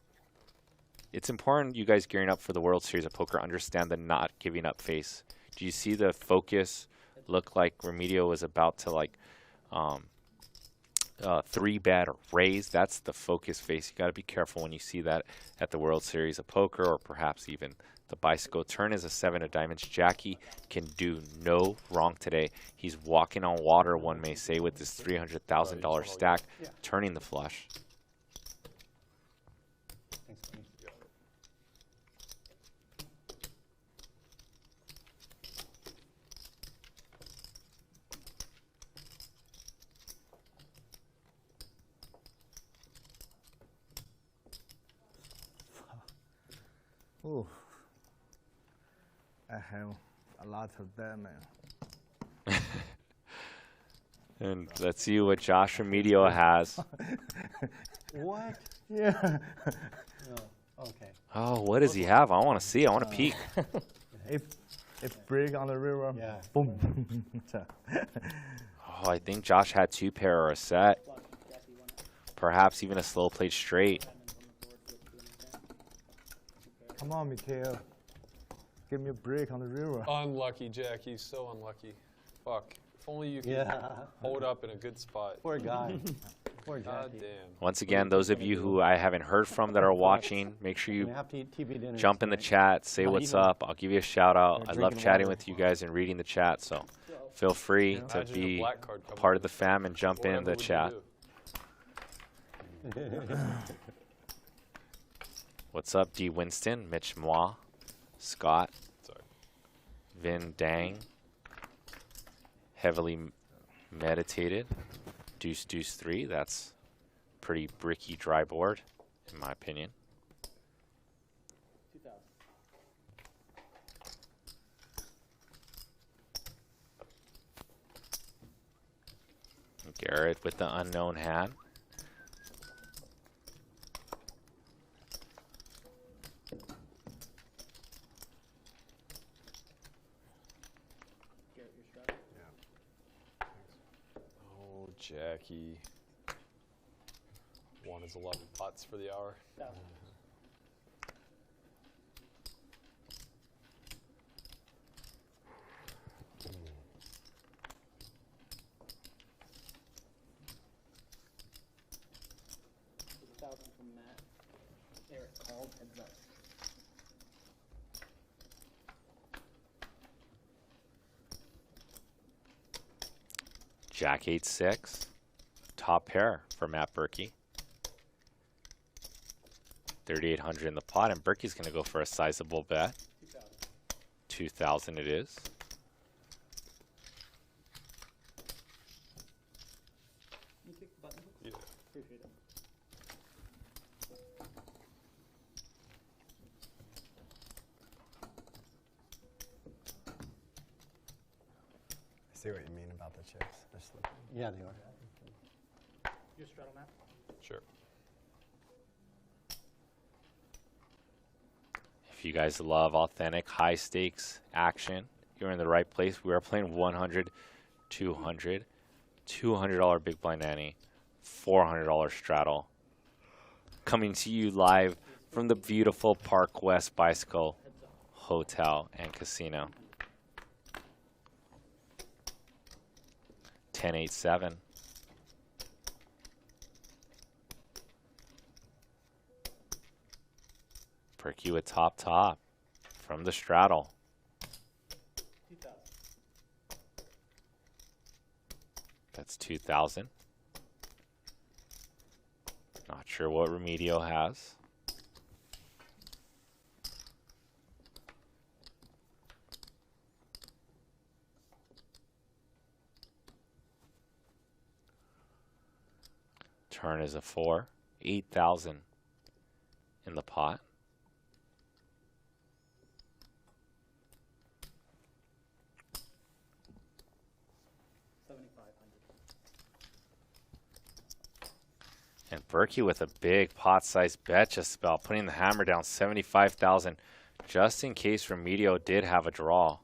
It's important you guys gearing up for the World Series of Poker understand the not giving up face. Do you see the focus look like Remitio was about to like 3-bet or raise? That's the focus face. You got to be careful when you see that at the World Series of Poker, or perhaps even the bicycle. Turn is a 7 of diamonds. Jacky can do no wrong today. He's walking on water, one may say, with this $300,000 stack, turning the flush. Ooh. I have a lot of them. And let's see what Josh Remitio has. What? Yeah. Okay. Oh, what does he have? I want to see. I want to peek. If break on the river, Yeah. boom. Oh, I think Josh had 2 pair or a set. Perhaps even a slow played straight. Come on, Mikhail. Give me a break on the river. Unlucky, Jacky. So unlucky. Fuck. If only you could hold up in a good spot. Poor guy. Poor God Jacky. damn. Once again, those of you who I haven't heard from that are watching, make sure We you have to eat TV dinner jump in the tonight. chat, say Not what's even- up. I'll give you a shout out. They're I love drinking chatting water. with you guys and reading the chat, so feel free to Imagine a be black card coming part in. of the fam and jump in Whatever the would you chat. do? What's up, D. Winston, Mitch Moi, Scott, Sorry. Vin Dang, heavily meditated, Deuce Deuce 3. That's pretty bricky dry board, in my opinion. Garrett with the unknown hand. Oh, Jacky. 1 is 11 pots for the hour. From Matt. Eric called, heads up. Jack 8-6. Top pair for Matt Berkey. 3,800 in the pot, and Berkey's going to go for a sizable bet. 2,000 it is. You click the button? Yeah. Appreciate it. I see what you mean about the chips. Just look. Yeah, they are. You straddle map? Sure. If you guys love authentic high stakes action, you're in the right place. We are playing 100, 200, $200 big blind ante, $400 straddle. Coming to you live from the beautiful Park West Bicycle Hotel and Casino. 10-8-7. Berkey with top from the straddle. 2,000. That's 2,000. Not sure what Remitio has. Turn is a 4. 8,000 in the pot. And Berkey with a big pot-sized bet just about, putting the hammer down 75,000, just in case Remitio did have a draw.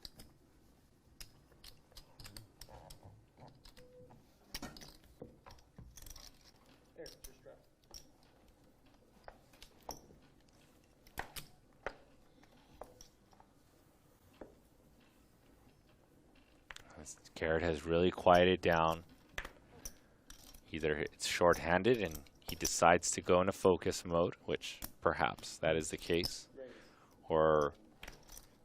Garrett has really quieted down. Either it's short-handed and he decides to go into focus mode, which perhaps that is the case, or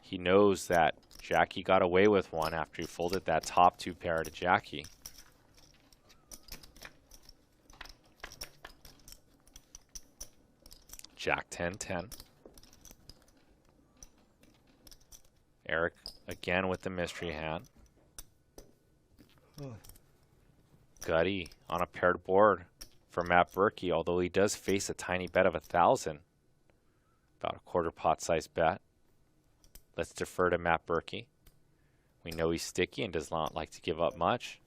he knows that Jacky got away with one after he folded that top 2 pair to Jacky. Jack 10-10. Eric again with the mystery hand. Gutty on a paired board for Matt Berkey, although he does face a tiny bet of 1,000. About a quarter pot size bet. Let's defer to Matt Berkey. We know he's sticky and does not like to give up much.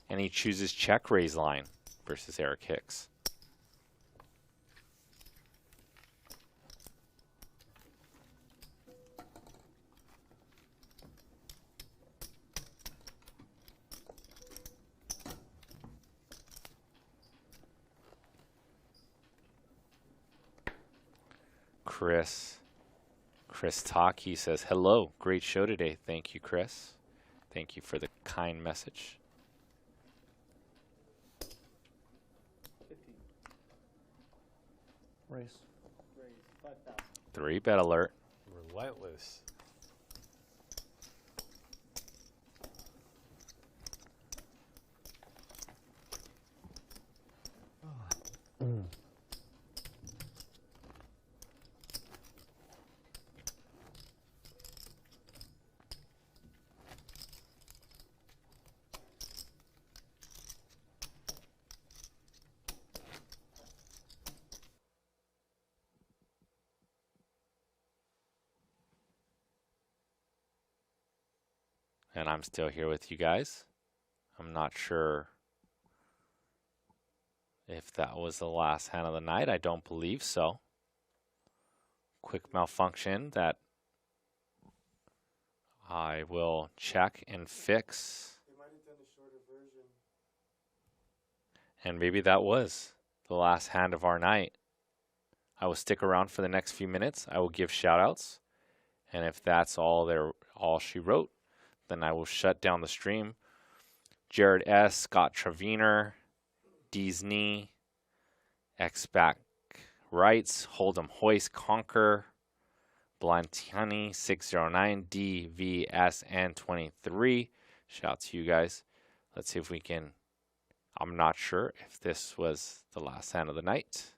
And he chooses check raise line versus Eric Hicks. Chris Taki says, hello, great show today. Thank you, Chris. Thank you for the kind message. 15. Raise. Raise 5,000. 3-bet alert. Relentless. And I'm still here with you guys. I'm not sure if that was the last hand of the night. I don't believe so. Quick malfunction that I will check and fix. They might have done a shorter version. And maybe that was the last hand of our night. I will stick around for the next few minutes. I will give shout outs. And if that's all she wrote, then I will shut down the stream. Jared S., Scott Traviner, D's Knee, X Back Rights, Hold'em Hoist, Conquer, Blantiani, 609, DVSN23. Shout out to you guys. Let's see if we can. I'm not sure if this was the last hand of the night.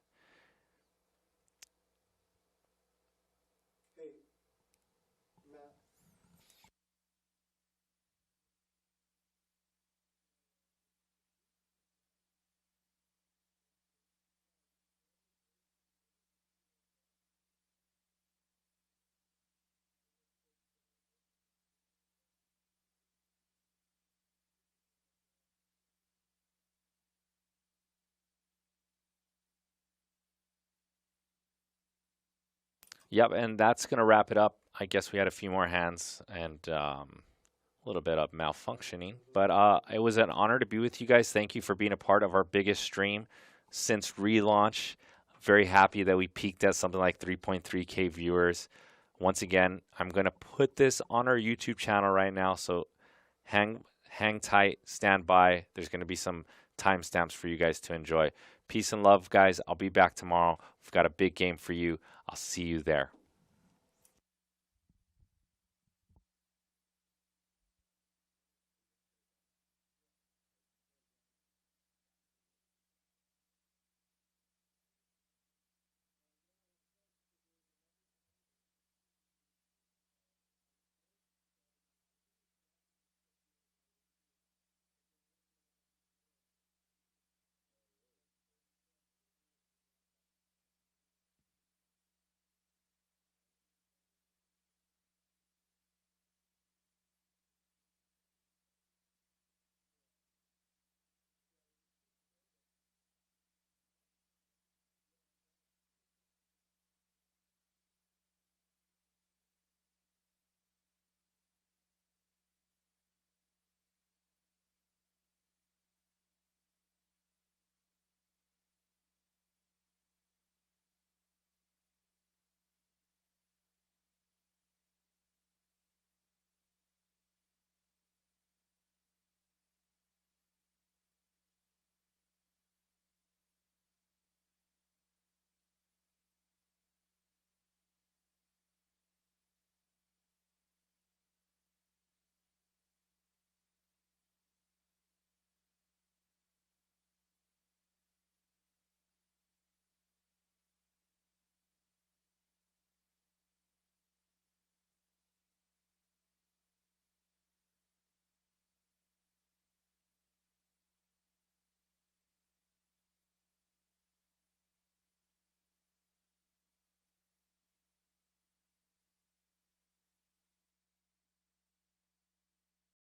Yep, and that's going to wrap it up. I guess we had a few more hands and a little bit of malfunctioning. But it was an honor to be with you guys. Thank you for being a part of our biggest stream since relaunch. Very happy that we peaked at something like 3.3K viewers. Once again, I'm going to put this on our YouTube channel right now, so hang tight, stand by. There's going to be some timestamps for you guys to enjoy. Peace and love, guys. I'll be back tomorrow. We've got a big game for you. I'll see you there.